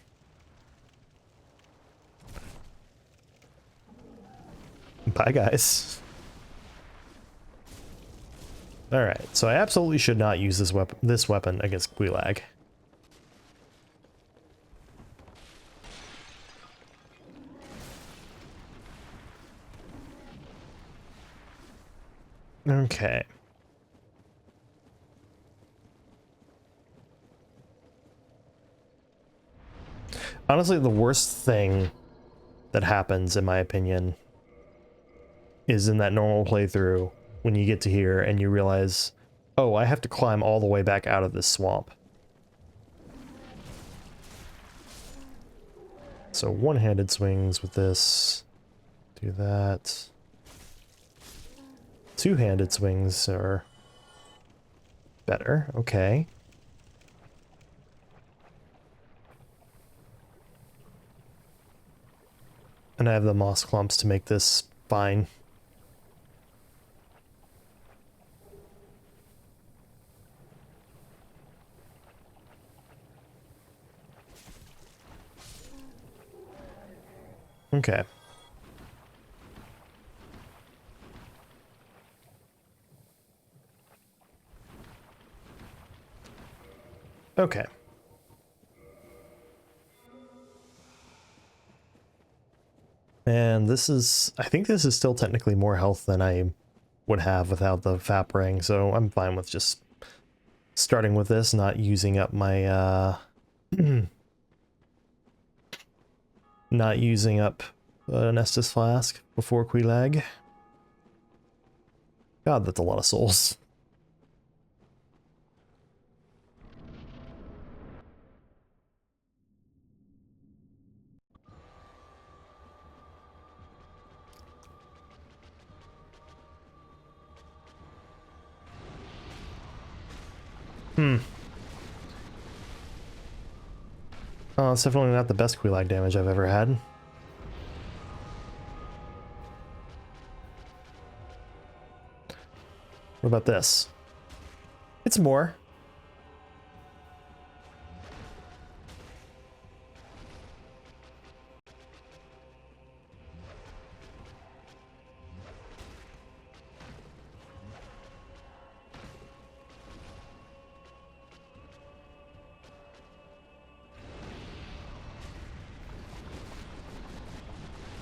Speaker 1: Bye, guys. Alright, so I absolutely should not use this weapon against Gulag. Okay. Honestly, the worst thing that happens, in my opinion, is in that normal playthrough when you get to here and you realize, oh, I have to climb all the way back out of this swamp. So one-handed swings with this. Do that. Two-handed swings are better. Okay. And I have the moss clumps to make this fine. Okay. Okay. And this is, I think this is still technically more health than I would have without the FAP ring, so I'm fine with just starting with this, not using up my, not using up an Estus flask before Quelaag. God, that's a lot of souls. Oh, it's definitely not the best Quelaag damage I've ever had. What about this? It's more.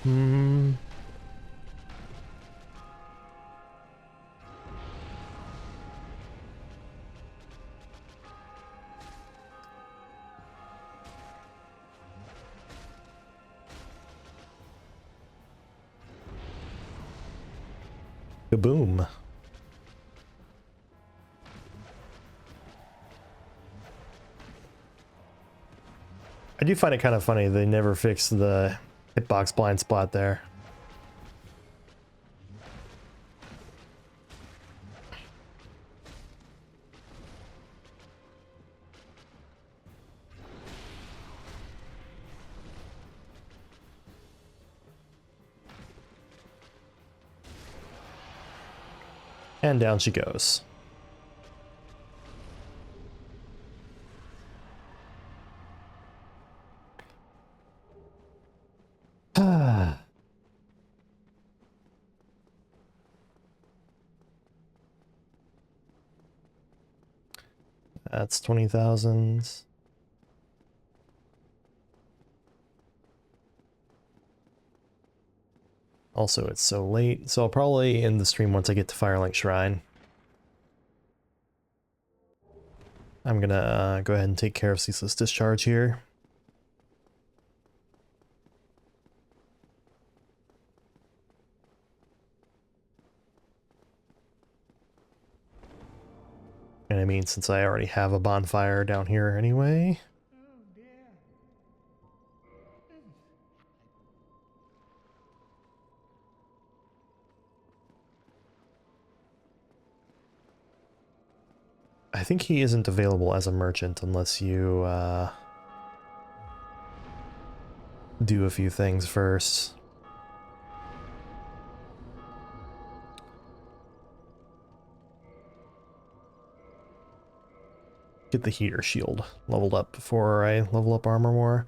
Speaker 1: Hmm. Kaboom. I do find it kind of funny they never fixed the hitbox blind spot there. And down she goes. That's 20,000. Also, it's so late, so I'll probably end the stream once I get to Firelink Shrine. I'm gonna go ahead and take care of Ceaseless Discharge here. And I mean, since I already have a bonfire down here anyway. I think he isn't available as a merchant unless you do a few things first. Get the heater shield leveled up before I level up armor more.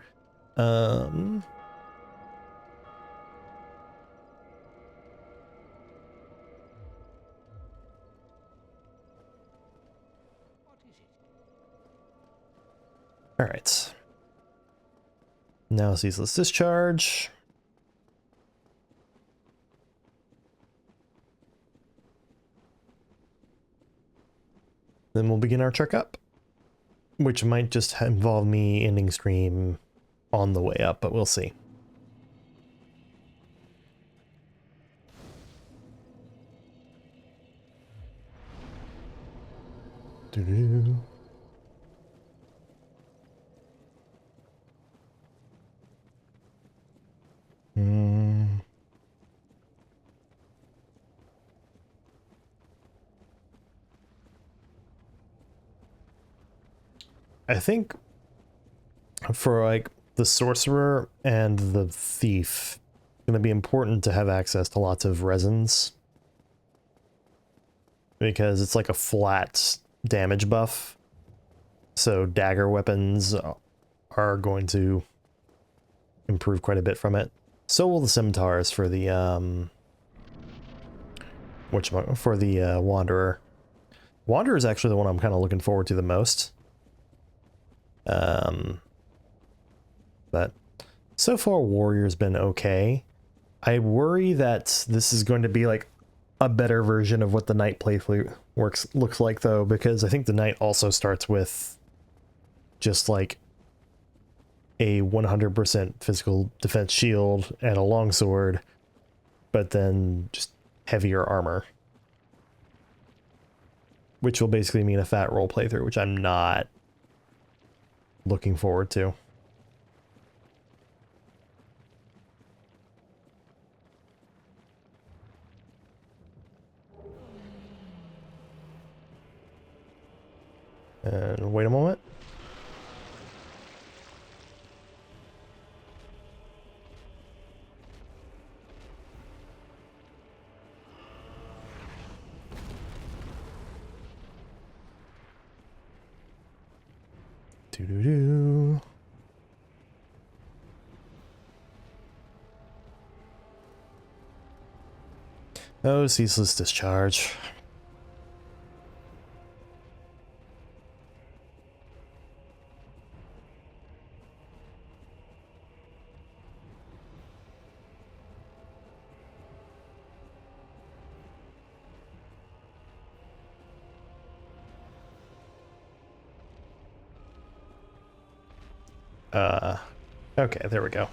Speaker 1: All right. Now Ceaseless Discharge. Then we'll begin our trek up, which might just involve me ending stream on the way up, but we'll see. Doo-doo. I think for like the sorcerer and the thief, it's going to be important to have access to lots of resins, because it's like a flat damage buff. So dagger weapons are going to improve quite a bit from it. So will the scimitars for the wanderer. Wanderer is actually the one I'm kind of looking forward to the most. But so far warrior's been okay. I worry that this is going to be like a better version of what the knight playthrough looks like, though, because I think the knight also starts with just like a 100% physical defense shield and a longsword, but then just heavier armor, which will basically mean a fat roll playthrough, which I'm not looking forward to. And wait a moment. Doo-doo-doo. Oh, ceaseless discharge. Okay, there we go.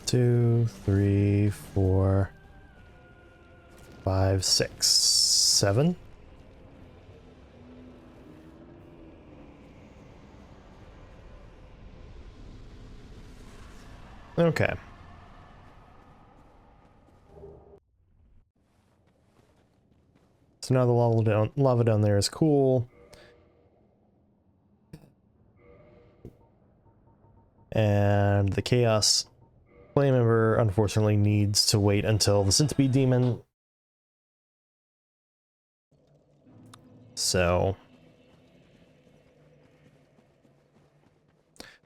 Speaker 1: 2, 3, 4, 5, 6, 7. Okay. So now the lava down there is cool. And the Chaos Flame Ember unfortunately needs to wait until the Centipede Demon. So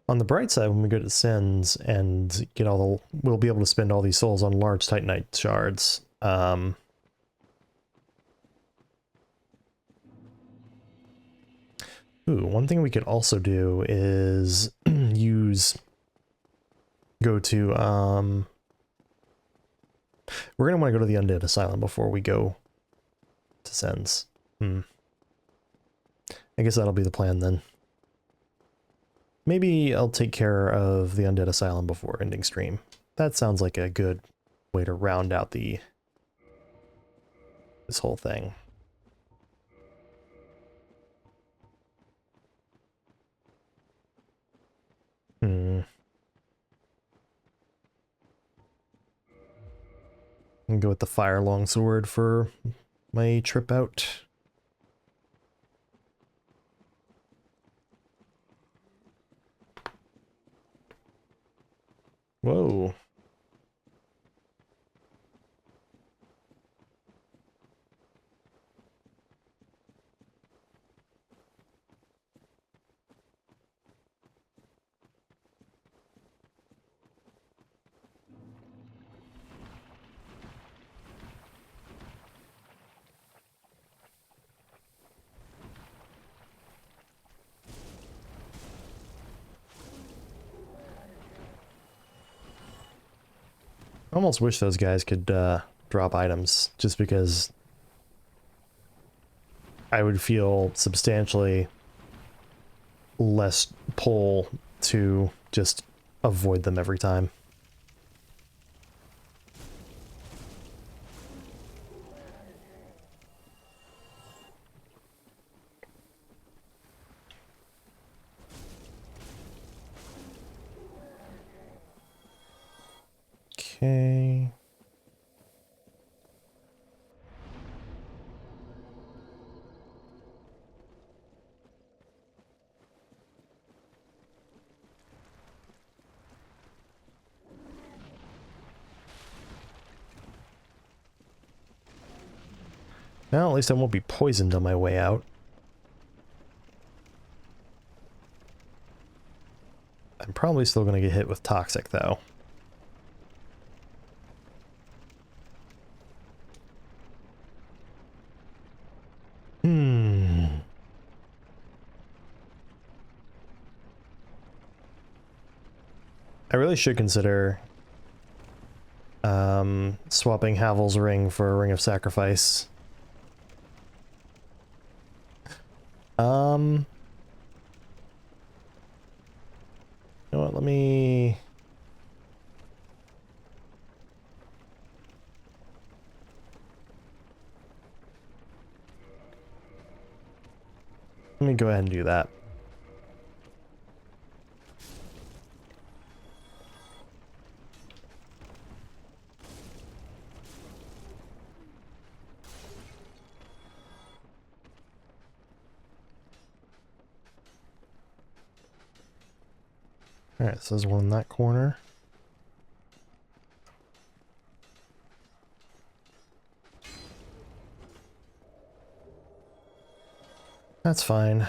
Speaker 1: on the bright side, when we go to Sins and get all the, we'll be able to spend all these souls on large Titanite shards. Ooh, one thing we could also do is go to, we're gonna want to go to the Undead Asylum before we go to Sens. I guess that'll be the plan then. Maybe I'll take care of the Undead Asylum before ending stream. That sounds like a good way to round out this whole thing. And go with the Fire Longsword for my trip out. Whoa. I almost wish those guys could drop items, just because I would feel substantially less pull to just avoid them every time. Okay. Well, at least I won't be poisoned on my way out. I'm probably still going to get hit with toxic, though. I really should consider swapping Havel's ring for a ring of sacrifice. You know what, let me go ahead and do that. Alright, so there's one in that corner. That's fine. How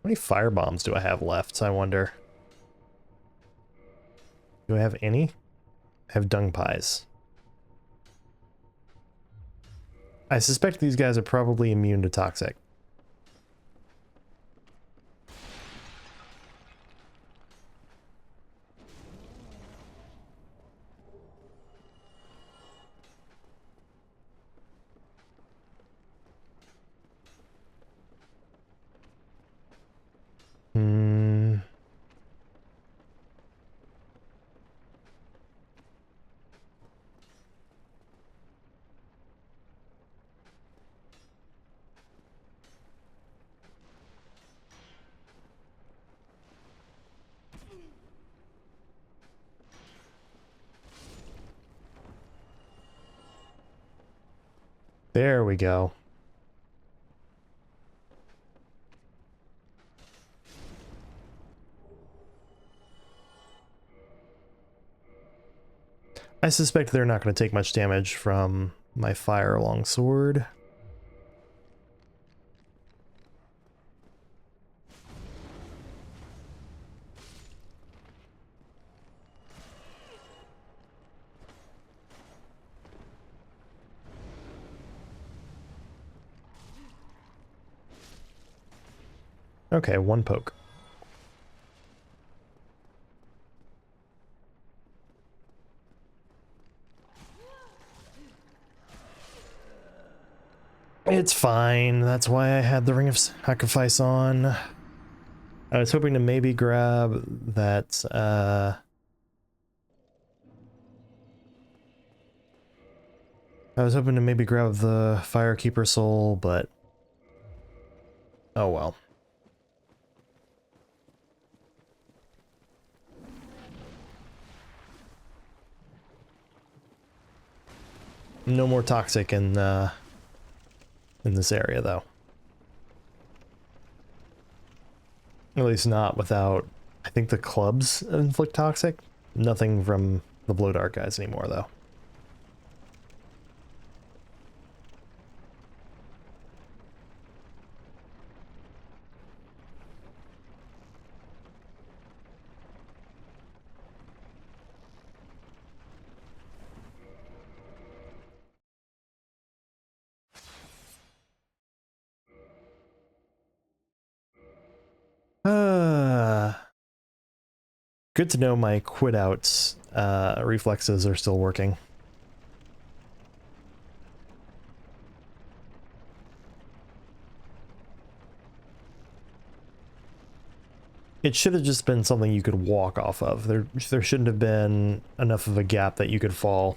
Speaker 1: many fire bombs do I have left, I wonder? Do I have any? I have dung pies. I suspect these guys are probably immune to toxic. Hmm. There we go. I suspect they're not going to take much damage from my fire longsword. Okay, one poke. It's fine. That's why I had the Ring of Sacrifice on. I was hoping to maybe grab that, I was hoping to maybe grab the Firekeeper Soul, but... oh well. No more toxic in this area, though. At least not without... I think the clubs inflict toxic. Nothing from the Blow Dart guys anymore, though. Good to know my quit outs reflexes are still working. It should have just been something you could walk off of. There shouldn't have been enough of a gap that you could fall.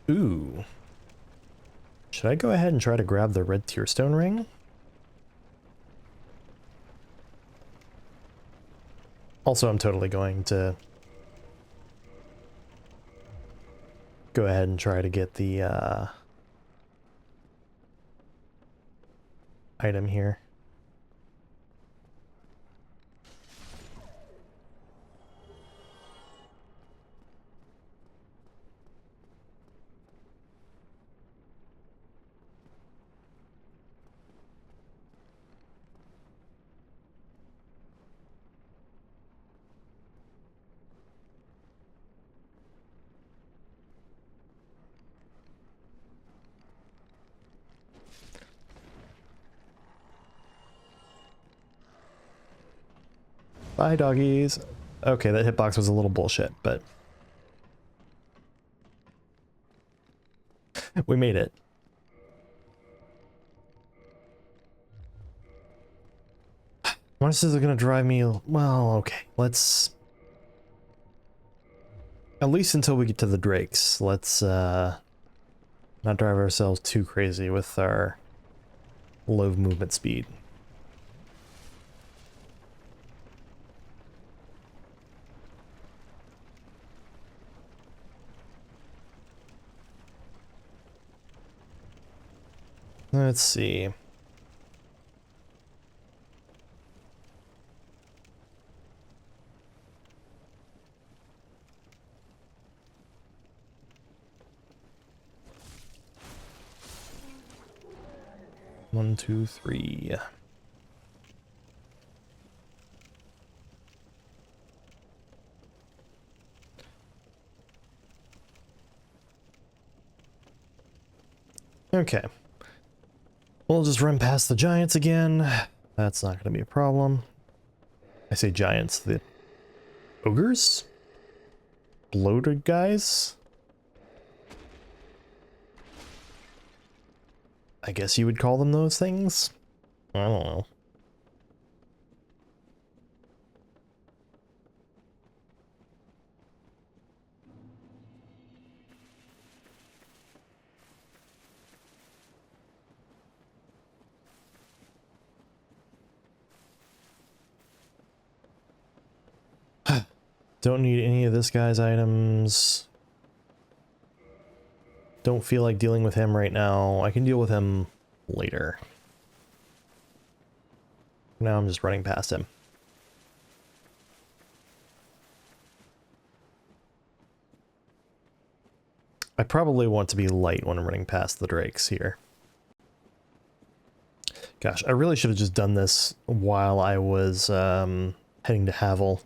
Speaker 1: Ooh. Should I go ahead and try to grab the red tearstone ring? Also, I'm totally going to go ahead and try to get the item here. Bye, doggies. Okay, that hitbox was a little bullshit, but we made it. How much is it gonna drive me? Well, okay, let's... At least until we get to the drakes, let's not drive ourselves too crazy with our low movement speed. Let's see. One, two, three. Okay. We'll just run past the giants again. That's not going to be a problem. I say giants, the ogres? Bloated guys? I guess you would call them those things? I don't know. Don't need any of this guy's items. Don't feel like dealing with him right now. I can deal with him later. Now I'm just running past him. I probably want to be light when I'm running past the drakes here. Gosh, I really should have just done this while I was heading to Havel.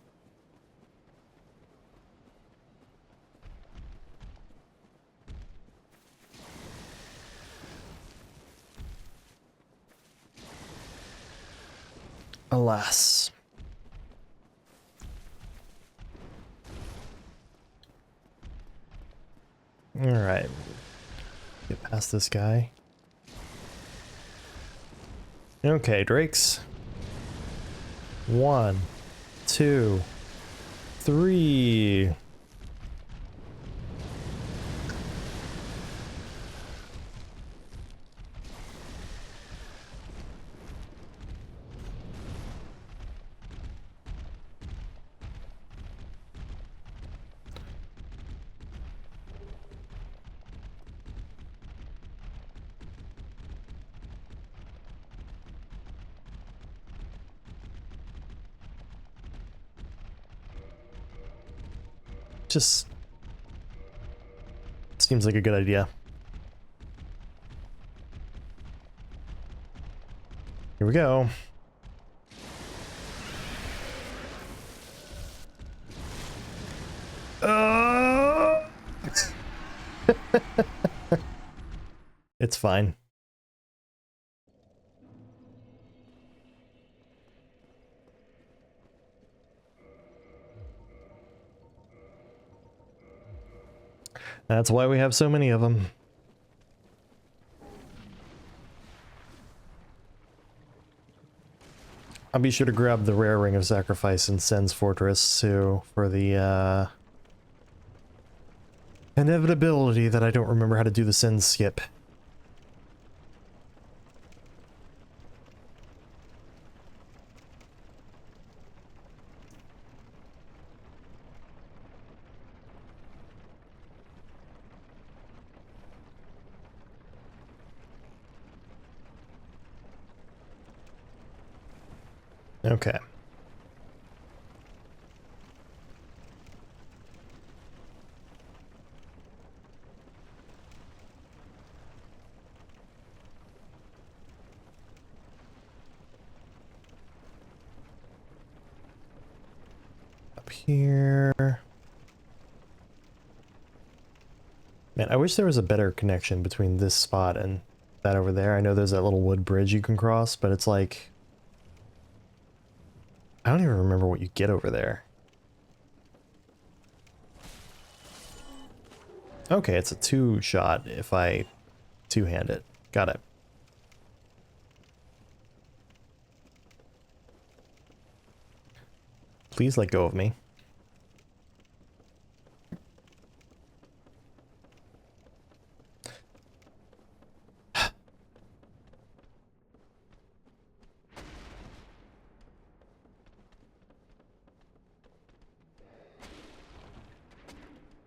Speaker 1: Alas. Alright. Get past this guy. Okay, drakes. 1, 2, 3. Just seems like a good idea. Here we go. It's fine. That's why we have so many of them. I'll be sure to grab the rare ring of sacrifice in Sen's fortress too for the inevitability that I don't remember how to do the Sen skip. Okay. Up here. Man, I wish there was a better connection between this spot and that over there. I know there's that little wood bridge you can cross, but it's like... I don't even remember what you get over there. Okay, it's a two-shot if I two-hand it. Got it. Please let go of me.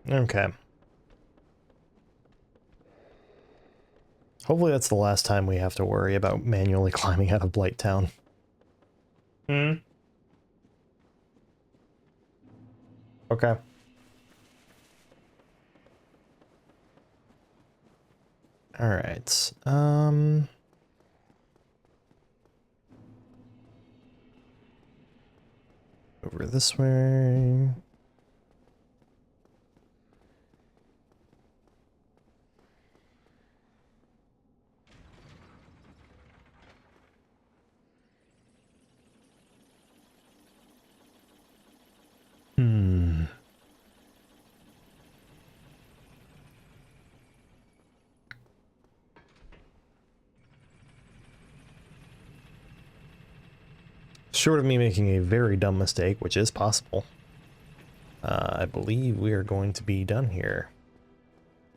Speaker 1: Okay. Hopefully that's the last time we have to worry about manually climbing out of Blight Town. Hmm. Okay. All right. Over this way. Hmm. Short of me making a very dumb mistake, which is possible, I believe we are going to be done here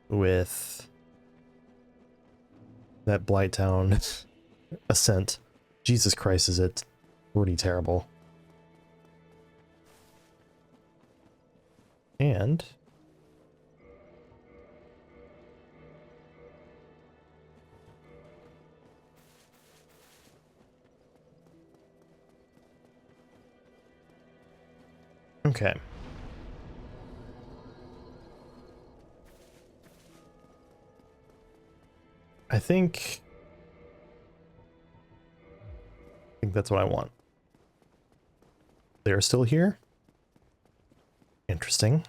Speaker 1: with that Blighttown ascent. Jesus Christ, is it pretty terrible. And okay. I think that's what I want. They're still here? Interesting.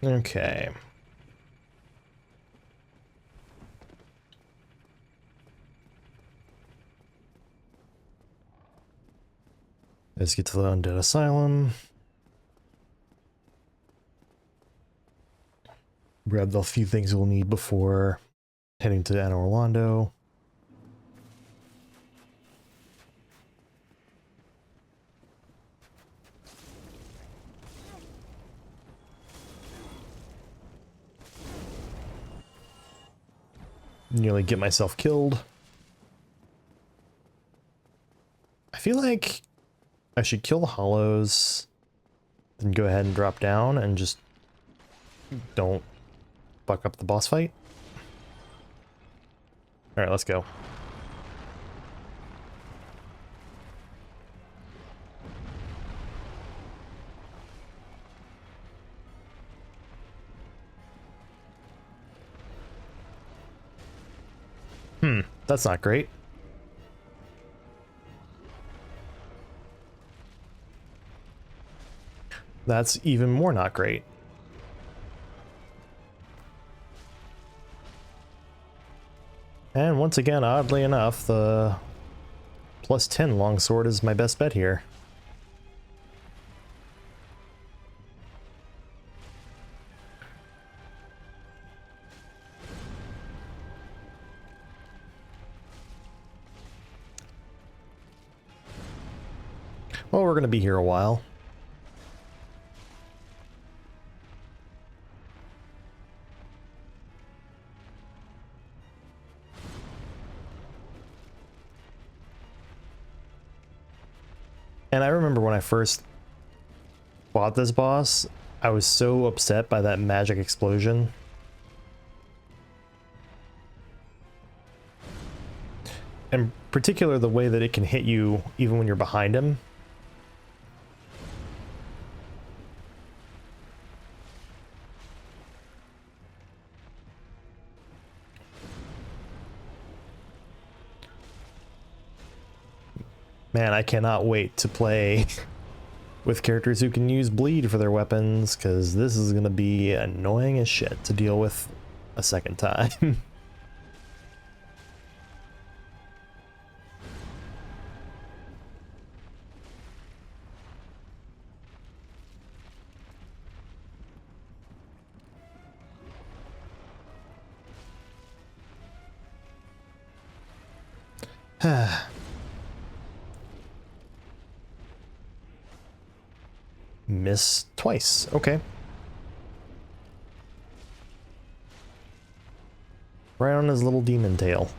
Speaker 1: Okay. Let's get to the Undead Asylum. Grab the few things we'll need before heading to Anne Orlando. Nearly get myself killed. I feel like I should kill the hollows, then go ahead and drop down and just don't fuck up the boss fight. Alright, let's go. That's not great. That's even more not great. And once again, oddly enough, the +10 longsword is my best bet here. Well, we're going to be here a while. And I remember when I first fought this boss, I was so upset by that magic explosion. In particular, the way that it can hit you even when you're behind him. Man, I cannot wait to play with characters who can use bleed for their weapons, because this is going to be annoying as shit to deal with a second time. Miss twice. Okay. Right on his little demon tail.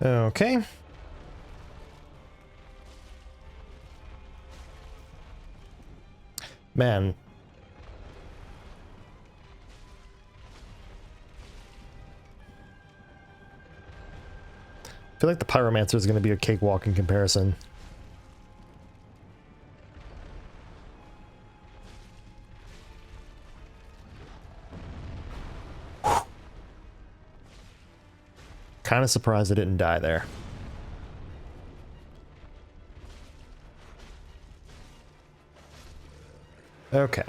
Speaker 1: Okay. Man. I feel like the Pyromancer is going to be a cakewalk in comparison. Kind of surprised I didn't die there. Okay.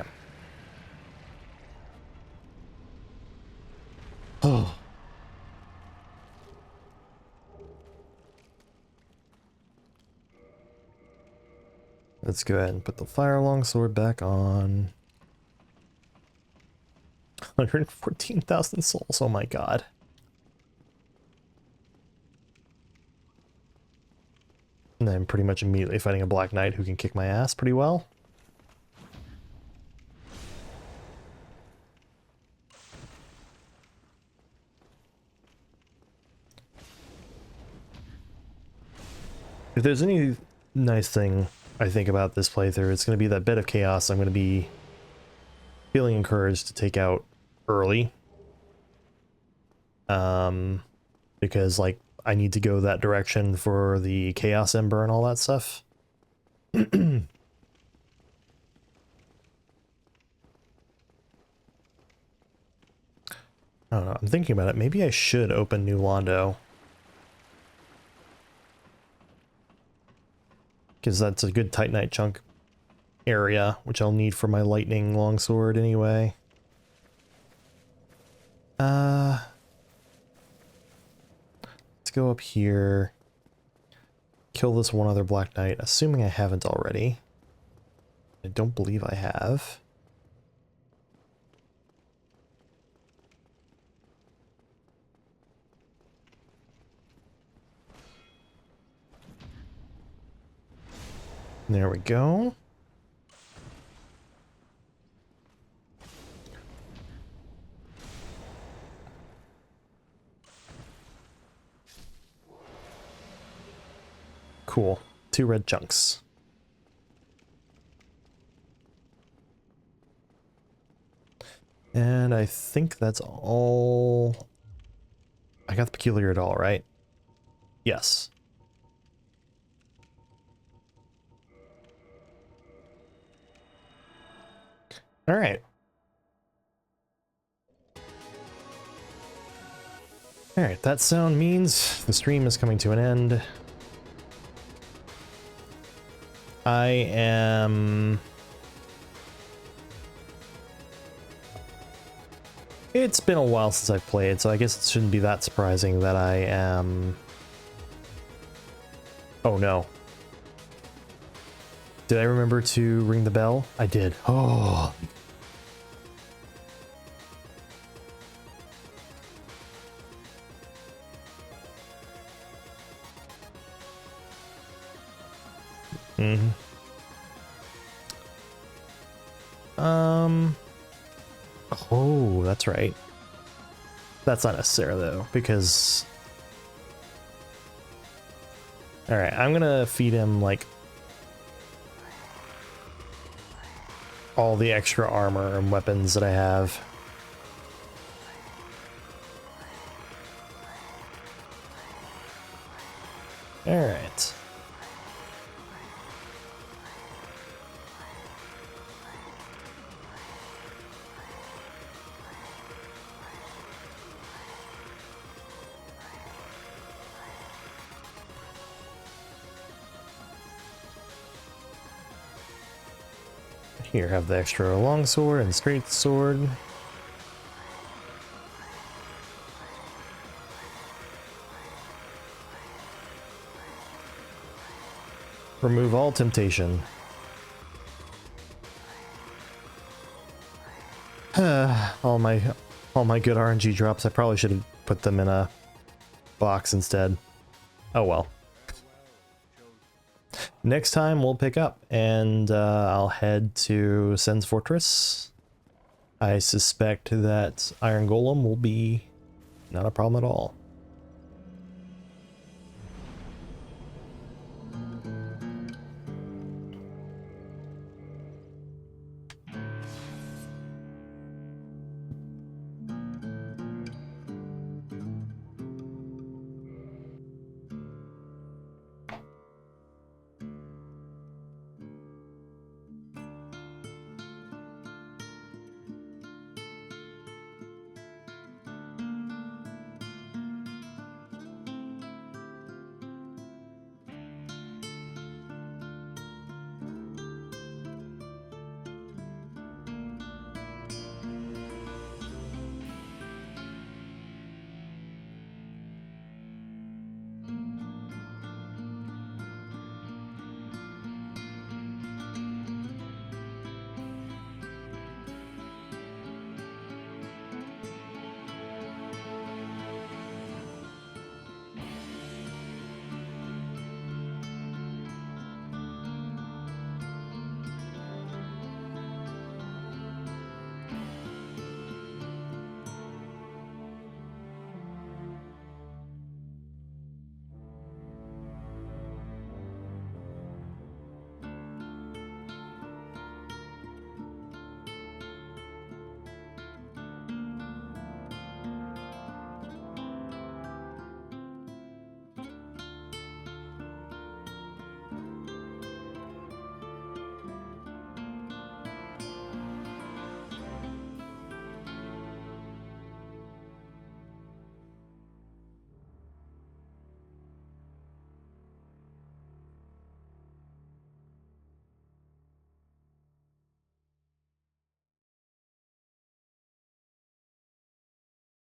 Speaker 1: Oh. Let's go ahead and put the fire longsword back on. 114,000 souls. Oh my god. And then pretty much immediately fighting a Black Knight who can kick my ass pretty well. If there's any nice thing I think about this playthrough, it's going to be that bit of chaos I'm going to be feeling encouraged to take out early. Because, like, I need to go that direction for the Chaos Ember and all that stuff. I don't know, I'm thinking about it. Maybe I should open New Londo. Because that's a good Titanite chunk area, which I'll need for my lightning longsword anyway. Let's go up here. Kill this one other Black Knight, assuming I haven't already. I don't believe I have. There we go. Cool. 2 red chunks. And I think that's all. I got the peculiar doll, right? Yes. All right. All right, that sound means the stream is coming to an end. I am... It's been a while since I've played, so I guess it shouldn't be that surprising that I am... Oh no. Did I remember to ring the bell? I did. Oh. Mm-hmm. Oh, that's right. That's not necessary though, because... Alright, I'm gonna feed him, like, all the extra armor and weapons that I have. Alright. Here, have the extra longsword and straight sword. Remove all temptation. all my good RNG drops. I probably should have put them in a box instead. Oh well. Next time we'll pick up and I'll head to Sen's Fortress. I suspect that Iron Golem will be not a problem at all.